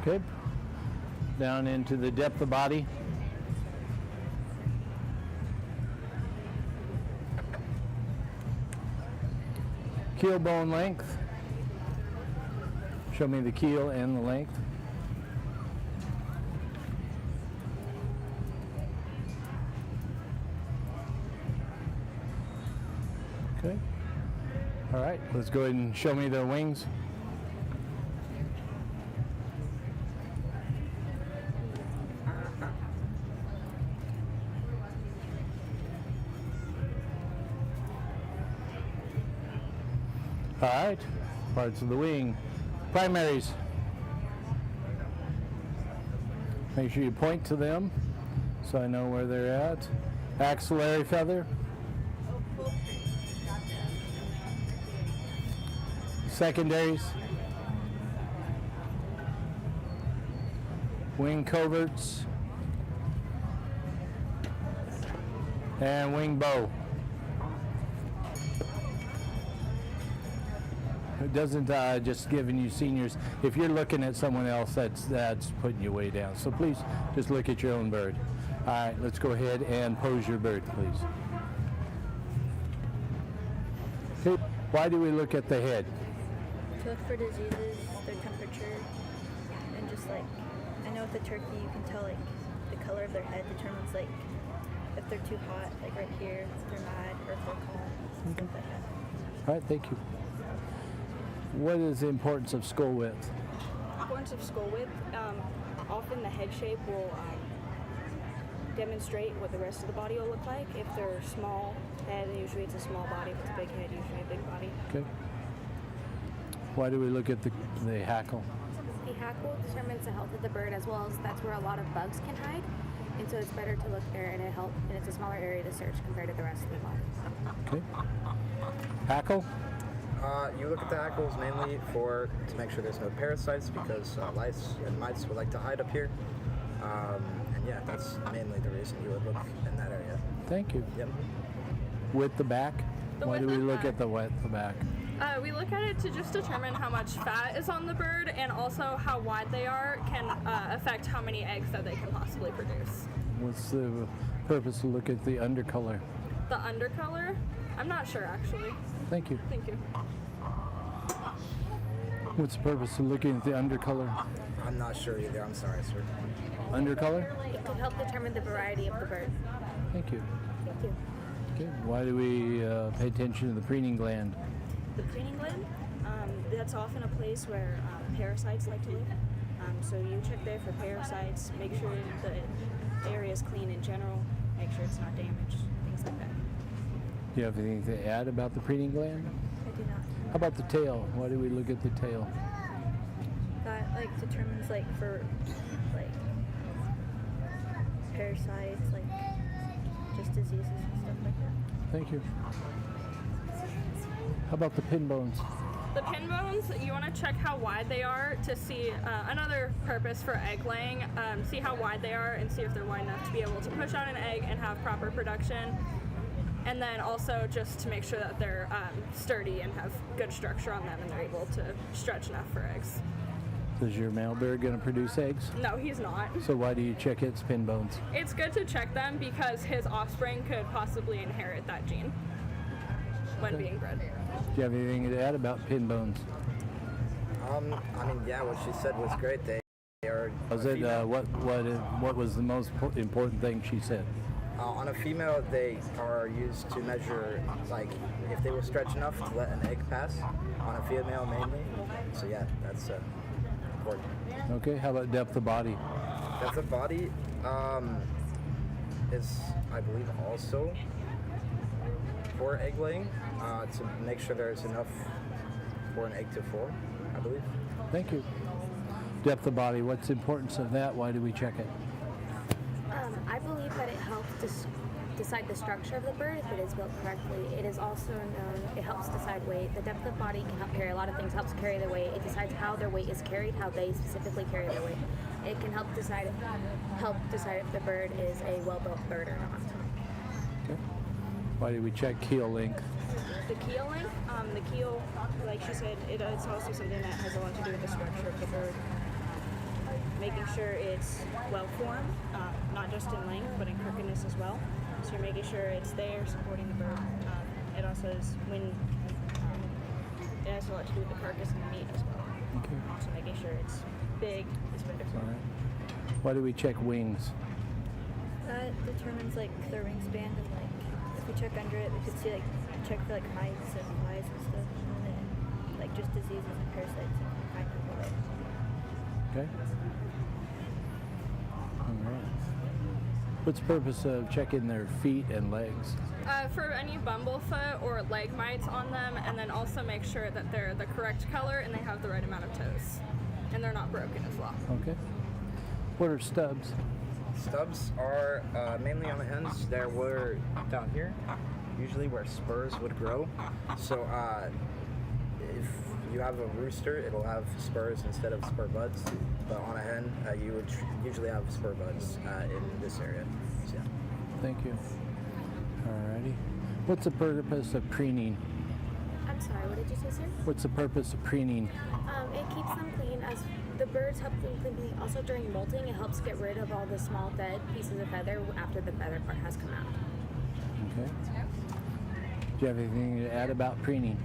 A: Okay. Down into the depth of body. Keel bone length. Show me the keel and the length. Okay. All right, let's go ahead and show me the wings. All right, parts of the wing. Primaries. Make sure you point to them so I know where they're at. Axillary feather. Secondaries. wing coverts, and wing bow. It doesn't just giving you seniors. If you're looking at someone else, that's putting you way down. So please just look at your own bird. All right, let's go ahead and pose your bird, please. Okay, why do we look at the head?
Q: To look for diseases, their temperature, and just like, I know with the turkey you can tell like the color of their head determines like if they're too hot, like right here, if they're mad, or if they're calm, stuff like that.
A: All right, thank you. What is the importance of skull width?
I: Importance of skull width, often the head shape will demonstrate what the rest of the body will look like. If they're small head, usually it's a small body. If it's a big head, usually a big body.
A: Okay. Why do we look at the hackle?
U: The hackle determines the health of the bird, as well as that's where a lot of bugs can hide. And so it's better to look there, and it's a smaller area to search compared to the rest of the body.
A: Okay. Hackle?
S: You look at the hackles mainly to make sure there's no parasites, because lice and mites would like to hide up here. And yeah, that's mainly the reason you would look in that area.
A: Thank you.
S: Yep.
A: With the back? Why do we look at the back?
T: We look at it to just determine how much fat is on the bird, and also how wide they are can affect how many eggs that they can possibly produce.
A: What's the purpose to look at the undercolor?
T: The undercolor? I'm not sure, actually.
A: Thank you.
T: Thank you.
A: What's the purpose of looking at the undercolor?
S: I'm not sure either. I'm sorry, sir.
A: Undercolor?
U: It can help determine the variety of the bird.
A: Thank you.
U: Thank you.
A: Okay. Why do we pay attention to the preening gland?
I: The preening gland, that's often a place where parasites like to live. So you check there for parasites, make sure the area is clean in general, make sure it's not damaged, things like that.
A: Do you have anything to add about the preening gland?
Q: I do not.
A: How about the tail? Why do we look at the tail?
Q: That like determines like for like parasites, like just diseases and stuff like that.
A: Thank you. How about the pin bones?
T: The pin bones, you want to check how wide they are to see another purpose for egg laying. See how wide they are and see if they're wide enough to be able to push out an egg and have proper production. And then also just to make sure that they're sturdy and have good structure on them and they're able to stretch enough for eggs.
A: Is your male bird going to produce eggs?
T: No, he's not.
A: So why do you check its pin bones?
T: It's good to check them because his offspring could possibly inherit that gene when being bred.
A: Do you have anything to add about pin bones?
S: I mean, yeah, what she said was great. They are.
A: Was it what was the most important thing she said?
S: On a female, they are used to measure, like, if they will stretch enough to let an egg pass. On a female, mainly. So yeah, that's important.
A: Okay. How about depth of body?
S: Depth of body is, I believe, also for egg laying, to make sure there's enough for an egg to form, I believe.
A: Thank you. Depth of body, what's the importance of that? Why do we check it?
U: I believe that it helps decide the structure of the bird if it is built correctly. It is also known, it helps decide weight. The depth of body can help carry a lot of things, helps carry the weight. It decides how their weight is carried, how they specifically carry their weight. It can help decide if the bird is a well-built bird or not.
A: Okay. Why do we check keel length?
I: The keel length, the keel, like she said, it's also something that has a lot to do with the structure of the bird. Making sure it's well formed, not just in length, but in crookedness as well. So you're making sure it's there, supporting the bird. It also is it has a lot to do with the carcass and the meat as well.
A: Okay.
I: So making sure it's big is wonderful.
A: All right. Why do we check wings?
Q: That determines like their wingspan, and like if we check under it, we could see check for like mites and flies and stuff, and then like just diseases and parasites and find them away.
A: Okay. All right. What's the purpose of checking their feet and legs?
T: For any bumblefoot or leg mites on them, and then also make sure that they're the correct color and they have the right amount of toes, and they're not broken as well.
A: Okay. What are stubs?
S: Stubs are mainly on the hens. There were down here, usually where spurs would grow. So if you have a rooster, it'll have spurs instead of spur buds. But on a hen, you would usually have spur buds in this area. So, yeah.
A: Thank you. Alrighty. What's the purpose of preening?
U: I'm sorry, what did you say, sir?
A: What's the purpose of preening?
U: It keeps them clean as the birds help them clean. Also during molting, it helps get rid of all the small dead pieces of feather after the feather part has come out.
A: Okay. Do you have anything to add about preening?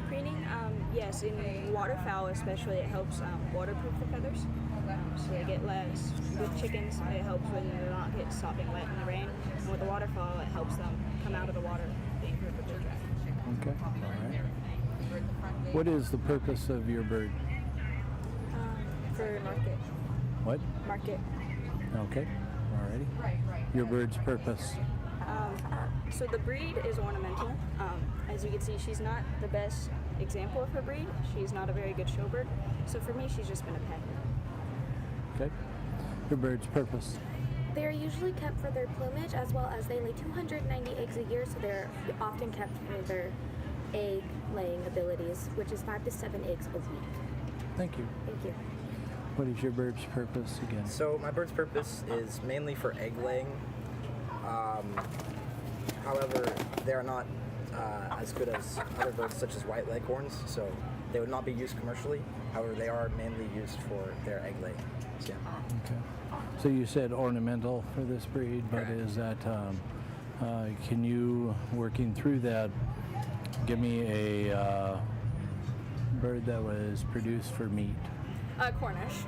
R: Preening, yes, in waterfowl especially, it helps waterproof the feathers. So they get less. With chickens, it helps when they're not get sopping wet in the rain. And with the waterfowl, it helps them come out of the water being perfectly dry.
A: Okay. All right. What is the purpose of your bird?
R: For market.
A: What?
R: Market.
A: Okay. Alrighty. Your bird's purpose.
R: So the breed is ornamental. As you can see, she's not the best example of her breed. She's not a very good show bird. So for me, she's just been a pet.
A: Okay. Your bird's purpose.
U: They are usually kept for their plumage as well as they lay 290 eggs a year, so they're often kept for their egg laying abilities, which is 5 to 7 eggs a week.
A: Thank you.
U: Thank you.
A: What is your bird's purpose again?
S: So my bird's purpose is mainly for egg laying. However, they are not as good as other birds such as white leghorns, so they would not be used commercially. However, they are mainly used for their egg laying. So, yeah.
A: Okay. So you said ornamental for this breed, but is that, can you, working through that, give me a bird that was produced for meat?
T: Cornish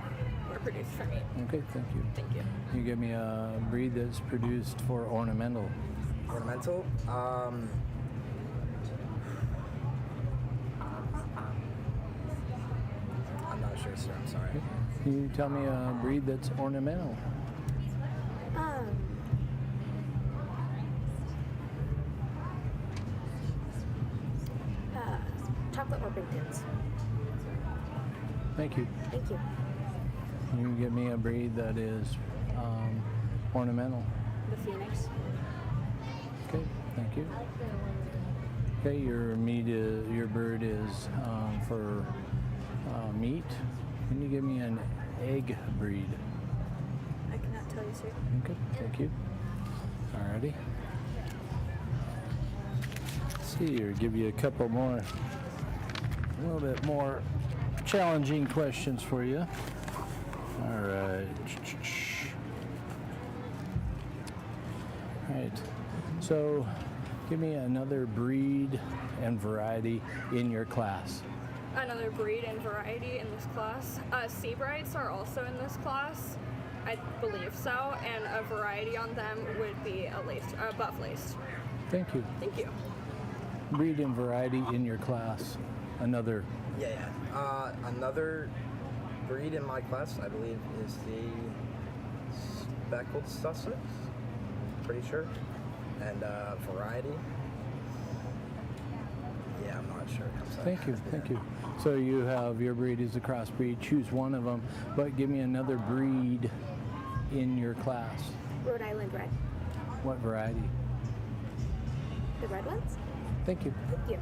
T: were produced for meat.
A: Okay, thank you.
T: Thank you.
A: Can you give me a breed that's produced for ornamental?
S: Ornamental? I'm not sure, sir. I'm sorry.
A: Can you tell me a breed that's ornamental?
U: Chocolate Orpingtons.
A: Thank you.
U: Thank you.
A: Can you give me a breed that is ornamental?
R: The Phoenix.
A: Okay, thank you. Okay, your bird is for meat. Can you give me an egg breed?
R: I cannot tell you, sir.
A: Okay, thank you. Alrighty. Let's see here, give you a couple more, a little bit more challenging questions for you. All right. All right. So, give me another breed and variety in your class.
T: Another breed and variety in this class. Seabrights are also in this class. I believe so, and a variety on them would be a buff laced.
A: Thank you.
T: Thank you.
A: Breed and variety in your class. Another.
S: Yeah. Another breed in my class, I believe, is the speckled Sussex. Pretty sure. And variety. Yeah, I'm not sure. I'm sorry.
A: Thank you. So you have your breed is a crossbreed. Choose one of them, but give me another breed in your class.
U: Rhode Island Red.
A: What variety?
U: The red ones?
A: Thank you.
U: Thank you.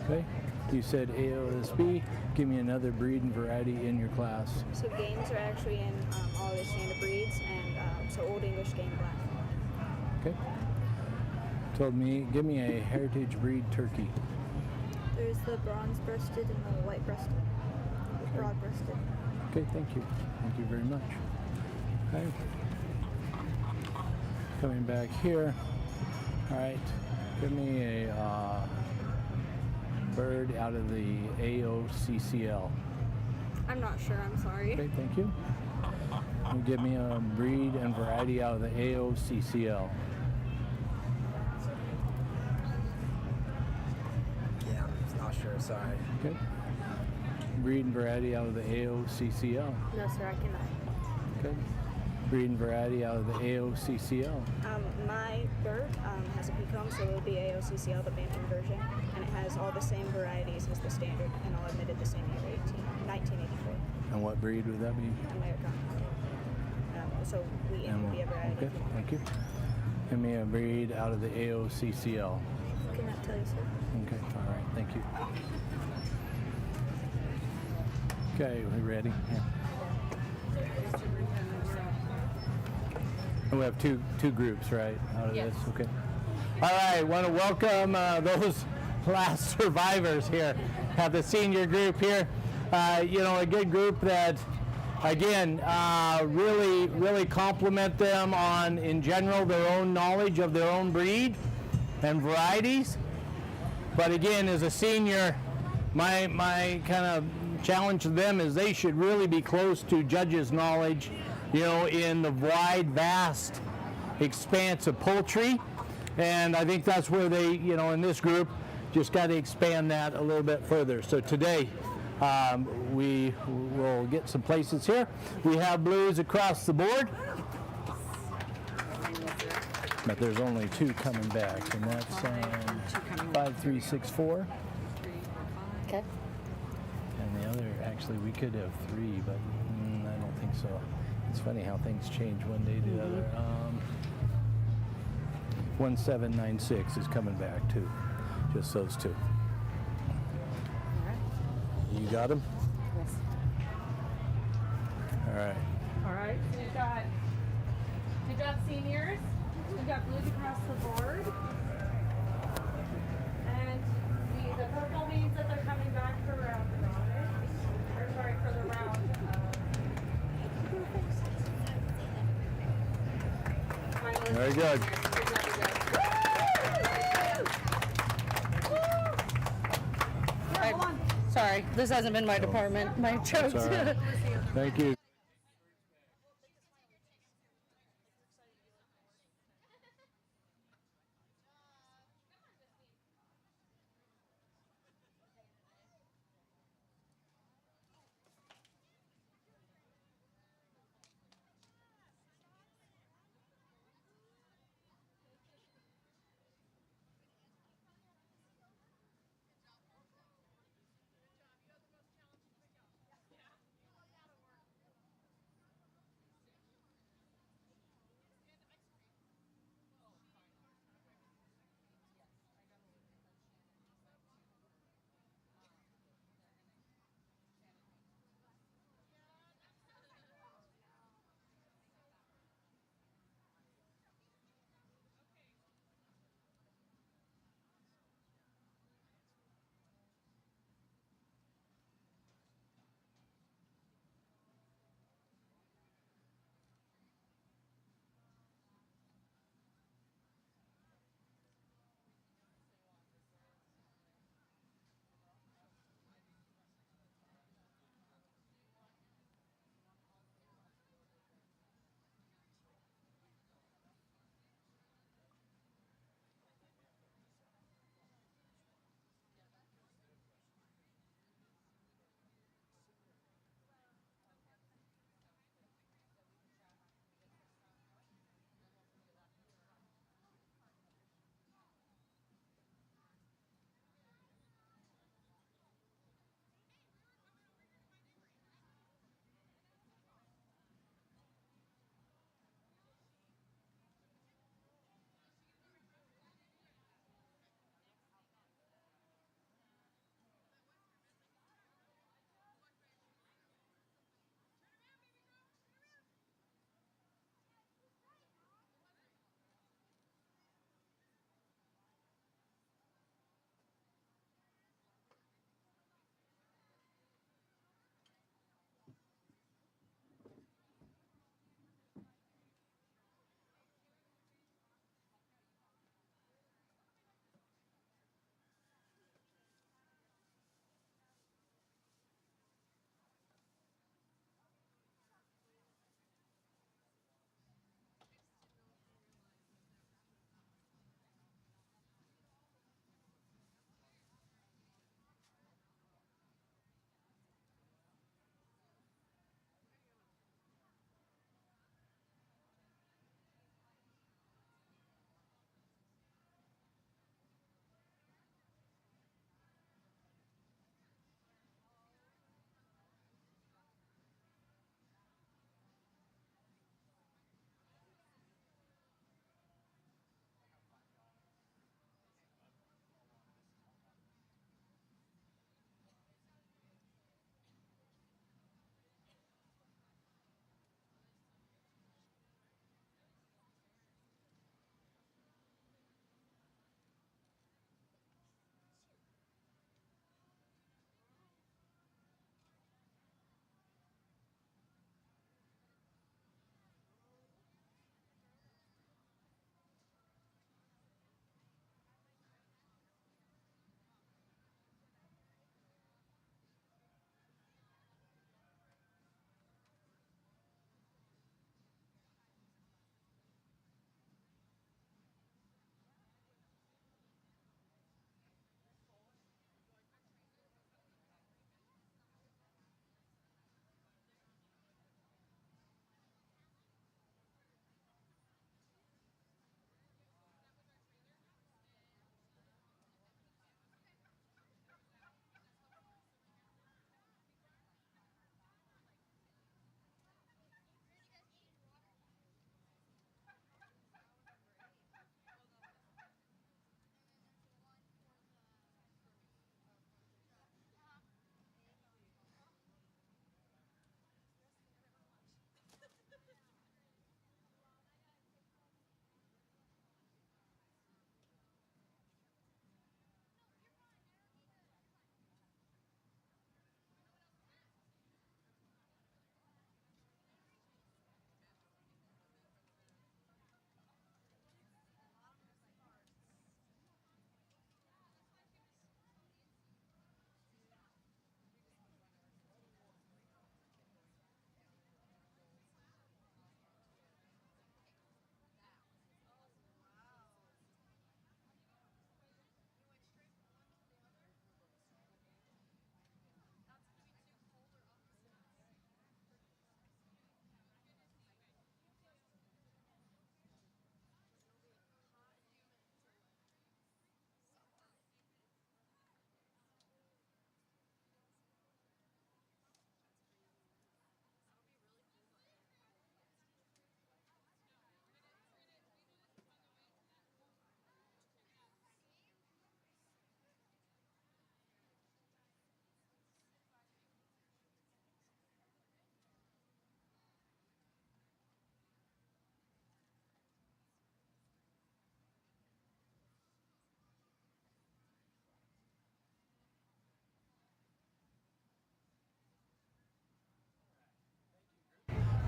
A: Okay. You said AOSB. Give me another breed and variety in your class.
R: So games are actually in all the standard breeds, and so Old English Game Black.
A: Okay. Give me a heritage breed turkey.
Q: There's the bronze-breasted and the white-breasted.
A: Okay.
Q: Broad-breasted.
A: Okay, thank you. Thank you very much. Okay. Coming back here. All right. Give me a bird out of the AOCCL.
T: I'm not sure, I'm sorry.
A: Okay, thank you. And give me a breed and variety out of the AOCCL.
S: Yeah, I'm not sure. Sorry.
A: Okay. Breed and variety out of the AOCCL.
U: No, sir, I cannot.
A: Okay. Breed and variety out of the AOCCL.
R: My bird has a peacock, so it will be AOCCL, the bantam version, and it has all the same varieties as the standard, and all admitted the same year, 1984.
A: And what breed would that be?
R: American. So we aim to be a variety.
A: Okay, thank you. Give me a breed out of the AOCCL.
Q: Cannot tell you, sir.
A: Okay, all right, thank you. Okay, we ready? Yeah. We have two groups, right, out of this? Okay. All right, want to welcome those last survivors here. Have the senior group here. You know, a good group that, again, really compliment them on, in general, their own knowledge of their own breed and varieties. But again, as a senior, my kind of challenge to them is they should really be close to judges' knowledge, you know, in the wide, vast expanse of poultry. And I think that's where they, you know, in this group, just got to expand that a little bit further. So today, we will get some places here. We have blues across the board, but there's only 2 coming back, and that's 5364.
U: Okay.
A: And the other, actually, we could have 3, but I don't think so. It's funny how things change one day to the other. 1796 is coming back too. Just those 2. You got them?
U: Yes.
A: All right.
F: All right, so we've got seniors, we've got blues across the board, and the purple means that they're coming back for round robin, or sorry, for the round.
A: Very good.
U: Sorry, this hasn't been my department. My jokes.
A: That's all right. Thank you.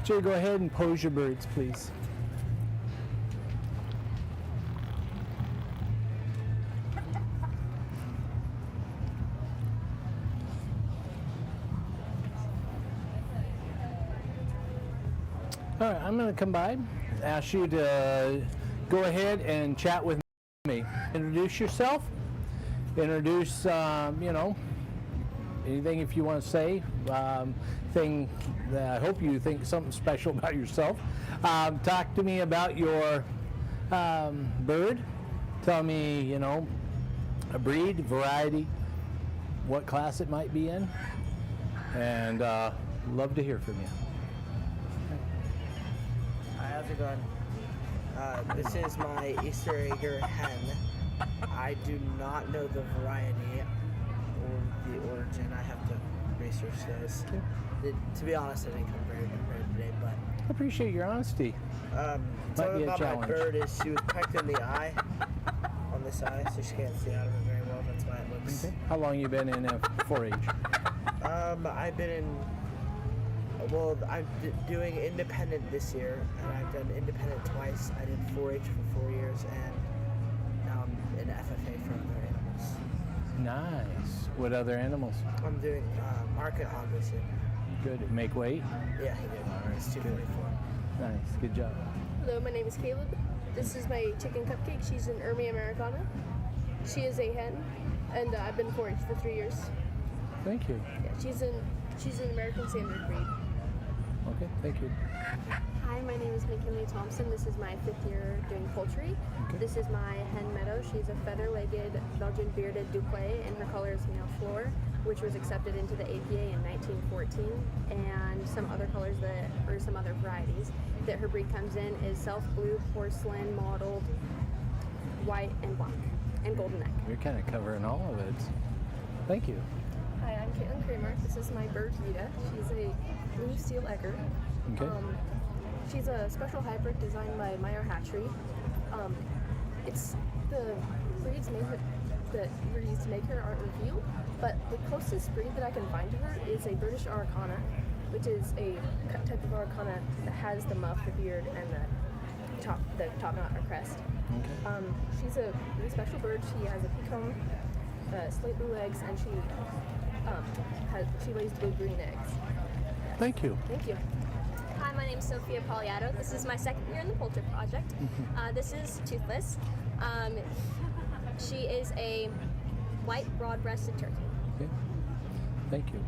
A: So go ahead and pose your birds, please. All right, I'm going to come by, ask you to go ahead and chat with me. Introduce yourself. Introduce, you know, anything if you want to say. Thing that I hope you think something special about yourself. Talk to me about your bird. Tell me, you know, a breed, variety, what class it might be in, and love to hear from you.
C: Hi, how's it going? This is my Easter egg hen. I do not know the variety or the origin. I have to research those. To be honest, I didn't come very prepared today, but
A: I appreciate your honesty.
C: Something about my bird is she was pecked in the eye, on this eye, so she can't see out of it very well. That's why it looks.
A: Okay. How long you been in 4-H?
C: I've been in. Well, I'm doing independent this year, and I've done independent twice. I did 4-H for 4 years, and now I'm in FFA for other animals.
A: Nice. What other animals?
C: I'm doing market hog this year.
A: Good. Make weight?
C: Yeah, he did. It's 224.
A: Nice. Good job.
O: Hello, my name is Caleb. This is my chicken cupcake. She's an Ermie Americana. She is a hen, and I've been 4-H for 3 years.
A: Thank you.
O: Yeah, she's an American Standard breed.
A: Okay, thank you.
H: Hi, my name is McKinley Thompson. This is my 5th year doing poultry.
A: Okay.
H: This is my hen Meadow. She's a feather-legged Belgian bearded Duclay, and her color is male floor, which was accepted into the APA in 1914. And some other colors some other varieties that her breed comes in is self blue, porcelain, mottled, white, and black, and golden neck.
A: You're kind of covering all of it. Thank you.
O: Hi, I'm Caitlin Kramer. This is my bird Vita. She's a blue steel egger.
A: Okay.
O: She's a special hybrid designed by Meyer Hatchery. It's the breeds that were used to make her aren't revealed, but the closest breed that I can find to her is a British Araucana, which is a type of Araucana that has the muff, the beard, and the top knot or crest.
A: Okay.
O: She's a really special bird. She has a peacocke, slate blue legs, and she lays blue-green eggs.
A: Thank you.
O: Thank you.
V: Hi, my name is Sophia Poliato. This is my 2nd year in the Poultry Project. This is Toothless. She is a white broad-breasted turkey.
A: Okay. Thank you.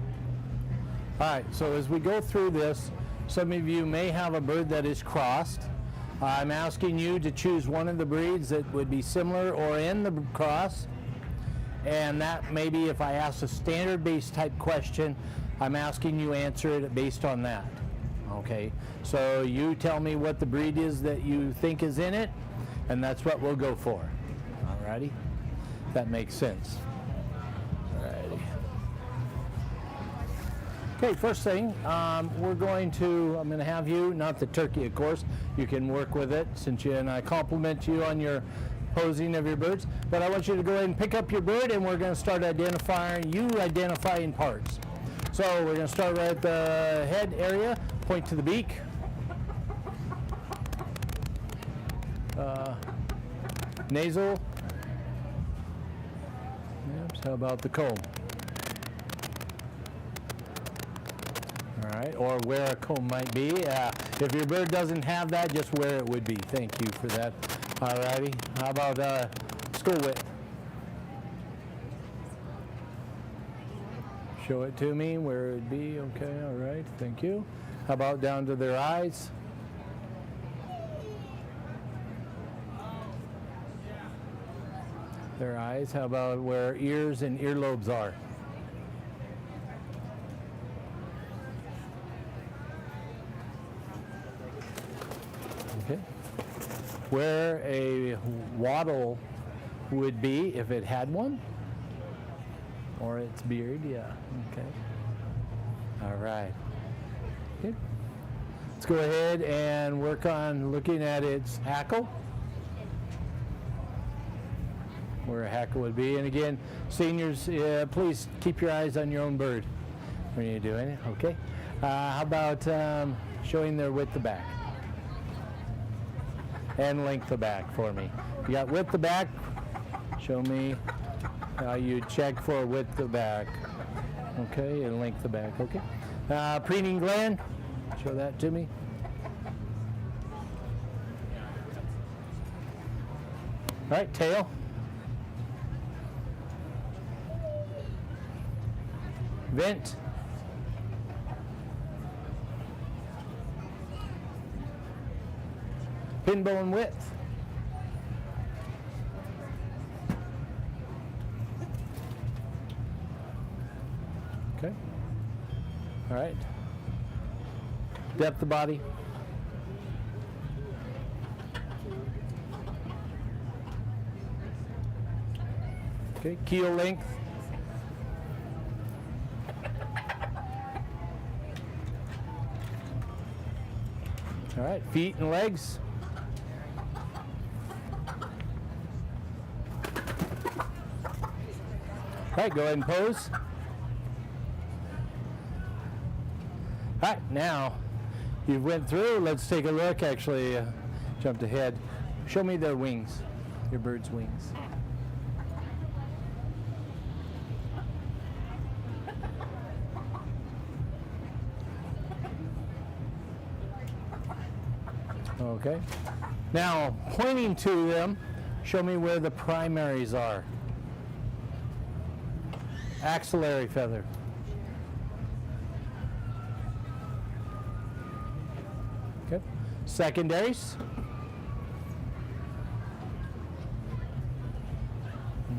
A: All right, so as we go through this, some of you may have a bird that is crossed. I'm asking you to choose one of the breeds that would be similar or in the cross. And that maybe if I ask a standard-based type question, I'm asking you answer it based on that. Okay, so you tell me what the breed is that you think is in it, and that's what we'll go for. Alrighty? That makes sense. Alrighty. Okay, first thing, I'm going to have you, not the turkey of course, you can work with it since and I compliment you on your posing of your birds, but I want you to go ahead and pick up your bird and we're going to start identifying parts. So we're going to start right at the head area, point to the beak. Nasal. Oops, how about the comb? All right, or where a comb might be. If your bird doesn't have that, just where it would be. Thank you for that. All righty. How about skull width? Show it to me where it would be. Okay, all right. Thank you. How about down to their eyes? Their eyes. How about where ears and earlobes are? Okay. Where a wattle would be if it had one? Or its beard, yeah. Okay. All right. Okay. Let's go ahead and work on looking at its hackle. Where a hackle would be. And again, seniors, please keep your eyes on your own bird when you're doing it. Okay. How about showing their width of back. And length of back for me. You got width of back, show me how you check for width of back. Okay, and length of back, okay. Preening gland, show that to me. All right, tail. Vent. Pin bone width. Okay. All right. Depth of body. Okay, keel length. All right, feet and legs. All right, go ahead and pose. All right, now you've went through. Let's take a look. Actually, jumped ahead. Show me their wings, your bird's wings. Okay. Now, pointing to them, show me where the primaries are. Axillary feather. Okay. Secondaries.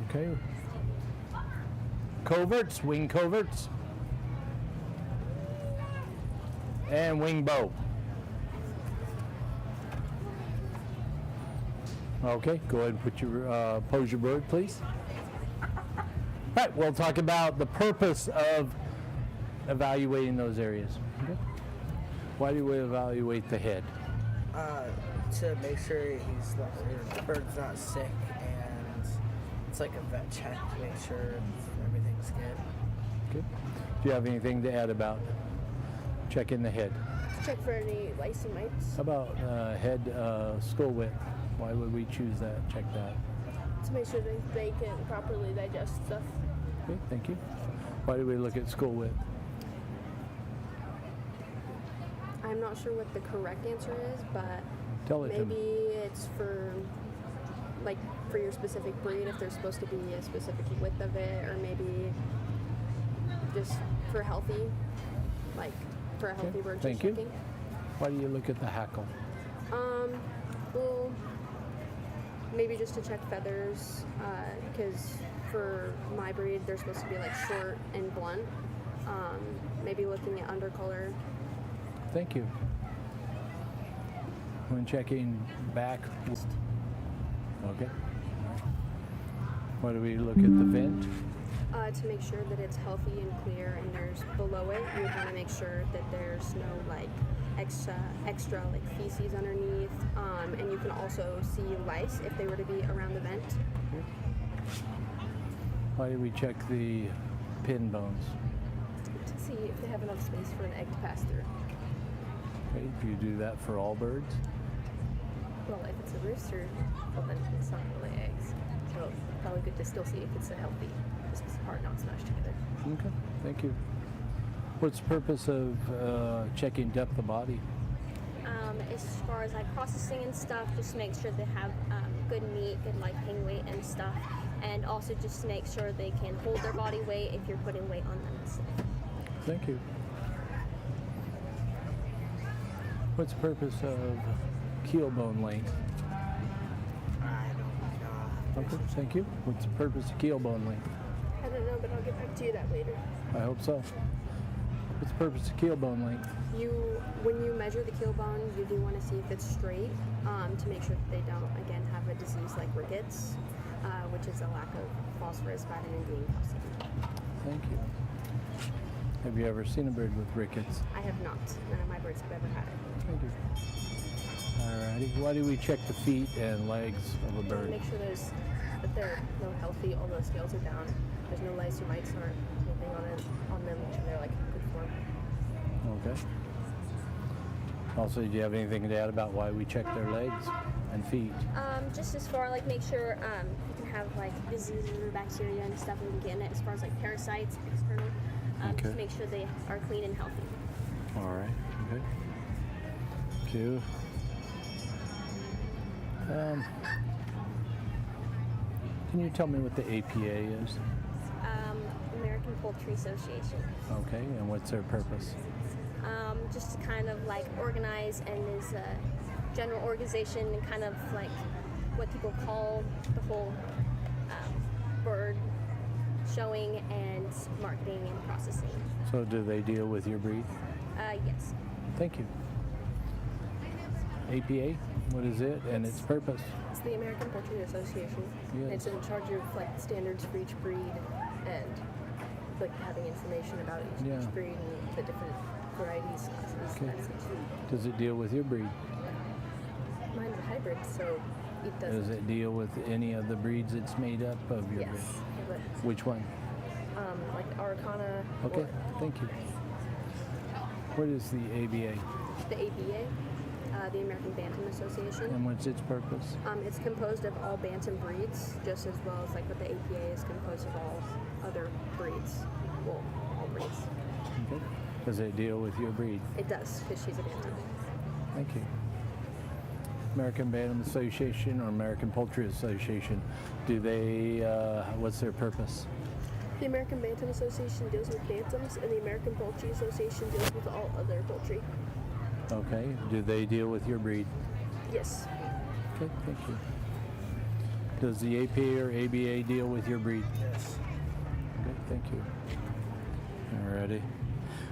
A: Okay. Coverts, wing coverts. And wing bow. Okay, go ahead and put your pose your bird, please. All right, we'll talk about the purpose of evaluating those areas. Okay. Why do we evaluate the head?
C: To make sure the bird's not sick, and it's like a vet check to make sure everything's good.
A: Okay. Do you have anything to add about checking the head?
O: Check for any lice and mites.
A: How about head skull width? Why would we choose that? Check that.
O: To make sure that they can properly digest stuff.
A: Okay, thank you. Why do we look at skull width?
O: I'm not sure what the correct answer is, but
A: Tell it to
O: maybe
A: me.
O: it's for your specific breed, if there's supposed to be a specific width of it, or maybe just for healthy, for a healthy bird.
A: Thank you. Why do you look at the hackle?
O: Well, maybe just to check feathers, because for my breed, they're supposed to be short and blunt. Maybe looking at undercolor.
A: Thank you. When checking back. Okay. Why do we look at the vent?
O: To make sure that it's healthy and clear, and there's below it, you want to make sure that there's no extra feces underneath, and you can also see lice if they were to be around the vent.
A: Why do we check the pin bones?
O: To see if they have enough space for an egg to pass through.
A: Okay, do you do that for all birds?
O: Well, if it's a rooster, well then it's not really eggs. So probably good to still see if it's a healthy, just part not smashed together.
A: Okay, thank you. What's the purpose of checking depth of body?
V: As far as processing and stuff, just make sure they have good meat, good hang weight and stuff, and also just to make sure they can hold their body weight if you're putting weight on them and stuff.
A: Thank you. What's the purpose of keel bone length?
C: I don't know.
A: Okay, thank you. What's the purpose of keel bone length?
O: I don't know, but I'll get back to you that later.
A: I hope so. What's the purpose of keel bone length?
O: When you measure the keel bone, you do want to see if it's straight, to make sure that they don't, again, have a disease like rickets, which is a lack of phosphorus, vitamin D, and calcium.
A: Thank you. Have you ever seen a bird with rickets?
O: I have not. None of my birds have ever had it.
A: Thank you. Alrighty. Why do we check the feet and legs of a bird?
O: Make sure that they're healthy, all the scales are down, there's no lice or mites or anything on them, and they're good form.
A: Okay. Also, do you have anything to add about why we check their legs and feet?
O: Just as far like make sure you can have like diseases or bacteria and stuff we can get in it as far as like parasites external. Just make sure they are clean and healthy.
A: All right. Good. Two. Can you tell me what the APA is?
O: American Poultry Association.
A: Okay, and what's their purpose?
O: Just to kind of like organize and is a general organization and kind of like what people call the whole bird showing and marketing and processing.
A: So do they deal with your breed?
O: Yes.
A: Thank you. APA, what is it and its purpose?
E: It's the American Poultry Association.
A: Yes.
E: It's in charge of like standards for each breed and like having information about each breed and the different varieties.
A: Okay. Does it deal with your breed?
E: Mine's a hybrid, so it doesn't.
A: Does it deal with any of the breeds it's made up of your breed?
E: But,
A: Which one?
E: like Araucana.
A: Okay, thank you. What is the ABA?
E: The ABA, the American Bantam Association.
A: And what's its purpose?
E: It's composed of all bantam breeds, just as well as like what the APA is composed of all other breeds. Well, all breeds.
A: Okay. Does it deal with your breed?
E: It does, because she's a bantam.
A: Thank you. American Bantam Association or American Poultry Association, do they, what's their purpose?
E: The American Bantam Association deals with bantams, and the American Poultry Association deals with all other poultry.
A: Okay. Do they deal with your breed?
E: Yes.
A: Okay, thank you. Does the APA or ABA deal with your breed?
C: Yes.
A: Okay, thank you. Alrighty.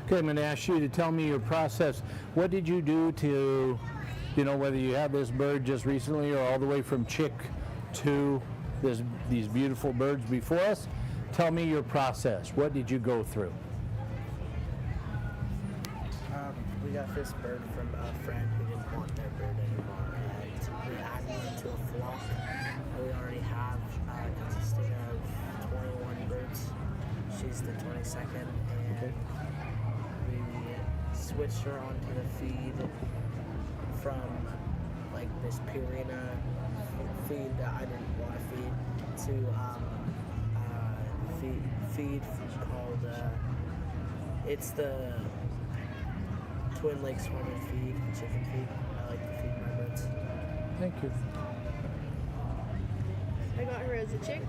A: Okay, I'm going to ask you to tell me your process. What did you do to, whether you had this bird just recently or all the way from chick to these beautiful birds before us? Tell me your process. What did you go through?
C: We got this bird from a friend who didn't want their bird anymore, and we added it to a flock. We already have consisting of 21 birds. She's the 22nd, and we switched her onto the feed from like this Purina feed that I didn't want to feed to feed called it's the Twin Lakes Farming feed, chicken feed. I like to feed my birds.
A: Thank you.
E: I got her as a chick,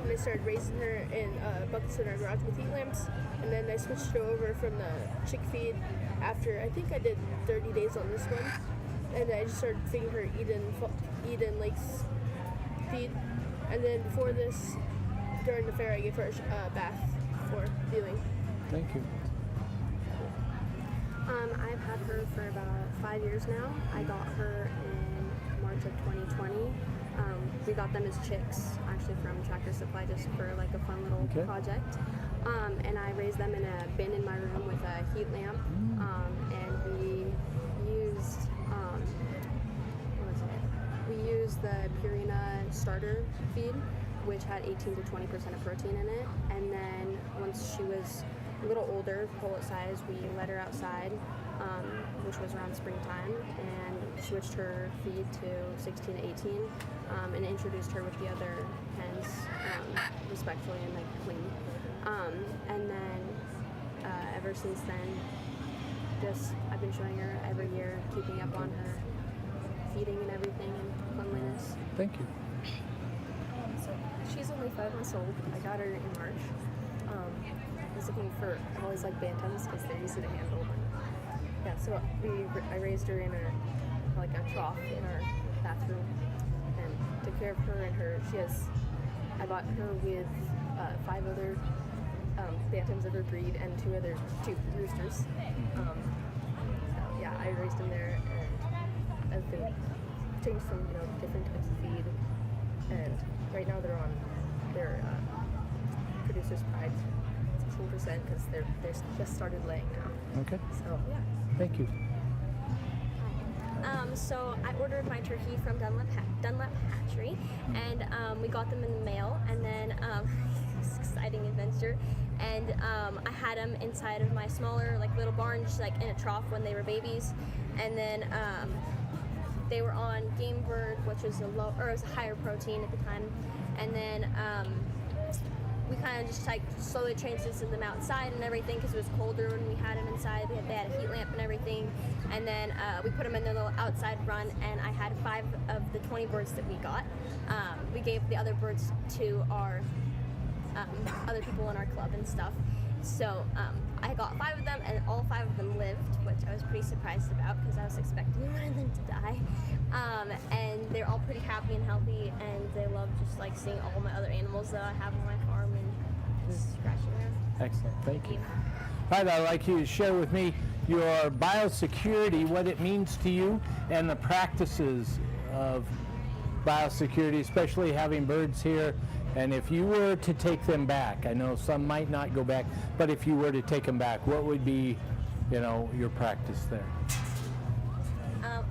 E: and I started raising her in buckets in our garage with heat lamps, and then I switched her over from the chick feed after I think I did 30 days on this one, and I just started feeding her Eden Lakes feed, and then before this, during the fair, I gave her a bath for healing.
A: Thank you.
E: I've had her for about 5 years now. I got her in March of 2020. We got them as chicks, actually from Tractor Supply, just for like a fun little project. And I raised them in a bin in my room with a heat lamp. And we used, we used the Purina starter feed, which had 18 to 20% of protein in it. And then once she was a little older, pullet size, we let her outside, which was around springtime, and switched her feed to 16 to 18, and introduced her with the other hens, respectfully and like clean. And then ever since then, I've been showing her every year, keeping up on her feeding and everything and cleanliness.
A: Thank you.
E: So she's only 5 months old. I got her in March. I was looking for, I always like bantams because they're easy to handle. Yeah, so I raised her in a trough in our bathroom and took care of her and I bought her with 5 other bantams of her breed and two roosters. So yeah, I raised them there, and I've been changed from different types of feed, and right now they're on their producer's pride 16% because they're just started laying now.
A: Okay.
E: So yeah.
A: Thank you.
O: So I ordered my turkey from Dunlap Hatchery, and we got them in the mail, and then
V: exciting adventure. And I had them inside of my smaller, like little barn, just like in a trough when they were babies. And then they were on game bird, which was it was a higher protein at the time. And then we kind of just like slowly transitioned them outside and everything because it was colder when we had them inside. They had a heat lamp and everything. And then we put them in their little outside run, and I had 5 of the 20 birds that we got. We gave the other birds to our other people in our club and stuff. So I got 5 of them, and all 5 of them lived, which I was pretty surprised about because I was expecting one of them to die. And they're all pretty happy and healthy, and they love just like seeing all my other animals that I have on my farm and just scratching around.
A: Excellent, thank you. All right, I'd like you to share with me your biosecurity, what it means to you, and the practices of biosecurity, especially having birds here. And if you were to take them back, I know some might not go back, but if you were to take them back, what would be, your practice there?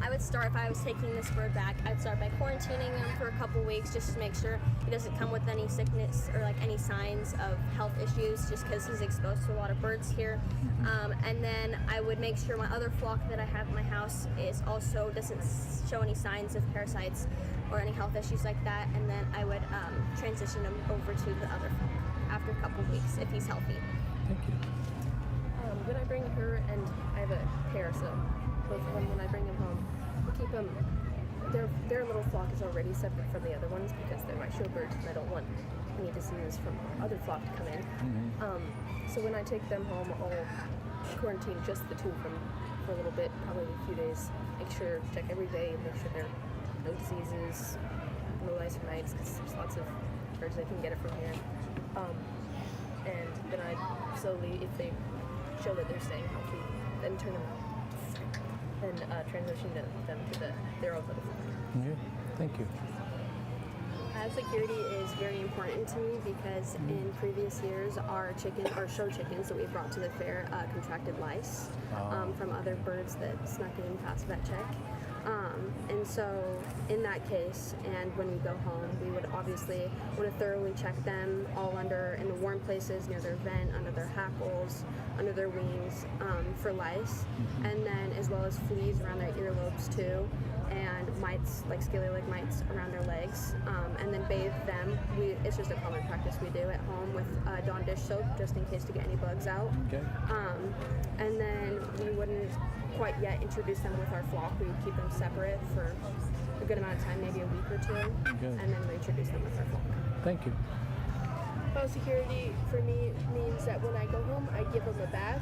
V: I would start, if I was taking this bird back, I'd start by quarantining him for a couple weeks just to make sure he doesn't come with any sickness or like any signs of health issues, just because he's exposed to a lot of birds here. And then I would make sure my other flock that I have in my house doesn't show any signs of parasites or any health issues like that. And then I would transition him over to the other flock after a couple weeks if he's healthy.
A: Thank you.
E: When I bring her, and I have a pair, so both of them, when I bring them home, we keep them, their little flock is already separate from the other ones because they're my show birds, and I don't want any diseases from other flock to come in. So when I take them home, I'll quarantine just the 2 of them for a little bit, probably a few days. Check every day, make sure there are no diseases, no lice or mites, because there's lots of birds that can get it from here. And then I slowly, if they show that they're staying healthy, then transition them to their own little flock.
A: Yeah, thank you.
O: Biosecurity is very important to me because in previous years our show chickens that we brought to the fair contracted lice from other birds that snuck in past vet check. And so in that case, and when we go home, we would obviously want to thoroughly check them all in the warm places, near their vent, under their hackles, under their wings, for lice, and then as well as fleas around their earlobes too, and mites, like scaly-leg mites around their legs, and then bathe them. It's just a common practice we do at home with Dawn dish soap, just in case to get any bugs out.
A: Okay.
O: And then we wouldn't quite yet introduce them with our flock. We would keep them separate for a good amount of time, maybe a week or 2, and then reintroduce them with our flock.
A: Thank you.
I: Biosecurity for me means that when I go home, I give them a bath,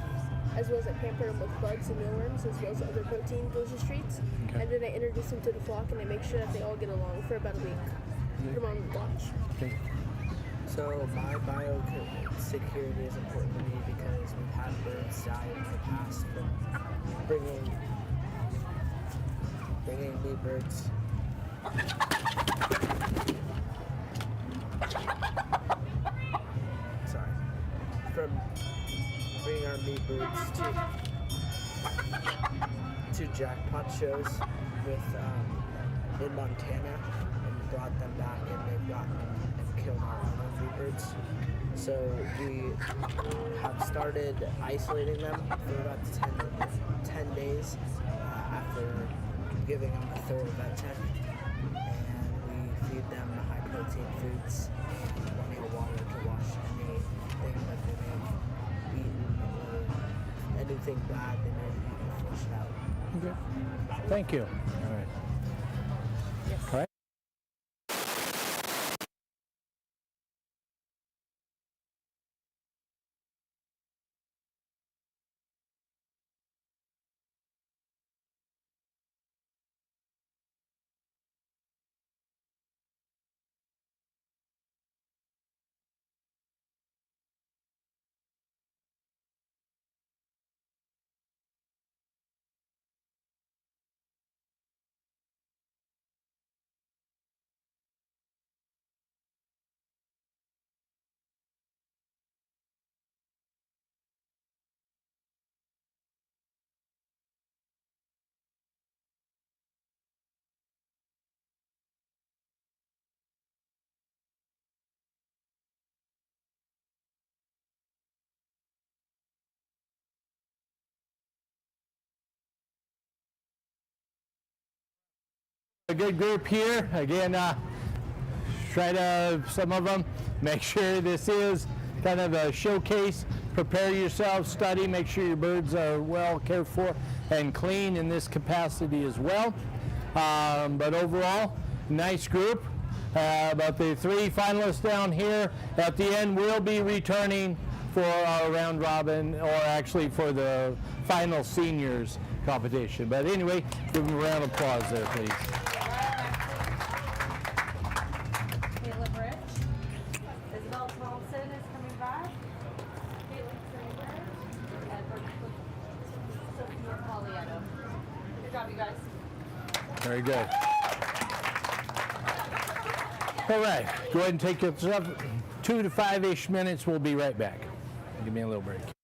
I: as well as I pamper them with bugs and mealworms, as well as other protein delicious treats. And then I introduce them to the flock, and I make sure that they all get along for about a week. Put them on watch.
A: Okay.
C: So my biosecurity is important to me because we've had birds die in the past from bringing me birds. Sorry. From bringing our meat birds to jackpot shows in Montana and brought them back, and they've gotten and killed our own meat birds. So we have started isolating them for about 10 days after giving them a thorough vet check, and we feed them high protein foods and plenty of water to wash anything that they may have eaten or anything bad they may have eaten or flushed out.
A: Okay. Thank you. All right. All right. A good group here. Again, try to, some of them, make sure this is kind of a showcase. Prepare yourself, study, make sure your birds are well cared for and clean in this capacity as well. But overall, nice group. About the 3 finalists down here at the end will be returning for our round robin, or actually for the final seniors competition. But anyway, give them a round of applause there, please.
J: Caleb Rich. Isabel Thompson is coming back. Caitlin Kramer. And Sophia Polietto. Good job, you guys.
A: Very good. All right, go ahead and take yourself 2 to 5-ish minutes. We'll be right back. Give me a little break.